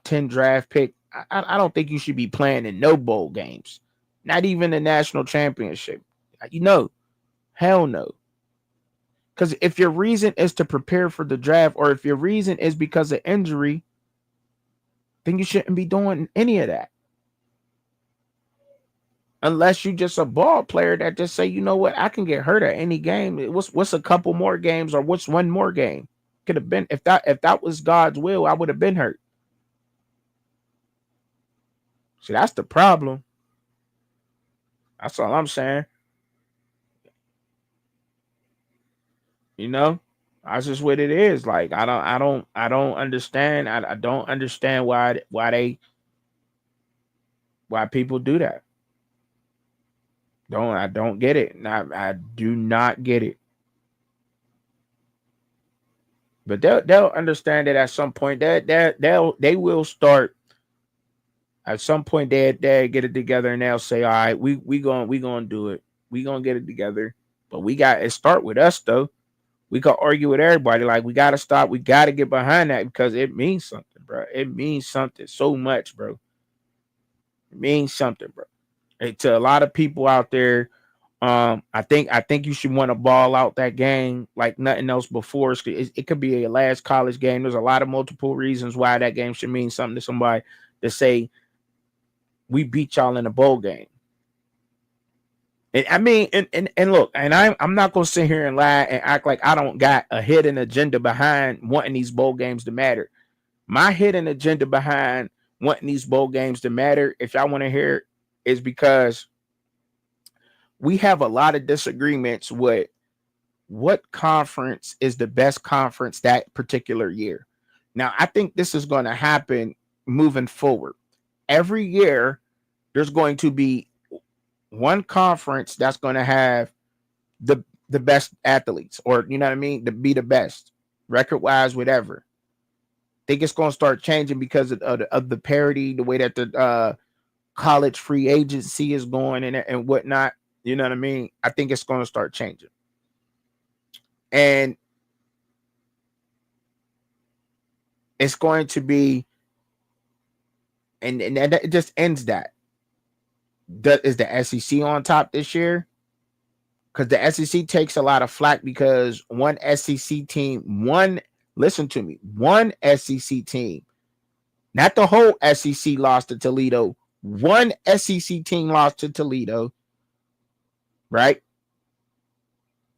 Speaker 1: 10 draft pick, I don't think you should be playing in no bowl games, not even the national championship. Hell no. Because if your reason is to prepare for the draft, or if your reason is because of injury, then you shouldn't be doing any of that. Unless you just a ball player that just say, you know what, I can get hurt at any game. What's a couple more games, or what's one more game? Could have been if that was God's will, I would have been hurt. See, that's the problem. That's all I'm saying. That's just what it is. Like I don't understand. I don't understand why people do that. I don't get it. I do not get it. But they'll understand it at some point. They will start. At some point, they get it together and they'll say, "All right, we gonna do it. We gonna get it together." But we got it. Start with us though. We can argue with everybody. Like we gotta stop. We gotta get behind that because it means something, bro. It means something so much, bro. It means something, bro. To a lot of people out there, I think you should want to ball out that game like nothing else before. It could be a last college game. There's a lot of multiple reasons why that game should mean something to somebody. To say we beat y'all in a bowl game. And I mean, and look, and I'm not gonna sit here and lie and act like I don't got a hidden agenda behind wanting these bowl games to matter. My hidden agenda behind wanting these bowl games to matter, if y'all want to hear it, is because we have a lot of disagreements with what conference is the best conference that particular year. Now, I think this is going to happen moving forward. Every year, there's going to be one conference that's going to have the best athletes, or you know what I mean, to be the best record wise, whatever. I think it's going to start changing because of the parity, the way that the college free agency is going and whatnot. You know what I mean? I think it's going to start changing. And it's going to be, and it just ends that. Is the SEC on top this year? Because the SEC takes a lot of flack because one SEC team, listen to me, one SEC team, not the whole SEC lost to Toledo. One SEC team lost to Toledo, right?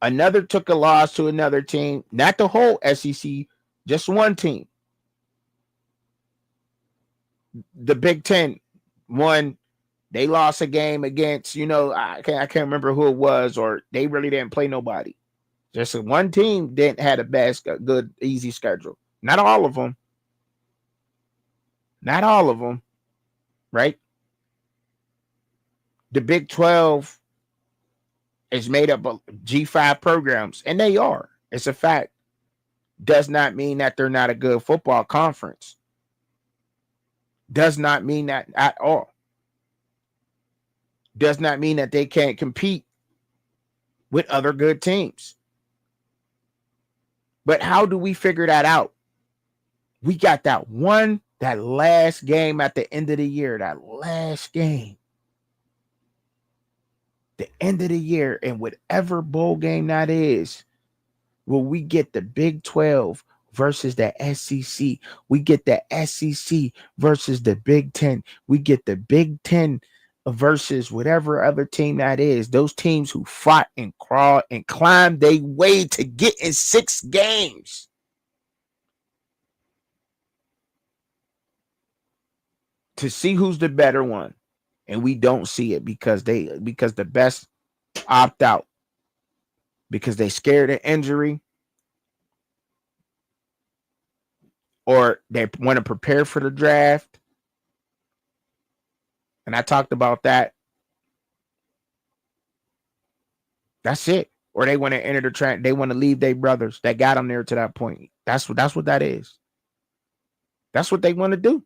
Speaker 1: Another took a loss to another team, not the whole SEC, just one team. the Big Ten won. They lost a game against, I can't remember who it was, or they really didn't play nobody. Just one team didn't had a good, easy schedule. Not all of them. Not all of them, right? The Big 12 is made up of G5 programs, and they are. It's a fact. Does not mean that they're not a good football conference. Does not mean that at all. Does not mean that they can't compete with other good teams. But how do we figure that out? We got that last game at the end of the year, that last game. The end of the year, and whatever bowl game that is, will we get the Big 12 versus the SEC. We get the SEC versus the Big 10. We get the Big 10 versus whatever other team that is. Those teams who fought and crawled and climbed their way to get in 6 games. To see who's the better one. And we don't see it because the best opt out. Because they scared of injury. Or they want to prepare for the draft. And I talked about that. That's it. Or they want to enter the track. They want to leave their brothers that got them there to that point. That's what that is. That's what they want to do.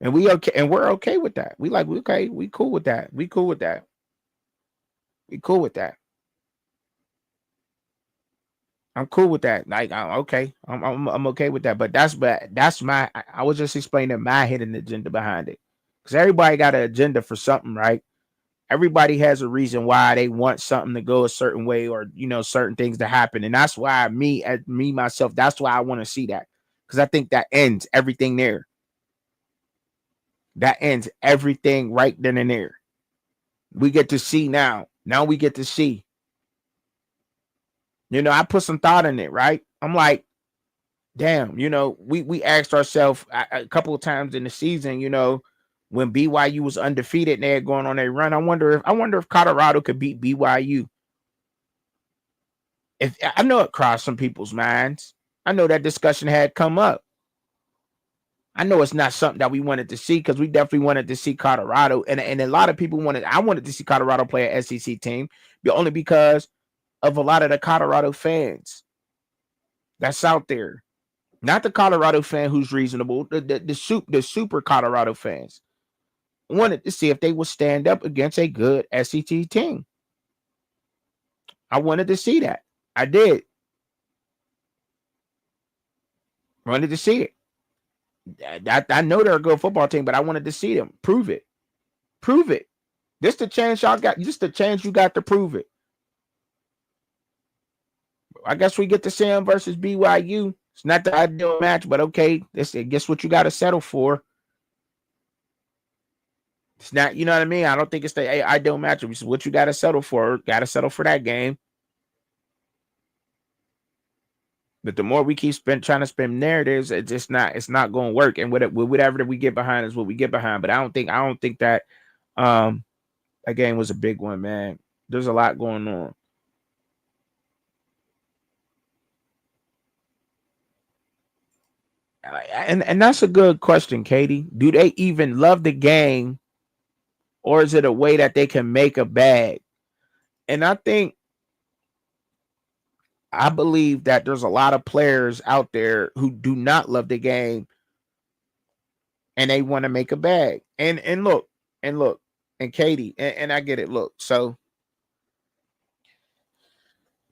Speaker 1: And we're okay with that. We cool with that. We cool with that. I'm cool with that. Like, I'm okay. I'm okay with that. But that's my. I was just explaining my hidden agenda behind it, because everybody got an agenda for something, right? Everybody has a reason why they want something to go a certain way, or certain things to happen, and that's why myself. That's why I want to see that, because I think that ends everything there. That ends everything right then and there. We get to see now. Now we get to see. I put some thought in it, right? I'm like, damn, we asked ourselves a couple of times in the season, when BYU was undefeated and they had going on a run. I wonder if Colorado could beat BYU. If I know it crossed some people's minds. I know that discussion had come up. I know it's not something that we wanted to see, because we definitely wanted to see Colorado, and a lot of people I wanted to see Colorado play an SEC team, but only because of a lot of the Colorado fans that's out there. Not the Colorado fan who's reasonable, the super Colorado fans wanted to see if they would stand up against a good SEC team. I wanted to see that. I did. I wanted to see it. I know they're a good football team, but I wanted to see them prove it. This the chance y'all got. This the chance you got to prove it. I guess we get to see them versus BYU. It's not the ideal match, but okay. Guess what you got to settle for. It's not, you know what I mean? I don't think it's the ideal matchup. It's what you got to settle for. Got to settle for that game. But the more we keep trying to spin narratives, it's not going to work. And whatever we get behind is what we get behind. But I don't think that that game was a big one, man. There's a lot going on. And that's a good question, Katie. Do they even love the game, or is it a way that they can make a bag? And I believe that there's a lot of players out there who do not love the game, and they want to make a bag. And look, and Katie, and I get it. Look, so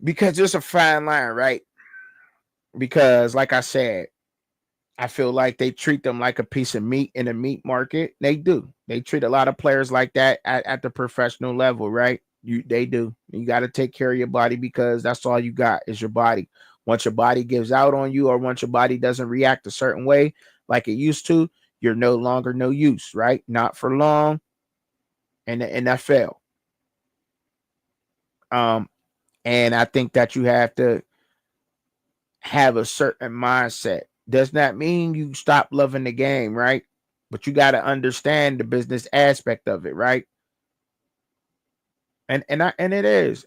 Speaker 1: because there's a fine line, right? Because, like I said, I feel like they treat them like a piece of meat in a meat market. They do. They treat a lot of players like that at the professional level, right? They do. You got to take care of your body, because that's all you got is your body. Once your body gives out on you, or once your body doesn't react a certain way like it used to, you're no longer no use, right? Not for long in the NFL. And I think that you have to have a certain mindset does not mean you stop loving the game, right? But you got to understand the business aspect of it, right? And it is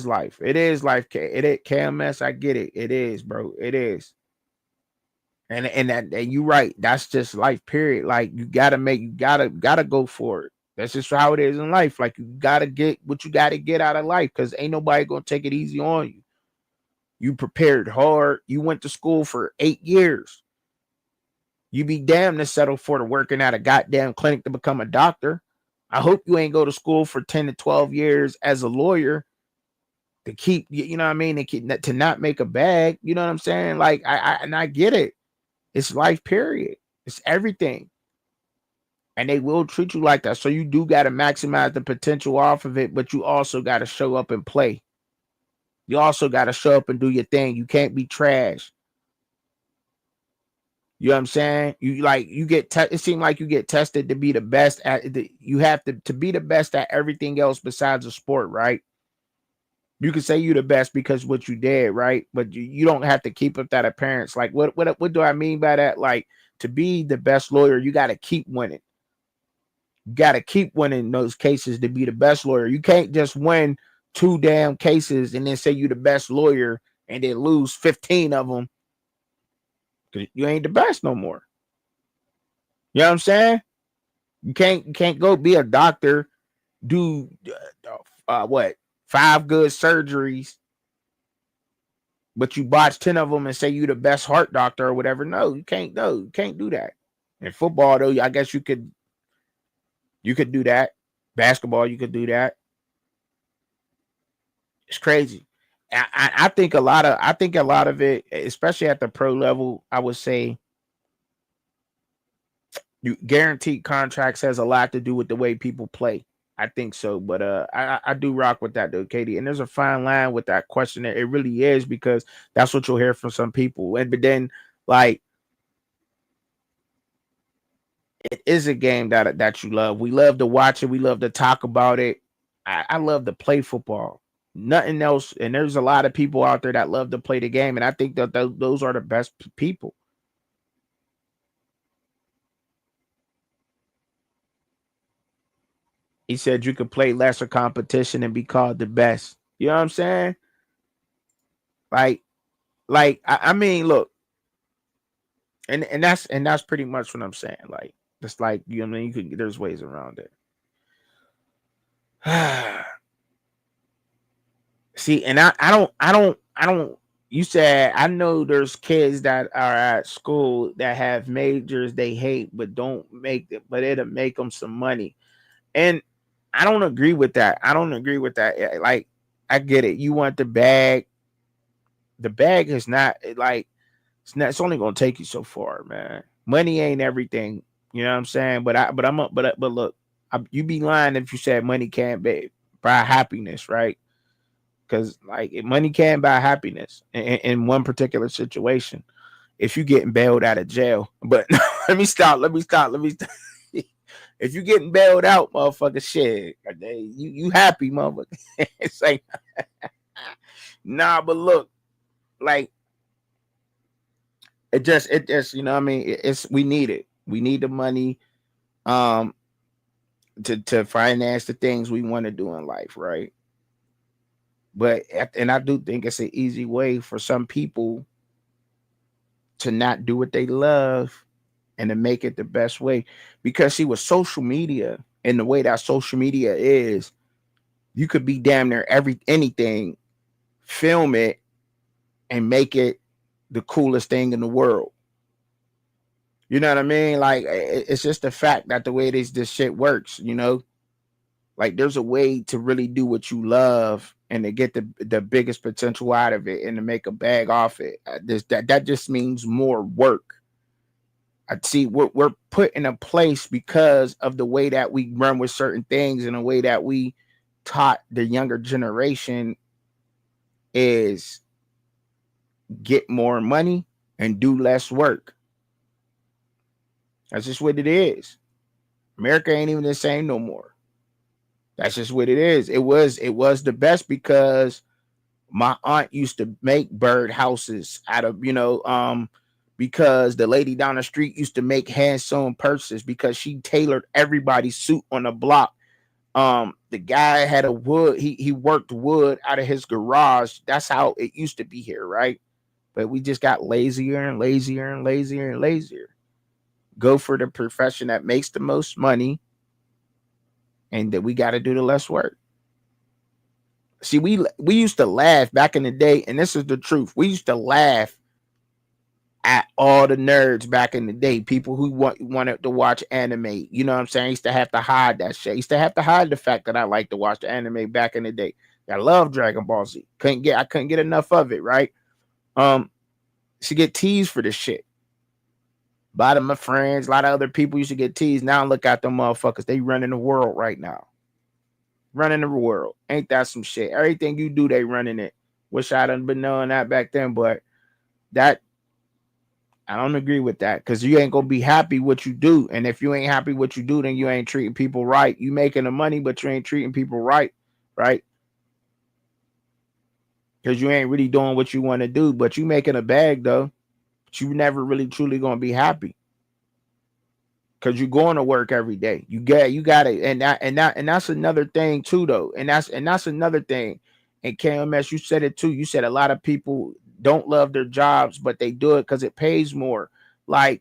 Speaker 1: life. It is life. KMS. I get it. It is, bro. It is. And you right. That's just life. Period. Like you gotta go for it. That's just how it is in life. Like you gotta get what you gotta get out of life because ain't nobody gonna take it easy on you. You prepared hard. You went to school for 8 years. You be damned to settle for the working at a goddamn clinic to become a doctor. I hope you ain't go to school for 10 to 12 years as a lawyer to keep, you know what I mean, to not make a bag. You know what I'm saying? Like, I get it. It's life, period. It's everything. And they will treat you like that. So you do got to maximize the potential off of it, but you also got to show up and play. You also got to show up and do your thing. You can't be trash. You know what I'm saying? It seems like you get tested to be the best you have to be the best at everything else besides the sport, right? You can say you're the best because what you did, right? But you don't have to keep up that appearance. Like what do I mean by that? Like to be the best lawyer, you got to keep winning. You got to keep winning those cases to be the best lawyer. You can't just win 2 damn cases and then say you're the best lawyer and then lose 15 of them. You ain't the best no more. You know what I'm saying? You can't go be a doctor, do 5 good surgeries, but you botch 10 of them and say you the best heart doctor or whatever. No, you can't. No, you can't do that. In football, though, I guess you could do that. Basketball, you could do that. It's crazy. I think a lot of it, especially at the pro level, I would say guaranteed contracts has a lot to do with the way people play. I think so, but I do rock with that though, Katie. And there's a fine line with that question. It really is because that's what you'll hear from some people. But then like it is a game that you love. We love to watch it. We love to talk about it. I love to play football. Nothing else. And there's a lot of people out there that love to play the game. And I think that those are the best people. He said you could play lesser competition and be called the best. You know what I'm saying? I mean, look, and that's pretty much what I'm saying. Like, it's like, you know what I mean? There's ways around it. See, and I don't. You said I know there's kids that are at school that have majors they hate, but don't make it, but it'll make them some money. And I don't agree with that. Like, I get it. You want the bag. The bag is not like it's only gonna take you so far, man. Money ain't everything. You know what I'm saying? But look, you be lying if you said money can't buy happiness, right? Because like money can buy happiness in one particular situation. If you getting bailed out of jail, but let me stop. If you getting bailed out, motherfucker, shit, you happy, motherfucker. It's like, nah, but look, like it just, you know what I mean? We need it. We need the money, to finance the things we want to do in life, right? But, and I do think it's an easy way for some people to not do what they love and to make it the best way. Because see, with social media and the way that social media is, you could be damn near anything, film it, and make it the coolest thing in the world. You know what I mean? Like, it's just the fact that the way this shit works, you know? Like, there's a way to really do what you love and to get the biggest potential out of it and to make a bag off it. That just means more work. I see we're put in a place because of the way that we run with certain things and the way that we taught the younger generation is get more money and do less work. That's just what it is. America ain't even the same no more. That's just what it is. It was the best because my aunt used to make bird houses out of, because the lady down the street used to make hand-sewn purses because she tailored everybody's suit on the block. The guy had a wood, he worked wood out of his garage. That's how it used to be here, right? But we just got lazier and lazier and lazier and lazier. Go for the profession that makes the most money, and that we got to do the less work. See, we used to laugh back in the day, and this is the truth. We used to laugh at all the nerds back in the day, people who wanted to watch anime. You know what I'm saying? I used to have to hide that shit. I used to have to hide the fact that I like to watch the anime back in the day. I love Dragon Ball Z. I couldn't get enough of it, right? Used to get teased for this shit. A lot of my friends, a lot of other people used to get teased. Now look at them motherfuckers. They running the world right now. Running the world. Ain't that some shit? Everything you do, they running it. Wish I'd have been knowing that back then, but that I don't agree with that, because you ain't gonna be happy what you do. And if you ain't happy what you do, then you ain't treating people right. You making the money, but you ain't treating people right, right? Because you ain't really doing what you want to do, but you making a bag though. But you never really truly gonna be happy. Because you're going to work every day. You got it. And that's another thing too, though. And that's another thing. And KMS, you said it too. You said a lot of people don't love their jobs, but they do it because it pays more. Like,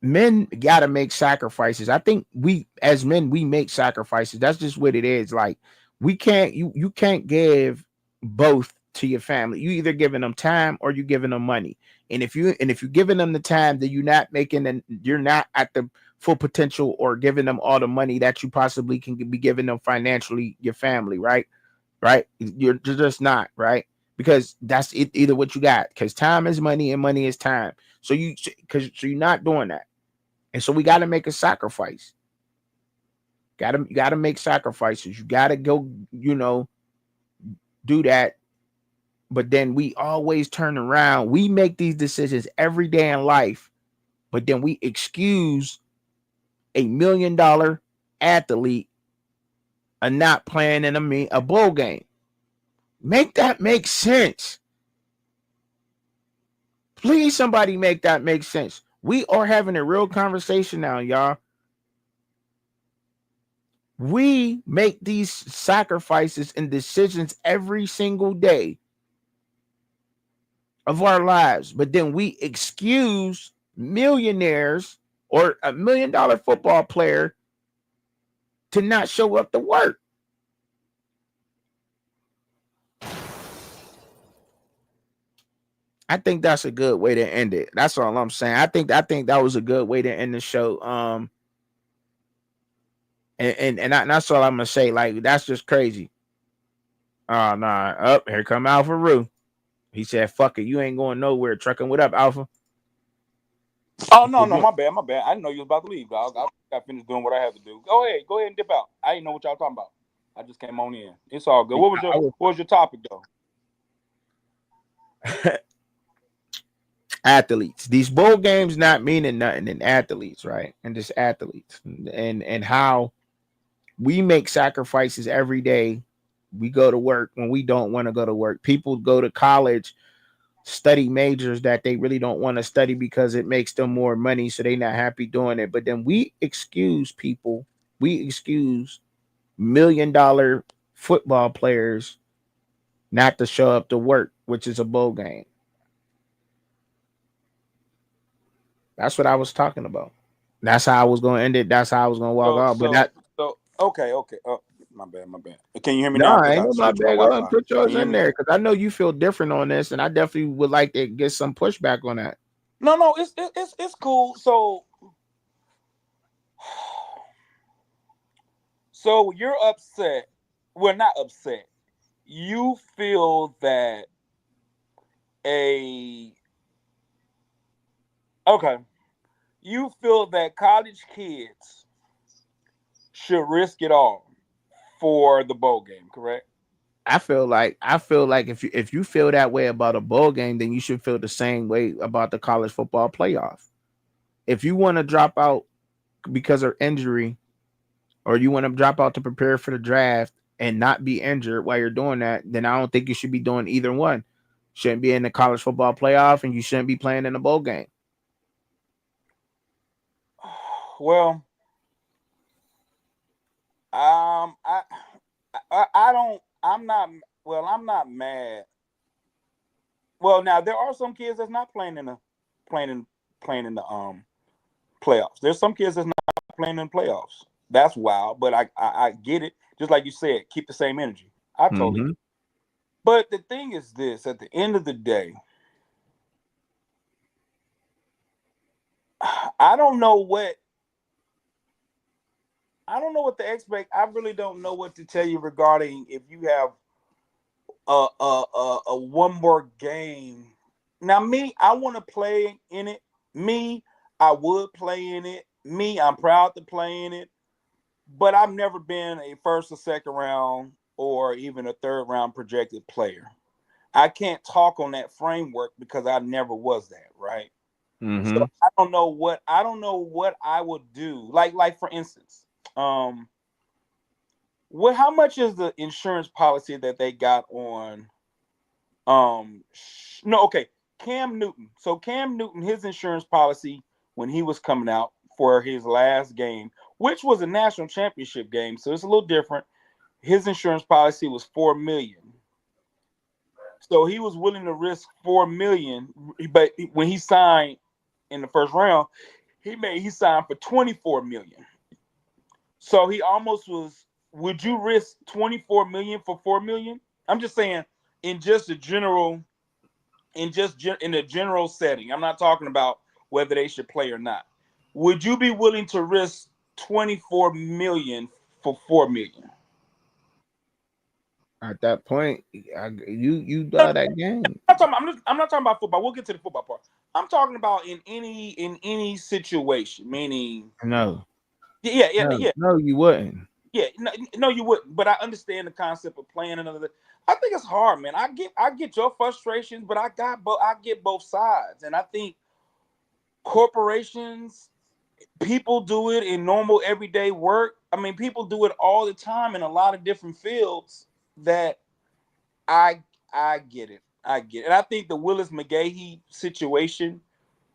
Speaker 1: men gotta make sacrifices. I think we as men, we make sacrifices. That's just what it is. Like, you can't give both to your family. You either giving them time or you giving them money. And if you're giving them the time, then you're not at the full potential or giving them all the money that you possibly can be giving them financially, your family, right? Right? You're just not, right? Because that's it, either what you got. Because time is money and money is time. So you're not doing that. And so we got to make a sacrifice. You gotta make sacrifices. You gotta go, do that. But then we always turn around. We make these decisions every day in life, but then we excuse $1 million athlete and not playing in a bowl game. Make that make sense. Please, somebody make that make sense. We are having a real conversation now, y'all. We make these sacrifices and decisions every single day of our lives, but then we excuse millionaires or $1 million football player to not show up to work. I think that's a good way to end it. That's all I'm saying. I think that was a good way to end the show. And that's all I'm gonna say. Like, that's just crazy. Oh nah, up here come Alpha Roo. He said, "Fuck it, you ain't going nowhere." Trucking, what up, Alpha?
Speaker 2: Oh no, my bad. I didn't know you was about to leave, dog. I got finished doing what I had to do. Go ahead and dip out. I didn't know what y'all talking about. I just came on in. It's all good. What was your topic though?
Speaker 1: Athletes. These bowl games not meaning nothing in athletes, right? And just athletes, and how we make sacrifices every day. We go to work when we don't want to go to work. People go to college, study majors that they really don't want to study because it makes them more money, so they're not happy doing it. But then we excuse people. We excuse $1 million football players not to show up to work, which is a bowl game. That's what I was talking about. That's how I was going to end it. That's how I was going to walk off. But
Speaker 2: okay. My bad. Can you hear me
Speaker 1: no,
Speaker 2: now?
Speaker 1: I ain't my bad. Go ahead and put yours in there, because I know you feel different on this, and I definitely would like to get some pushback on that.
Speaker 2: No, it's cool. So you're upset. Well, not upset. You feel that you feel that college kids should risk it all for the bowl game, correct?
Speaker 1: I feel like if you feel that way about a bowl game, then you should feel the same way about the college football playoff. If you want to drop out because of injury, or you want to drop out to prepare for the draft and not be injured while you're doing that, then I don't think you should be doing either one. shouldn't be in the college football playoff, and you shouldn't be playing in a bowl game.
Speaker 3: Well, I don't. I'm not. Well, I'm not mad. Well, now there are some kids that's not playing in the playoffs. There's some kids that's not playing in playoffs. That's wild, but I get it. Just like you said, keep the same energy. I totally.
Speaker 1: Mhm.
Speaker 3: But the thing is this: at the end of the day, I don't know what the expect. I really don't know what to tell you regarding if you have a one more game. Now, me, I want to play in it. Me, I would play in it. Me, I'm proud to play in it. But I've never been a first or second round or even a third round projected player. I can't talk on that framework because I never was that, right? So
Speaker 1: Mhm.
Speaker 3: I don't know what I would do. Like for instance, how much is the insurance policy that they got on no, okay, Cam Newton. So Cam Newton, his insurance policy when he was coming out for his last game, which was a national championship game, so it's a little different. His insurance policy was 4 million. So he was willing to risk 4 million, but when he signed in the first round, he signed for 24 million. So he almost was. Would you risk 24 million for 4 million? I'm just saying in just a general in a general setting. I'm not talking about whether they should play or not. Would you be willing to risk 24 million for 4 million?
Speaker 1: At that point, you
Speaker 3: No,
Speaker 1: that game.
Speaker 3: I'm not talking about football. We'll get to the football part. I'm talking about in any situation, meaning
Speaker 1: No, no,
Speaker 3: yeah.
Speaker 1: no, you wouldn't.
Speaker 3: Yeah, no, you wouldn't. But I understand the concept of playing another. I think it's hard, man. I get your frustrations, but I get both sides, and I think corporations, people do it in normal everyday work. I mean, people do it all the time in a lot of different fields. That I I get it. I get it. And I think the Willis McGahee situation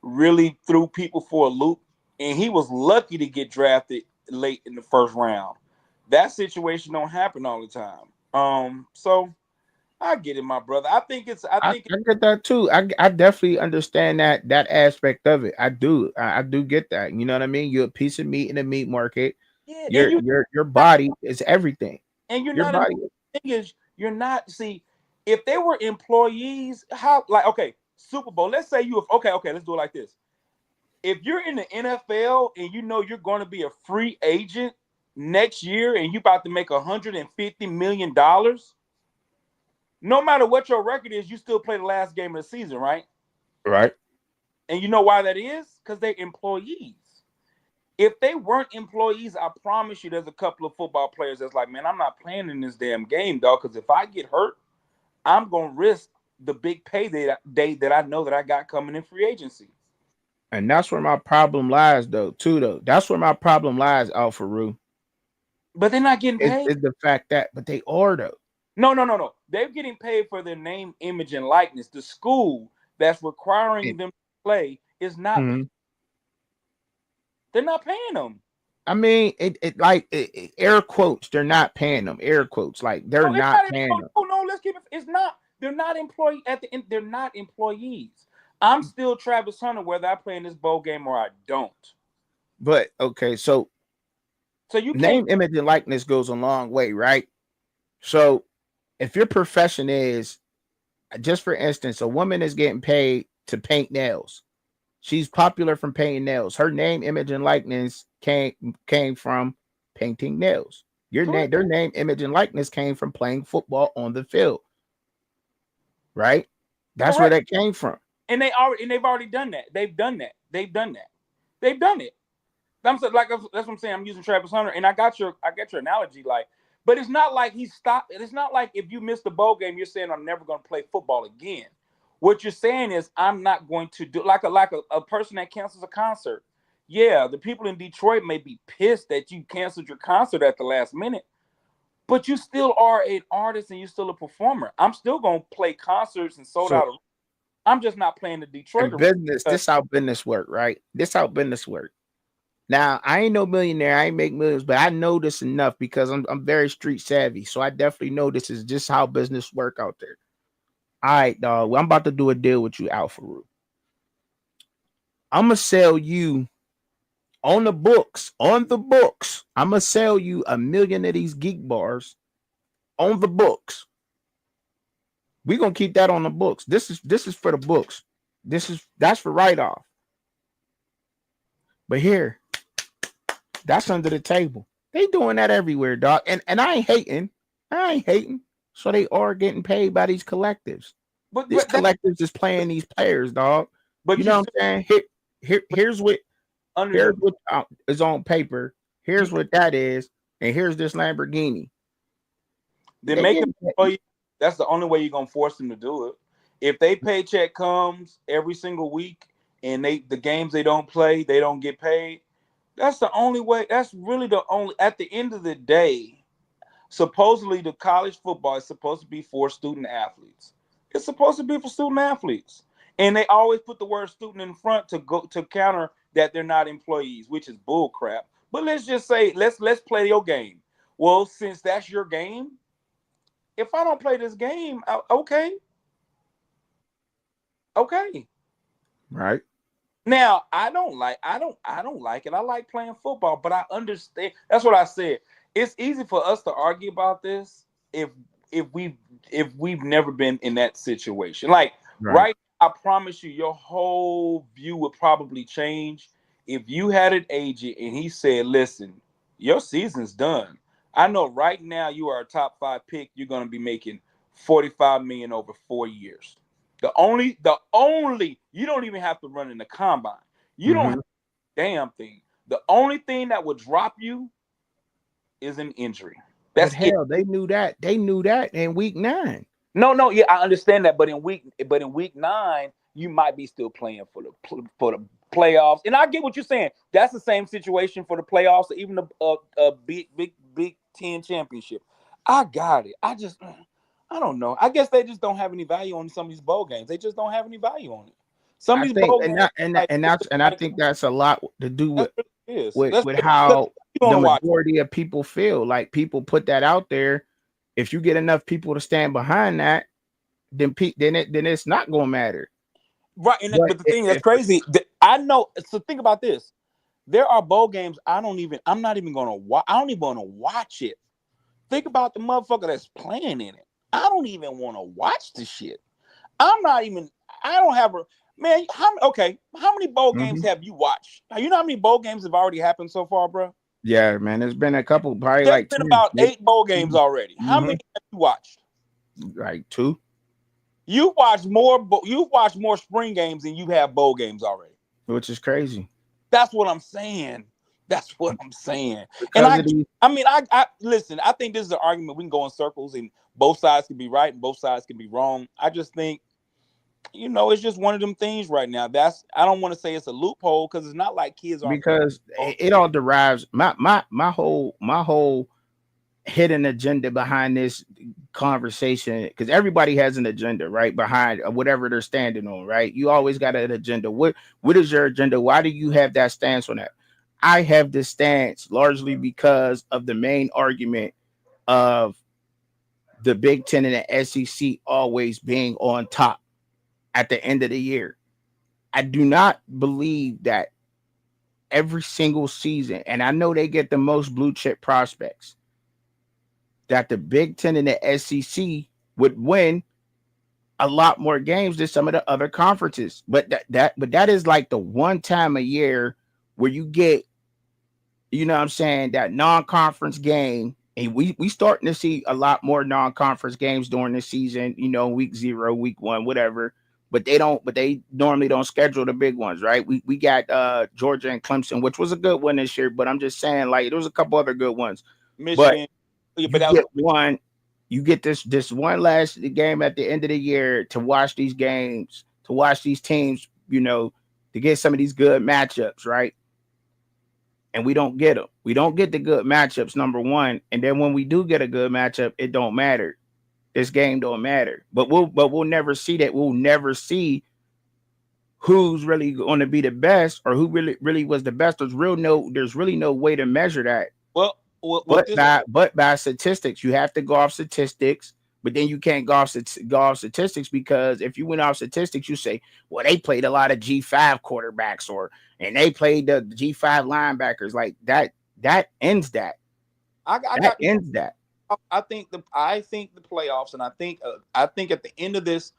Speaker 3: really threw people for a loop, and he was lucky to get drafted late in the first round. That situation don't happen all the time. So I get it, my brother. I think
Speaker 1: I get that too. I definitely understand that aspect of it. I do. I do get that. You know what I mean? You're a piece of meat in the meat market.
Speaker 3: yeah,
Speaker 1: Your body is everything.
Speaker 3: you're
Speaker 1: Your
Speaker 3: not
Speaker 1: body.
Speaker 3: thing is you're not see if they were employees, how like okay, Super Bowl, let's say you okay, let's do it like this. If you're in the NFL and you know you're going to be a free agent next year and you about to make $150 million, no matter what your record is, you still play the last game of the season, right?
Speaker 1: Right.
Speaker 3: And you know why that is? Because they're employees. If they weren't employees, I promise you there's a couple of football players that's like, man, I'm not playing in this damn game, dog, because if I get hurt, I'm going to risk the big payday day that I know that I got coming in free agency.
Speaker 1: And that's where my problem lies, though. Too, though. That's where my problem lies, Alfaru.
Speaker 3: But they're not getting paid.
Speaker 1: Is the fact that, but they are though.
Speaker 3: No. They're getting paid for their name, image, and likeness. The school that's requiring
Speaker 1: And,
Speaker 3: them to play is not.
Speaker 1: mhm.
Speaker 3: They're not paying them.
Speaker 1: I mean, air quotes. They're not paying them. Air quotes, like they're
Speaker 3: No, it's
Speaker 1: not
Speaker 3: not.
Speaker 1: paying them.
Speaker 3: No. Let's keep it. It's not. They're not employee at the end. They're not employees. I'm still Travis Hunter, whether I play in this bowl game or I don't.
Speaker 1: But okay, so
Speaker 3: So you can't.
Speaker 1: name, image, and likeness goes a long way, right? So if your profession is, just for instance, a woman is getting paid to paint nails. She's popular from painting nails. Her name, image, and likeness came from painting nails.
Speaker 3: Correct.
Speaker 1: Their name, image, and likeness came from playing football on the field, right? That's where
Speaker 3: Correct.
Speaker 1: that came from.
Speaker 3: And they've already done that. They've done that. They've done it. I'm so, like that's what I'm saying. I'm using Travis Hunter, and I got your analogy. Like, but it's not like he stopped. It's not like if you missed the bowl game, you're saying I'm never going to play football again. What you're saying is I'm not going to do like a person that cancels a concert. Yeah, the people in Detroit may be pissed that you canceled your concert at the last minute, But you still are an artist and you're still a performer. I'm still gonna play concerts and sold
Speaker 1: So
Speaker 3: out. I'm just not playing the Detroit
Speaker 1: in business, this how business work, right? This how business work. Now, I ain't no millionaire. I ain't make millions, but I know this enough because I'm very street savvy. So I definitely know this is just how business work out there. All right, dog. Well, I'm about to do a deal with you, Alpha Root. I'm gonna sell you on the books. On the books, I'm gonna sell you 1 million of these geek bars on the books. We're gonna keep that on the books. This is for the books. That's for write-off. But here, that's under the table. They doing that everywhere, dog. And I ain't hating. I ain't hating. So they are getting paid by these collectives.
Speaker 3: But
Speaker 1: These collectives is playing these players, dog.
Speaker 3: But
Speaker 1: you know what I'm saying? Here's what is on paper. Here's what that is, and here's this Lamborghini.
Speaker 3: They make them for you. That's the only way you're gonna force them to do it. If they paycheck comes every single week and the games they don't play, they don't get paid. That's the only way. That's really the only. At the end of the day, supposedly the college football is supposed to be for student athletes. It's supposed to be for student athletes, and they always put the word student in front to counter that they're not employees, which is bull crap. But let's just say let's play your game. Well, since that's your game, if I don't play this game, okay,
Speaker 1: right.
Speaker 3: Now I don't like it. I like playing football, but I understand. That's what I said. It's easy for us to argue about this if we've never been in that situation. Like right, I promise you, your whole view would probably change if you had an agent and he said, "Listen, your season's done. I know right now you are a top 5 pick. You're going to be making $45 million over 4 years. The only you don't even have to run in the combine. You don't have a damn thing. The only thing that would drop you is an injury. That's
Speaker 1: hell. They knew that. They knew that in week 9.
Speaker 3: No, yeah, I understand that, but in week 9, you might be still playing for the playoffs. And I get what you're saying. That's the same situation for the playoffs, or even the Big 10 championship. I got it. I don't know. I guess they just don't have any value on some of these bowl games. They just don't have any value on it. Some of these bowl games,
Speaker 1: I think that's a lot to do with how the majority of people feel. Like people put that out there. If you get enough people to stand behind that, then it's not going to matter.
Speaker 3: Right. But the thing that's crazy, I know. So think about this. There are bowl games I'm not even going to watch. I don't even want to watch it. Think about the motherfucker that's playing in it. I don't even want to watch the shit. I don't have a man. How many bowl games have you watched? You know how many bowl games have already happened so far, bro?
Speaker 1: Yeah, man. There's been a couple, probably
Speaker 3: There's
Speaker 1: like
Speaker 3: been about 8 bowl games already. How many have you watched?
Speaker 1: Like 2.
Speaker 3: You've watched more spring games than you have bowl games already,
Speaker 1: which is crazy.
Speaker 3: That's what I'm saying. And I listen. I think this is an argument we can go in circles, and both sides can be right and both sides can be wrong. I just think, it's just one of them things right now. I don't want to say it's a loophole because it's not like kids are,
Speaker 1: because it all derives my whole hidden agenda behind this conversation, because everybody has an agenda right behind whatever they're standing on, right? You always got an agenda. What is your agenda? Why do you have that stance on that? I have this stance largely because of the main argument of the Big Ten and the SEC always being on top at the end of the year. I do not believe that every single season, and I know they get the most blue chip prospects, that the Big Ten and the SEC would win a lot more games than some of the other conferences. But that is like the one time a year where you get, that non-conference game. And we starting to see a lot more non-conference games during the season, week 0, week 1, whatever. But they normally don't schedule the big ones, right? We got Georgia and Clemson, which was a good one this year, but I'm just saying, like, there was a couple other good ones.
Speaker 3: Michigan.
Speaker 1: You get this one last game at the end of the year to watch these games, to watch these teams, to get some of these good matchups, right? and we don't get them. We don't get the good matchups, number one. And then when we do get a good matchup, it don't matter. This game don't matter. But we'll never see that. We'll never see who's really going to be the best or who really was the best. There's really no way to measure that.
Speaker 3: Well,
Speaker 1: But by statistics, you have to go off statistics. But then you can't go off statistics, because if you went off statistics, you say, well, they played a lot of G5 quarterbacks and they played the G5 linebackers. Like that ends that. Ends that.
Speaker 3: I think the playoffs, and I think at the end of this,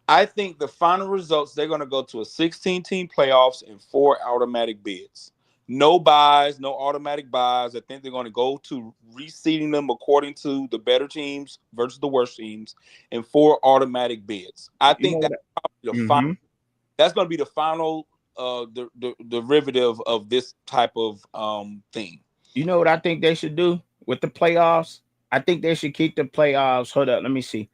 Speaker 3: I think the final results, they're going to go to a 16-team playoffs and 4 automatic bids. No buys, no automatic buys. I think they're going to go to reseeding them according to the better teams versus the worst teams, and 4 automatic bids. I think that's probably the final. That's going to be the final derivative of this type of thing.
Speaker 1: You know what I think they should do with the playoffs? I think they should keep the playoffs. Hold up, let me see.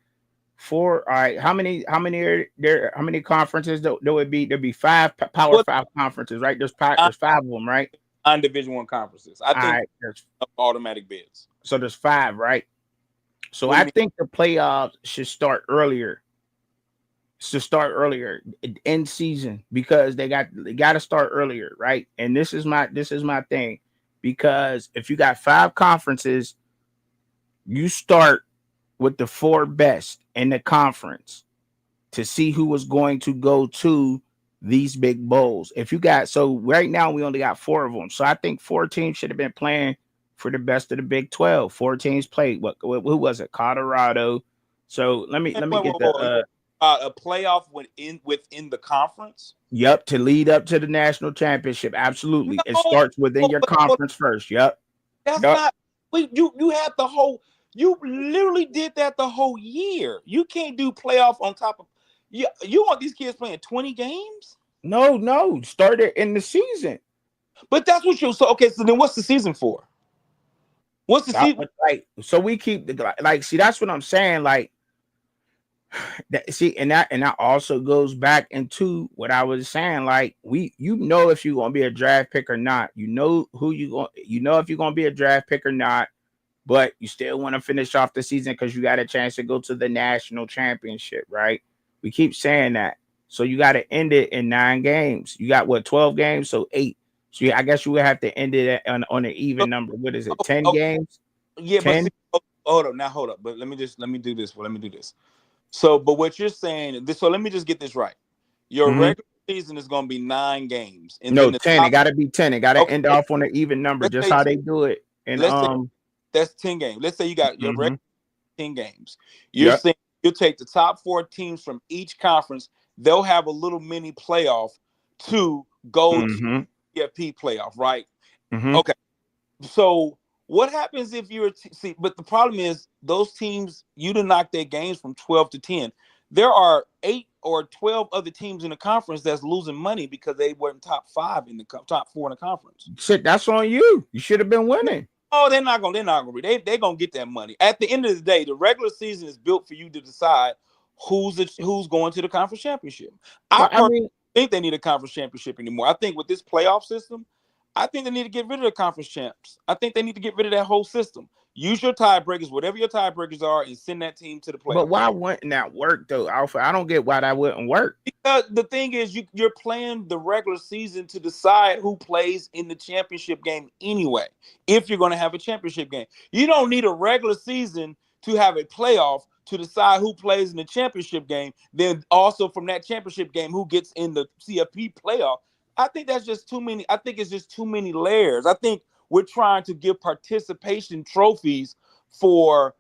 Speaker 1: 4. All right. How many are there? How many conferences there would be? There'd be 5 Power 5 conferences, right? There's 5 of them, right?
Speaker 3: On Division I conferences. I think there's automatic bids.
Speaker 1: So there's 5, right? So I think the playoffs should start earlier. In season, because they got to start earlier, right? And this is my thing, because if you got 5 conferences, you start with the 4 best in the conference to see who was going to go to these big bowls. So right now we only got 4 of them. So I think 4 teams should have been playing for the best of the Big 12. 4 teams played. Who was it? Colorado. So let me get the
Speaker 3: a playoff within the conference.
Speaker 1: Yep, to lead up to the national championship. Absolutely. It starts within your conference first. Yep.
Speaker 3: That's not you had the whole. You literally did that the whole year. You can't do playoff on top of you want these kids playing 20 games?
Speaker 1: No. Start it in the season.
Speaker 3: But that's what so then what's the season for? What's the season?
Speaker 1: Like, so we keep see, that's what I'm saying. Like, and that also goes back into what I was saying. Like, if you're gonna be a draft pick or not. If you're gonna be a draft pick or not. But you still want to finish off the season because you got a chance to go to the national championship, right? We keep saying that. So you got to end it in 9 games. You got 12 games, so 8. So I guess you would have to end it on an even number. What is it? 10 games?
Speaker 3: Yeah, 10? But hold up. But let me do this. Let me do this. So, but what you're saying, so let me just get this right. Your regular season is going to be 9 games. And
Speaker 1: no, 10. It got to be 10. It got to end off on an even number, just how they do it. And
Speaker 3: that's 10 games. Let's say you got your regular 10 games. You're saying you'll take the top 4 teams from each conference. They'll have a little mini playoff to go to the CFP playoff, right? Okay. So what happens if you're but the problem is those teams, you done knock their games from 12 to 10. There are 8 or 12 other teams in the conference that's losing money because they weren't top 5 in the top 4 in the conference.
Speaker 1: Shit, that's on you. You should have been winning.
Speaker 3: Oh, they're not gonna be. They're gonna get that money. At the end of the day, the regular season is built for you to decide who's going to the conference championship. I think they need a conference championship anymore. I think with this playoff system, I think they need to get rid of the conference champs. I think they need to get rid of that whole system. Use your tiebreakers, whatever your tiebreakers are, and send that team to the playoffs.
Speaker 1: But why wouldn't that work, though, Alpha? I don't get why that wouldn't work.
Speaker 3: Because the thing is, you're playing the regular season to decide who plays in the championship game anyway. If you're going to have a championship game, you don't need a regular season to have a playoff to decide who plays in the championship game. Then also from that championship game, who gets in the CFP playoff. I think that's just too many. I think it's just too many layers. I think we're trying to give participation trophies for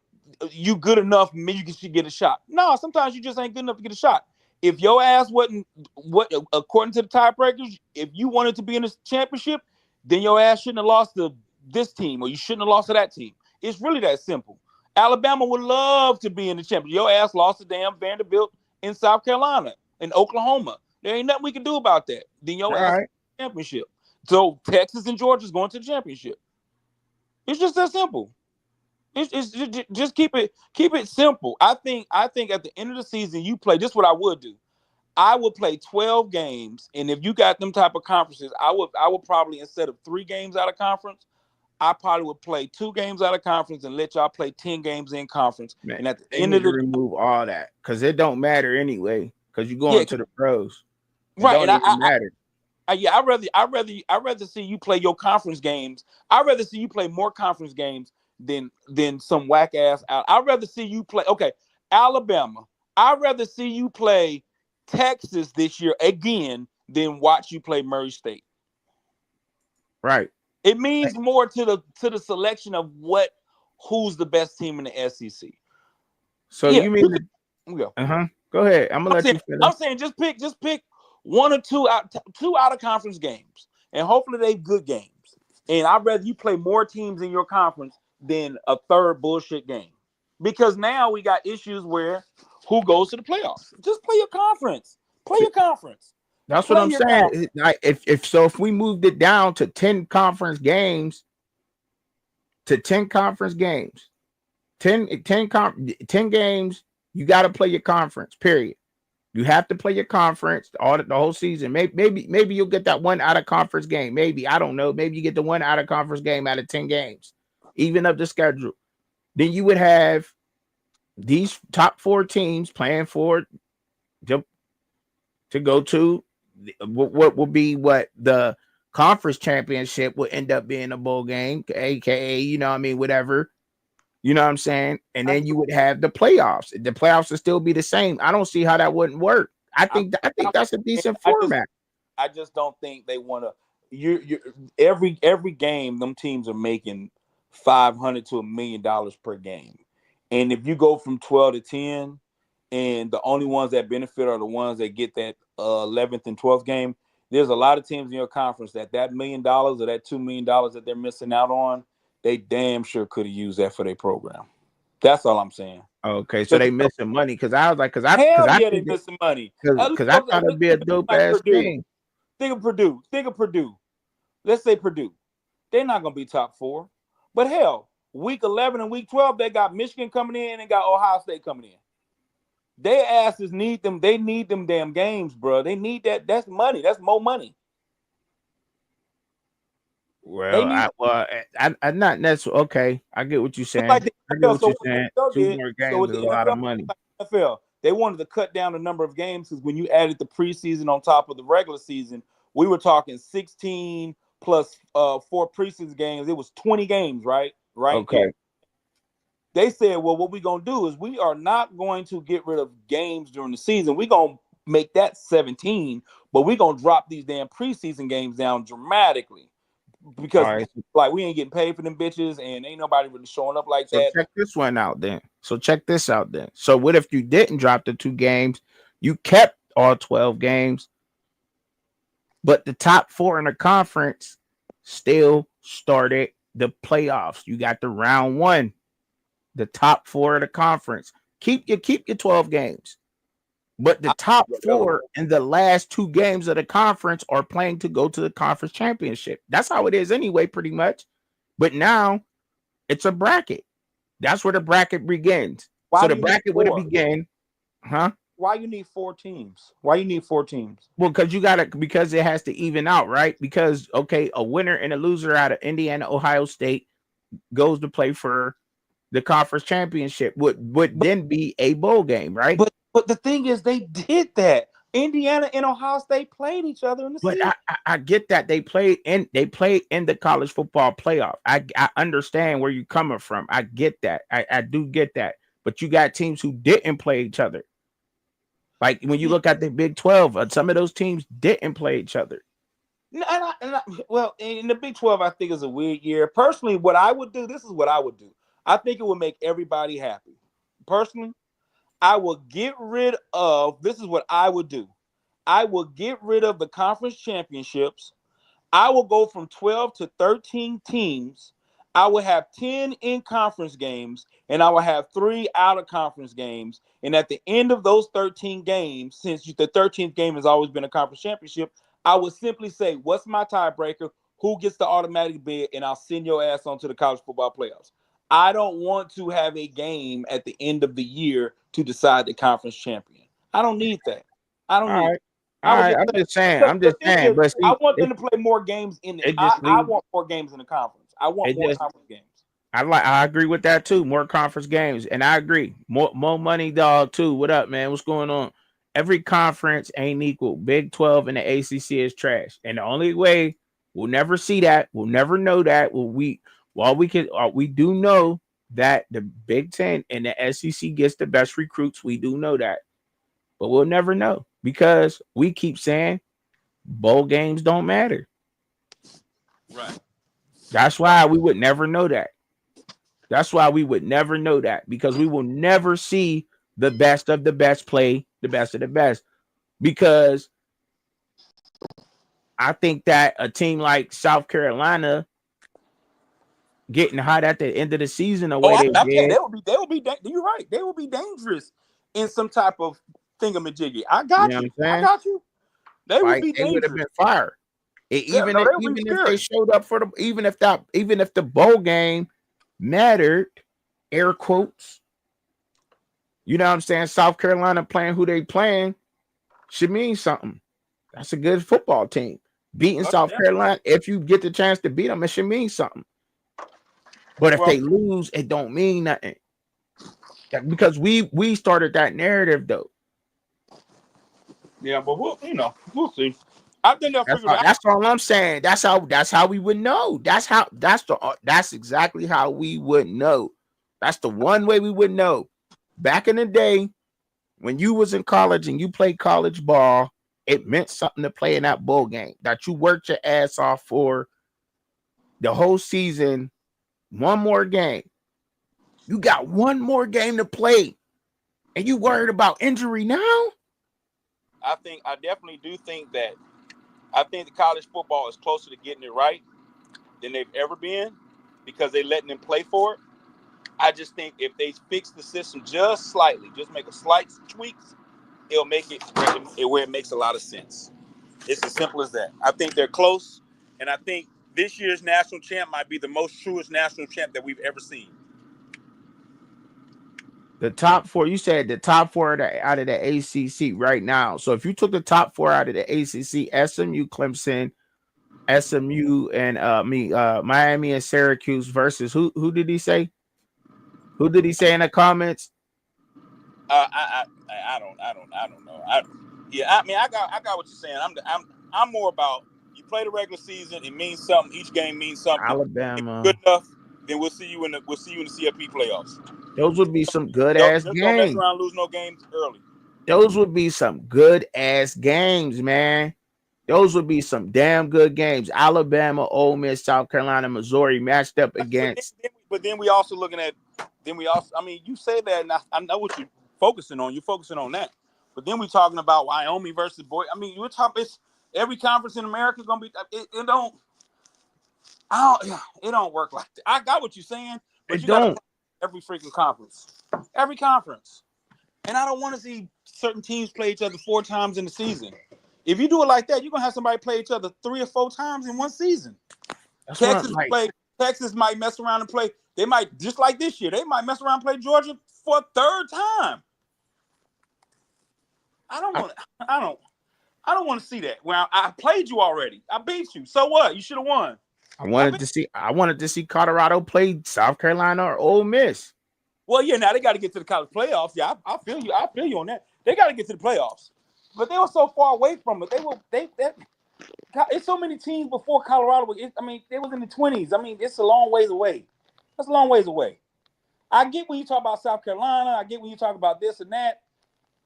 Speaker 3: you good enough, maybe you should get a shot. No, sometimes you just ain't good enough to get a shot. If your ass wasn't according to the tiebreakers, if you wanted to be in the championship, then your ass shouldn't have lost to this team or you shouldn't have lost to that team. It's really that simple. Alabama would love to be in the championship. Your ass lost to damn Vanderbilt in South Carolina, in Oklahoma. There ain't nothing we can do about that. Then your ass in the championship. So Texas and Georgia's going to the championship. It's just that simple. It's just keep it simple. I think at the end of the season you play. This is what I would do. I would play 12 games, and if you got them type of conferences, I would probably, instead of 3 games out of conference, I probably would play 2 games out of conference and let y'all play 10 games in conference.
Speaker 1: Man,
Speaker 3: And at the
Speaker 1: they
Speaker 3: end
Speaker 1: need
Speaker 3: of
Speaker 1: to
Speaker 3: the
Speaker 1: remove all that because it don't matter anyway. Because you're
Speaker 3: yeah,
Speaker 1: going to the pros. It
Speaker 3: right.
Speaker 1: don't
Speaker 3: And
Speaker 1: even matter.
Speaker 3: yeah, I'd rather see you play your conference games. I'd rather see you play more conference games than some whack ass out. I'd rather see you play Alabama. I'd rather see you play Texas this year again than watch you play Murray State.
Speaker 1: Right.
Speaker 3: It means more to the selection of who's the best team in the SEC.
Speaker 1: So
Speaker 3: Yeah,
Speaker 1: you mean
Speaker 3: go.
Speaker 1: Go ahead. I'm gonna let you finish.
Speaker 3: I'm saying just pick 1 or 2 out of conference games, and hopefully they good games. And I'd rather you play more teams in your conference than a third bullshit game, because now we got issues where who goes to the playoffs. Just play your conference. Play your conference.
Speaker 1: That's what
Speaker 3: Play
Speaker 1: I'm
Speaker 3: your
Speaker 1: saying.
Speaker 3: conference.
Speaker 1: If we moved it down to 10 conference games, 10 games, you got to play your conference. Period. You have to play your conference the whole season. Maybe you'll get that one out of conference game. Maybe, I don't know. Maybe you get the one out of conference game out of 10 games. Even up the schedule. Then you would have these top 4 teams playing for to go to what will be what the conference championship will end up being a bowl game, aka whatever. You know what I'm saying? And then you would have the playoffs. The playoffs would still be the same. I don't see how that wouldn't work. I think that's a decent format.
Speaker 3: I just don't think they want to. You every game, them teams are making $500 to $1 million per game, and if you go from 12 to 10, and the only ones that benefit are the ones that get that 11th and 12th game, there's a lot of teams in your conference that $1 million or that $2 million that they're missing out on, they damn sure could have used that for their program. That's all I'm saying.
Speaker 1: Okay, so they missing money because I was like,
Speaker 3: they missing money.
Speaker 1: Because I thought it'd be a dope ass thing.
Speaker 3: Think of Purdue. Let's say Purdue. They're not gonna be top 4, but hell, week 11 and week 12, they got Michigan coming in and got Ohio State coming in. Their asses need them. They need them damn games, bro. They need that. That's money. That's more money.
Speaker 1: Well, I'm not necessarily okay. I get what you're saying. I get what you're saying. 2 more games is a lot of money.
Speaker 3: NFL, they wanted to cut down the number of games because when you added the preseason on top of the regular season, we were talking 16 plus 4 preseason games. It was 20 games, right?
Speaker 1: Okay.
Speaker 3: They said, well, what we're going to do is we are not going to get rid of games during the season. We're going to make that 17, but we're going to drop these damn preseason games down dramatically because we ain't getting paid for them bitches and ain't nobody really showing up like that.
Speaker 1: Check this out then. So what if you didn't drop the 2 games? You kept all 12 games, but the top 4 in the conference still started the playoffs. You got the round 1. The top 4 of the conference. Keep your 12 games. But the top 4 in the last 2 games of the conference are playing to go to the conference championship. That's how it is anyway, pretty much. But now it's a bracket. That's where the bracket begins. So the bracket would begin,
Speaker 3: Why you need 4 teams? Why you need 4 teams?
Speaker 1: Well, because it has to even out, right? Because a winner and a loser out of Indiana, Ohio State goes to play for the conference championship would then be a bowl game, right?
Speaker 3: But the thing is, they did that. Indiana and Ohio State played each other in the season.
Speaker 1: But I get that they played in the college football playoff. I understand where you're coming from. I get that. I do get that. But you got teams who didn't play each other. Like when you look at the Big 12, some of those teams didn't play each other.
Speaker 3: Well, in the Big 12, I think is a weird year. Personally, what I would do, this is what I would do. I think it would make everybody happy. Personally, I will get rid of, this is what I would do. I will get rid of the conference championships. I will go from 12 to 13 teams. I will have 10 in-conference games, and I will have 3 out-of-conference games. And at the end of those 13 games, since the 13th game has always been a conference championship, I would simply say, what's my tiebreaker? Who gets the automatic bid? And I'll send your ass on to the college football playoffs. I don't want to have a game at the end of the year to decide the conference champion. I don't need that. I don't
Speaker 1: All
Speaker 3: need
Speaker 1: right.
Speaker 3: it. I
Speaker 1: All
Speaker 3: was
Speaker 1: right.
Speaker 3: just
Speaker 1: I'm
Speaker 3: saying,
Speaker 1: just saying.
Speaker 3: because
Speaker 1: I'm
Speaker 3: the
Speaker 1: just
Speaker 3: thing
Speaker 1: saying.
Speaker 3: is,
Speaker 1: But
Speaker 3: I
Speaker 1: see,
Speaker 3: want them to play more games in it.
Speaker 1: it just
Speaker 3: I
Speaker 1: leaves.
Speaker 3: want more games in the conference. I want
Speaker 1: It
Speaker 3: more
Speaker 1: just.
Speaker 3: conference games.
Speaker 1: I agree with that too. More conference games, and I agree. More money, dog. Too. What up, man? What's going on? Every conference ain't equal. Big 12 and the ACC is trash, and the only way we'll never see that, we'll never know that. We do know that the Big 10 and the SEC gets the best recruits. We do know that, but we'll never know because we keep saying bowl games don't matter.
Speaker 3: Right.
Speaker 1: That's why we would never know that. That's why we would never know that because we will never see the best of the best play the best of the best. Because I think that a team like South Carolina getting hot at the end of the season the way they
Speaker 3: Yeah,
Speaker 1: did,
Speaker 3: you're right. They will be dangerous in some type of thingamajiggy. I
Speaker 1: you
Speaker 3: got
Speaker 1: know what
Speaker 3: you.
Speaker 1: I'm
Speaker 3: I
Speaker 1: saying?
Speaker 3: got you. They will
Speaker 1: Like
Speaker 3: be
Speaker 1: they would have
Speaker 3: dangerous.
Speaker 1: been fired.
Speaker 3: Yeah, no, they will be
Speaker 1: Even if they
Speaker 3: scary.
Speaker 1: showed up for even if the bowl game mattered, air quotes. You know what I'm saying? South Carolina playing who they playing should mean something. That's a good football team. Beating South Carolina, if you get the chance to beat them, it should mean something. But if they lose, it don't mean nothing. Because we started that narrative though.
Speaker 3: Yeah, but we'll see. I think they'll figure it out.
Speaker 1: That's all I'm saying. That's how we would know. That's exactly how we would know. That's the one way we would know. Back in the day, when you was in college and you played college ball, it meant something to play in that bowl game that you worked your ass off for the whole season. One more game. You got one more game to play, and you worried about injury now?
Speaker 3: I definitely do think that. I think the college football is closer to getting it right than they've ever been because they're letting them play for it. I just think if they fix the system just slightly, just make a slight tweaks, it'll make it where it makes a lot of sense. It's as simple as that. I think they're close, and I think this year's national champ might be the most truest national champ that we've ever seen.
Speaker 1: The top four, you said the top four out of the ACC right now. So if you took the top four out of the ACC, SMU, Clemson, SMU, and Miami and Syracuse versus who did he say? Who did he say in the comments?
Speaker 3: I don't know. I got what you're saying. I'm more about you play the regular season. It means something. Each game means something.
Speaker 1: Alabama.
Speaker 3: If good enough, then we'll see you in the CFP playoffs.
Speaker 1: Those would be some good ass games.
Speaker 3: Don't mess around, lose no games early.
Speaker 1: Those would be some good ass games, man. Those would be some damn good games. Alabama, Ole Miss, South Carolina, Missouri matched up against.
Speaker 3: But then we also looking at. I mean, you say that, and I know what you're focusing on. You're focusing on that. But then we're talking about Wyoming versus Boy. I mean, it's every conference in America is gonna be. It don't work like that. I got what you're saying, but you got to play every freaking conference, every conference, and I don't want to see certain teams play each other 4 times in the season. If you do it like that, you're gonna have somebody play each other 3 or 4 times in one season. Texas might mess around and play. They might, just like this year, they might mess around and play Georgia for a 3rd time. I don't want to see that. Well, I played you already. I beat you. So what? You should have won.
Speaker 1: I wanted to see Colorado play South Carolina or Ole Miss.
Speaker 3: Well, yeah, now they got to get to the college playoffs. Yeah, I feel you. I feel you on that. They got to get to the playoffs. But they were so far away from it. It's so many teams before Colorado. They was in the 20s. I mean, it's a long ways away. That's a long ways away. I get when you talk about South Carolina. I get when you talk about this and that.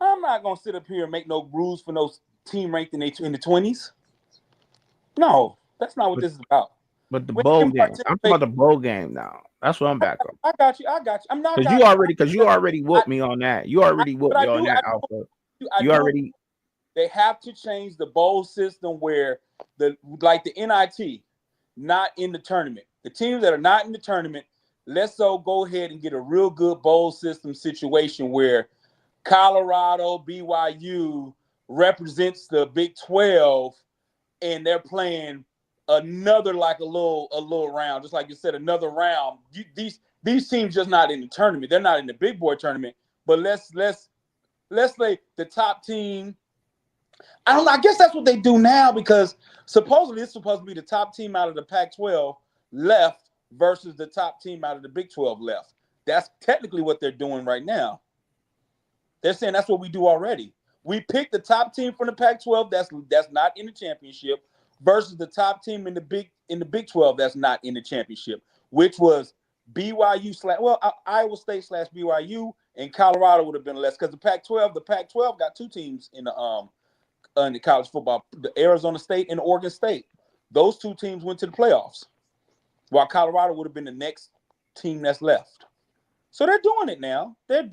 Speaker 3: I'm not going to sit up here and make no rules for no team ranked in the 20s. No, that's not what this is about.
Speaker 1: But the bowl game. I'm talking about the bowl game now. That's what I'm back on.
Speaker 3: I got you. I'm not.
Speaker 1: Because you already whooped me on that. You already whooped me on that, Alpha.
Speaker 3: They have to change the bowl system where the NIT, not in the tournament. The teams that are not in the tournament, let's go ahead and get a real good bowl system situation where Colorado, BYU represents the Big 12, and they're playing another a little round, just like you said, another round. These teams just not in the tournament. They're not in the big boy tournament. But let's play the top team I don't know. I guess that's what they do now because supposedly it's supposed to be the top team out of the Pac-12 left versus the top team out of the Big 12 left. That's technically what they're doing right now. They're saying that's what we do already. We pick the top team from the Pac-12 that's not in the championship versus the top team in the Big 12 that's not in the championship, which was BYU Iowa State / BYU, and Colorado would have been less because the Pac-12 got two teams in the college football, the Arizona State and Oregon State. Those two teams went to the playoffs, while Colorado would have been the next team that's left. So they're doing it now. It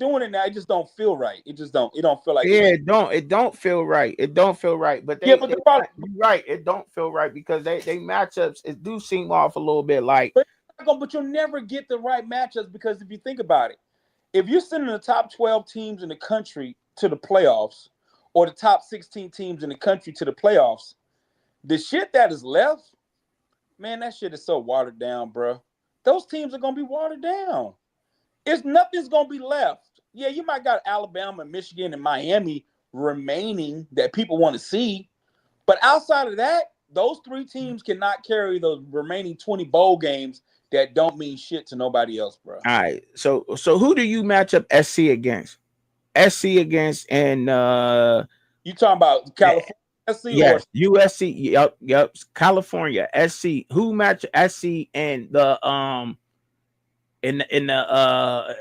Speaker 3: just don't feel right. It don't feel like
Speaker 1: it don't feel right. It don't feel right. But you're right. It don't feel right because they matchups, it do seem off a little bit like.
Speaker 3: But you'll never get the right matchups because if you think about it, if you're sending the top 12 teams in the country to the playoffs or the top 16 teams in the country to the playoffs, the shit that is left, man, that shit is so watered down, bro. Those teams are going to be watered down. Nothing's going to be left. Yeah, you might got Alabama, Michigan, and Miami remaining that people want to see. But outside of that, those three teams cannot carry those remaining 20 bowl games that don't mean shit to nobody else, bro.
Speaker 1: All right. So who do you match up SC against? SC against and
Speaker 3: you talking about California SC?
Speaker 1: Yes, USC. Yep. California SC. Who match SC and the in the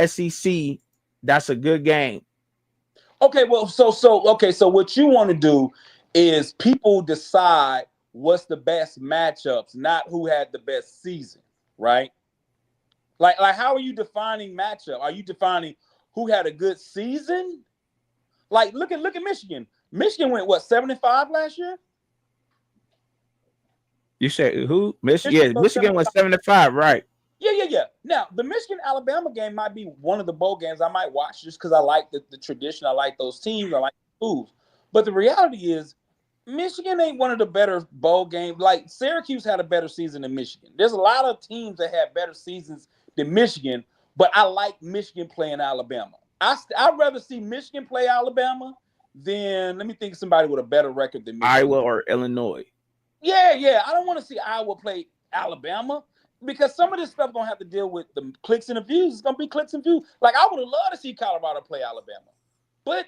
Speaker 1: SEC? That's a good game.
Speaker 3: Okay, well, so what you want to do is people decide what's the best matchups, not who had the best season, right? Like how are you defining matchup? Are you defining who had a good season? Like look at Michigan. Michigan went 75 last year?
Speaker 1: You said who? Michigan. Yeah, Michigan went 75, right?
Speaker 3: Yeah. Now, the Michigan-Alabama game might be one of the bowl games I might watch just because I like the tradition. I like those teams. I like the moves. But the reality is, Michigan ain't one of the better bowl games. Like, Syracuse had a better season than Michigan. There's a lot of teams that had better seasons than Michigan, but I like Michigan playing Alabama. I'd rather see Michigan play Alabama than, let me think of somebody with a better record than Michigan.
Speaker 1: Iowa or Illinois.
Speaker 3: Yeah. I don't want to see Iowa play Alabama. Because some of this stuff gonna have to deal with the clicks and the views. It's gonna be clicks and views. Like I would have loved to see Colorado play Alabama, but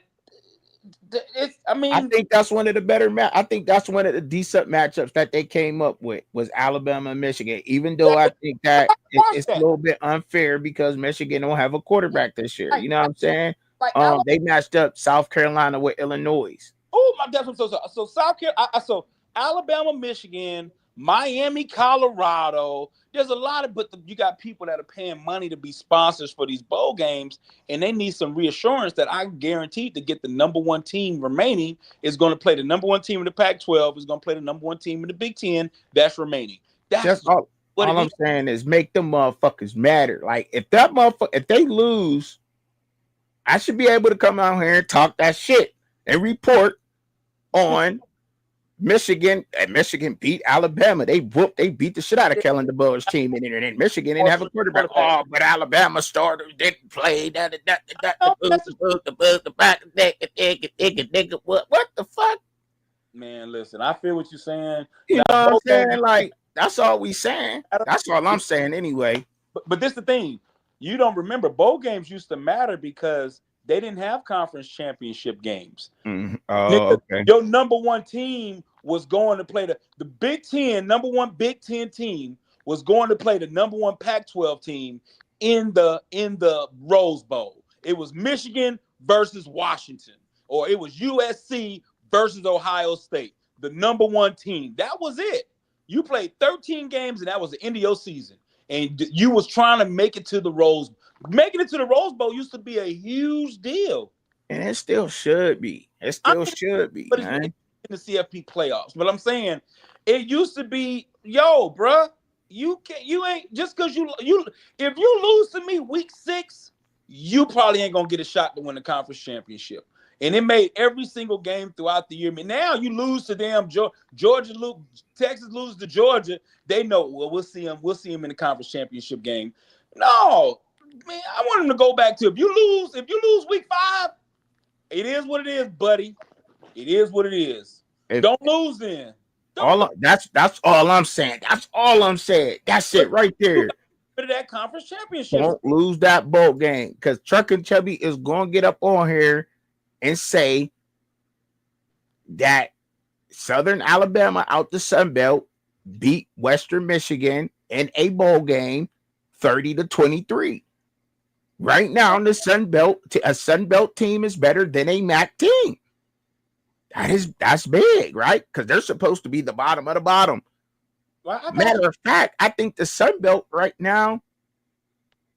Speaker 3: I
Speaker 1: think that's one of the better I think that's one of the decent matchups that they came up with was Alabama and Michigan. Even though I think that it's a little bit unfair because Michigan don't have a quarterback this year. You know what I'm saying? Like they matched up South Carolina with Illinois.
Speaker 3: Oh my God! So South Carolina, so Alabama, Michigan, Miami, Colorado. There's a lot of, but you got people that are paying money to be sponsors for these bowl games, and they need some reassurance that I guaranteed to get the number one team remaining is going to play the number one team in the Pac-12, is going to play the number one team in the Big Ten that's remaining. That's
Speaker 1: all I'm saying is make them motherfuckers matter. Like if they lose, I should be able to come out here and talk that shit and report on Michigan, and Michigan beat Alabama. They beat the shit out of Kellen DeBoer's team, and Michigan didn't have a quarterback. Oh, but Alabama starters didn't play. What the fuck?
Speaker 3: Man, listen, I feel what you're saying.
Speaker 1: You know what I'm saying? Like that's all we saying. That's all I'm saying anyway.
Speaker 3: But this is the thing. You don't remember bowl games used to matter because they didn't have conference championship games.
Speaker 1: Mm-hmm. Oh, okay.
Speaker 3: Your number one team was going to play the Big Ten, number one Big Ten team was going to play the number one Pac-12 team in the Rose Bowl. It was Michigan versus Washington, or it was USC versus Ohio State, the number one team. That was it. You played 13 games, and that was the end of your season. And you was trying to make it to the Rose Bowl. Making it to the Rose Bowl used to be a huge deal.
Speaker 1: And it still should be. But it's in
Speaker 3: the CFP playoffs. But I'm saying it used to be, yo, bruh, you ain't just because you if you lose to me week 6, you probably ain't gonna get a shot to win the conference championship. And it made every single game throughout the year. I mean, now you lose to them, Texas loses to Georgia. They know, well, we'll see them in the conference championship game. No, man, I want them to go back to if you lose week 5, it is what it is, buddy.
Speaker 2: It is what it is. Don't lose then.
Speaker 1: That's all I'm saying. That's all I'm saying. That's it right there.
Speaker 2: Of that conference championship.
Speaker 1: Don't lose that bowl game because Truck and Chubby is going to get up on here and say that Southern Alabama out the Sun Belt beat Western Michigan in a bowl game 30-23. Right now, the Sun Belt, a Sun Belt team is better than a MAC team. That's big, right? Because they're supposed to be the bottom of the bottom. Well, Matter of fact, I think the Sun Belt right now,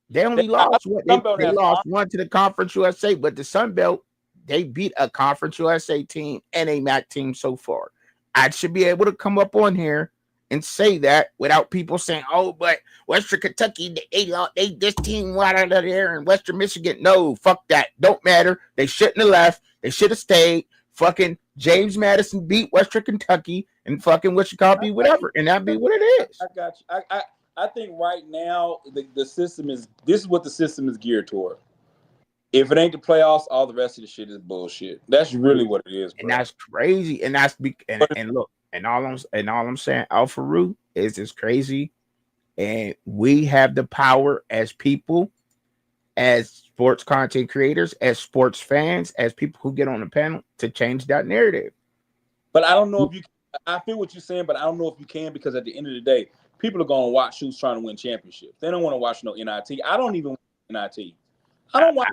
Speaker 1: they only lost what they lost one to the Conference USA, but the Sun Belt, they beat a Conference USA team and a MAC team so far. I should be able to come up on here and say that without people saying, "Oh, but Western Kentucky, they this team went out of there, and Western Michigan, no, fuck that, don't matter. They shouldn't have left. They should have stayed. Fucking James Madison beat Western Kentucky, and fucking Wichita be whatever, and that be what it is."
Speaker 2: I got you. I think right now the system is this is what the system is geared toward. If it ain't the playoffs, all the rest of the shit is bullshit. That's really what it is, bro.
Speaker 1: And that's crazy. And that's and look, and all I'm saying, Alpha Root is just crazy. And we have the power as people, as sports content creators, as sports fans, as people who get on the panel to change that narrative.
Speaker 2: But I don't know if you I feel what you're saying, but I don't know if you can, because at the end of the day, people are going to watch who's trying to win championships. They don't want to watch no NIT. I don't even watch NIT. I don't watch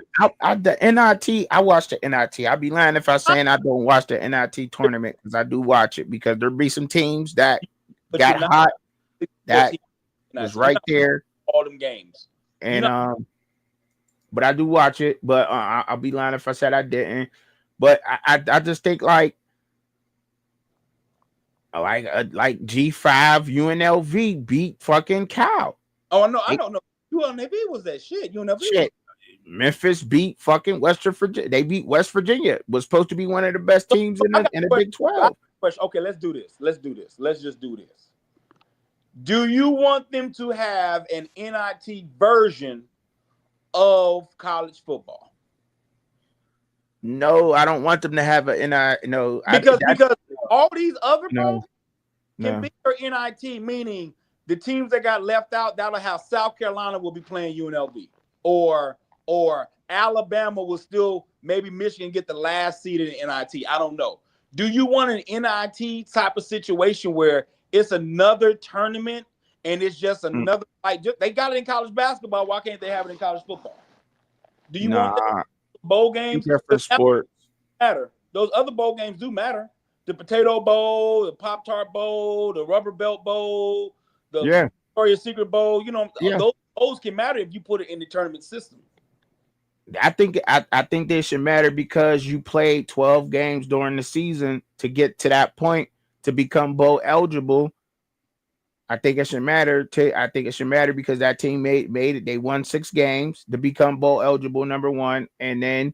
Speaker 1: the NIT. I watch the NIT. I'd be lying if I saying I don't watch the NIT tournament, because I do watch it, because there be some teams that got hot that was right there.
Speaker 2: All them games.
Speaker 1: And but I do watch it. But I'll be lying if I said I didn't. But I just think like G5 UNLV beat fucking Cal.
Speaker 2: Oh no, I don't know. UNLV was that shit. UNLV.
Speaker 1: Shit. Memphis beat fucking Western Virginia. They beat West Virginia. Was supposed to be one of the best teams in the Big 12.
Speaker 2: Okay, let's do this. Let's just do this. Do you want them to have an NIT version of college football?
Speaker 1: No, I don't want them to have an NIT. No,
Speaker 2: because all these other programs can be their NIT, meaning the teams that got left out, that'll have South Carolina will be playing UNLV, or Alabama will still, maybe Michigan get the last seed in the NIT. I don't know. Do you want an NIT type of situation where it's another tournament and it's just another they got it in college basketball? Why can't they have it in college football? Do you want that? Bowl games
Speaker 1: for sports
Speaker 2: matter? Those other bowl games do matter. The Potato Bowl, the Pop-Tart Bowl, the Rubber Belt Bowl, the Victoria's Secret Bowl. You know, those can matter if you put it in the tournament system.
Speaker 1: I think they should matter because you played 12 games during the season to get to that point to become bowl eligible. I think it should matter because that team made it. They won 6 games to become bowl eligible, number one, and then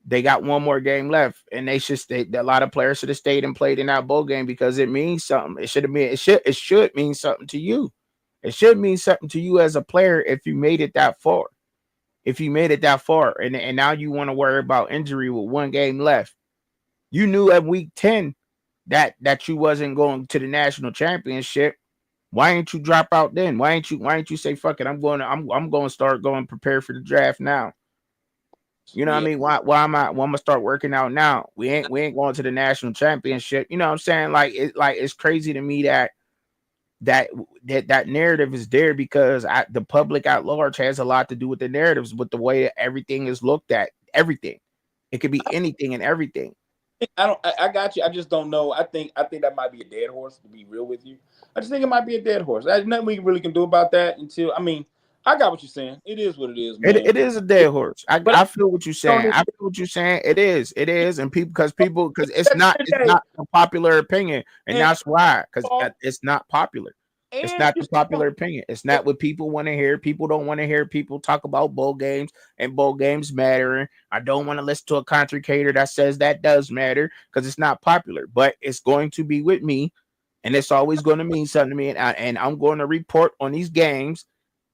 Speaker 1: they got one more game left, and they should stay. A lot of players should have stayed and played in that bowl game because it means something. It should mean something to you. It should mean something to you as a player if you made it that far. And now you want to worry about injury with one game left. You knew at week 10 that you wasn't going to the national championship. Why ain't you drop out then? Why ain't you say fuck it? I'm going to start going prepare for the draft now. You know what I mean? Why am I gonna start working out now? We ain't going to the national championship. You know what I'm saying? It's crazy to me that narrative is there because the public at large has a lot to do with the narratives, with the way everything is looked at. Everything, it could be anything and everything.
Speaker 2: I got you. I just don't know. I think that might be a dead horse, to be real with you. I just think it might be a dead horse. There's nothing we really can do about that until. I mean, I got what you're saying. It is what it is, man.
Speaker 1: It is a dead horse. I feel what you're saying. It is, and because it's not a popular opinion, and that's why, because it's not popular. It's not the popular opinion. It's not what people want to hear. People don't want to hear people talk about bowl games and bowl games mattering. I don't want to listen to a content creator that says that does matter because it's not popular, but it's going to be with me, and it's always going to mean something to me, and I'm going to report on these games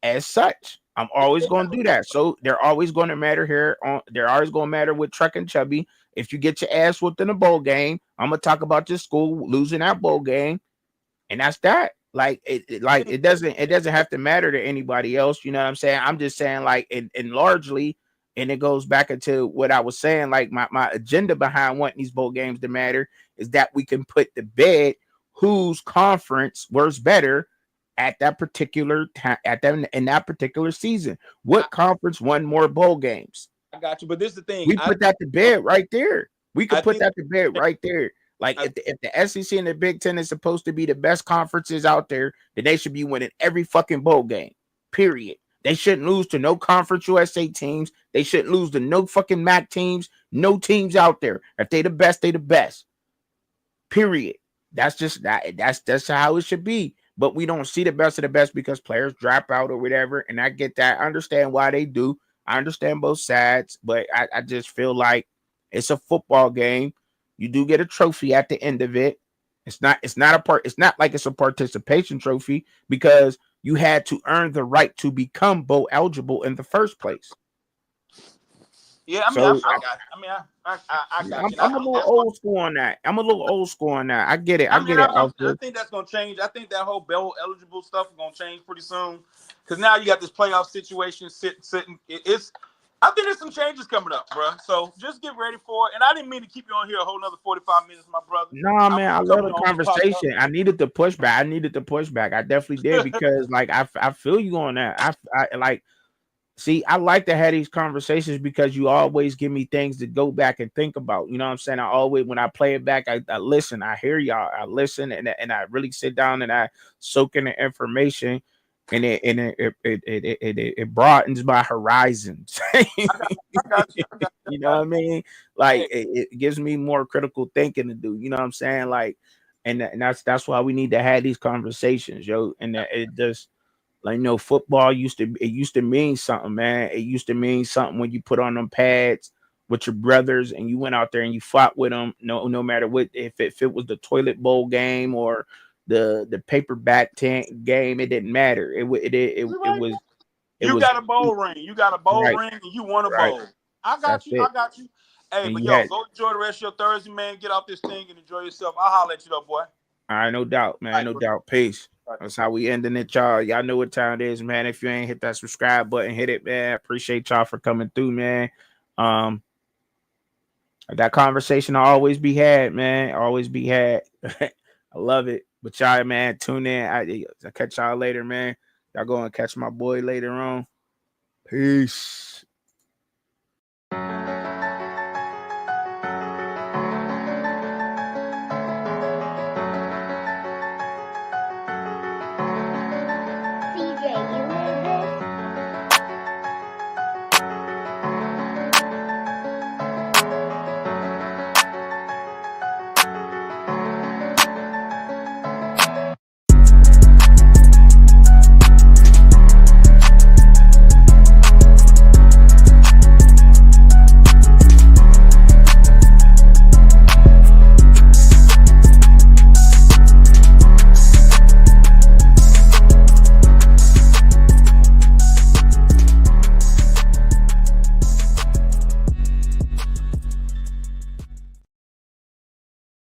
Speaker 1: as such. I'm always going to do that. So they're always going to matter here. They're always going to matter with Truck and Chubby, If you get your ass whooped in a bowl game, I'm gonna talk about your school losing that bowl game, and that's that. Like it doesn't have to matter to anybody else. You know what I'm saying? I'm just saying like and largely, and it goes back into what I was saying. Like my agenda behind wanting these bowl games to matter is that we can put to bed whose conference works better at that particular time, at that in that particular season. What conference won more bowl games?
Speaker 2: I got you, but this is the thing.
Speaker 1: We put that to bed right there. We could put that to bed right there. Like if the SEC and the Big Ten is supposed to be the best conferences out there, then they should be winning every fucking bowl game. Period. They shouldn't lose to no Conference USA teams. They shouldn't lose to no fucking MAC teams. No teams out there. If they the best, they the best. Period. That's just that. That's how it should be. But we don't see the best of the best because players drop out or whatever. And I get that. I understand why they do. I understand both sides, but I just feel like it's a football game. You do get a trophy at the end of it. It's not like it's a participation trophy because you had to earn the right to become bowl eligible in the first place.
Speaker 2: Yeah, I mean, so, I got
Speaker 1: I'm a little old school on that. I get it. I
Speaker 2: think that's gonna change. I think that whole bowl eligible stuff is gonna change pretty soon because now you got this playoff situation sitting. I think there's some changes coming up, bro. So just get ready for it. And I didn't mean to keep you on here a whole another 45 minutes, my brother.
Speaker 1: No, man, I love the conversation. I needed the pushback. I definitely did because, like, I feel you on that. I like. See, I like to have these conversations because you always give me things to go back and think about. You know what I'm saying? I always, when I play it back, I listen. I hear y'all. I listen and I really sit down and I soak in the information. And it broadens my horizons. You know what I mean? Like it gives me more critical thinking to do. You know what I'm saying? Like, and that's why we need to have these conversations, yo. And it just like football used to mean something, man. It used to mean something when you put on them pads with your brothers and you went out there and you fought with them. No matter what, if it was the toilet bowl game or the paperback tank game, it didn't matter. It was.
Speaker 2: You got a bowl ring. You got a bowl ring, and you won a bowl. I got you. Hey, and but go enjoy the rest of your Thursday, man. Get off this thing and enjoy yourself. I'll holler at you, though, boy.
Speaker 1: All right, no doubt, man. No doubt. Peace. That's how we ending it, y'all. Y'all know what time it is, man. If you ain't hit that subscribe button, hit it, man. Appreciate y'all for coming through, man. That conversation will always be had, man. Always be had. I love it. But y'all, man, tune in. I'll catch y'all later, man. Y'all go and catch my boy later on. Peace.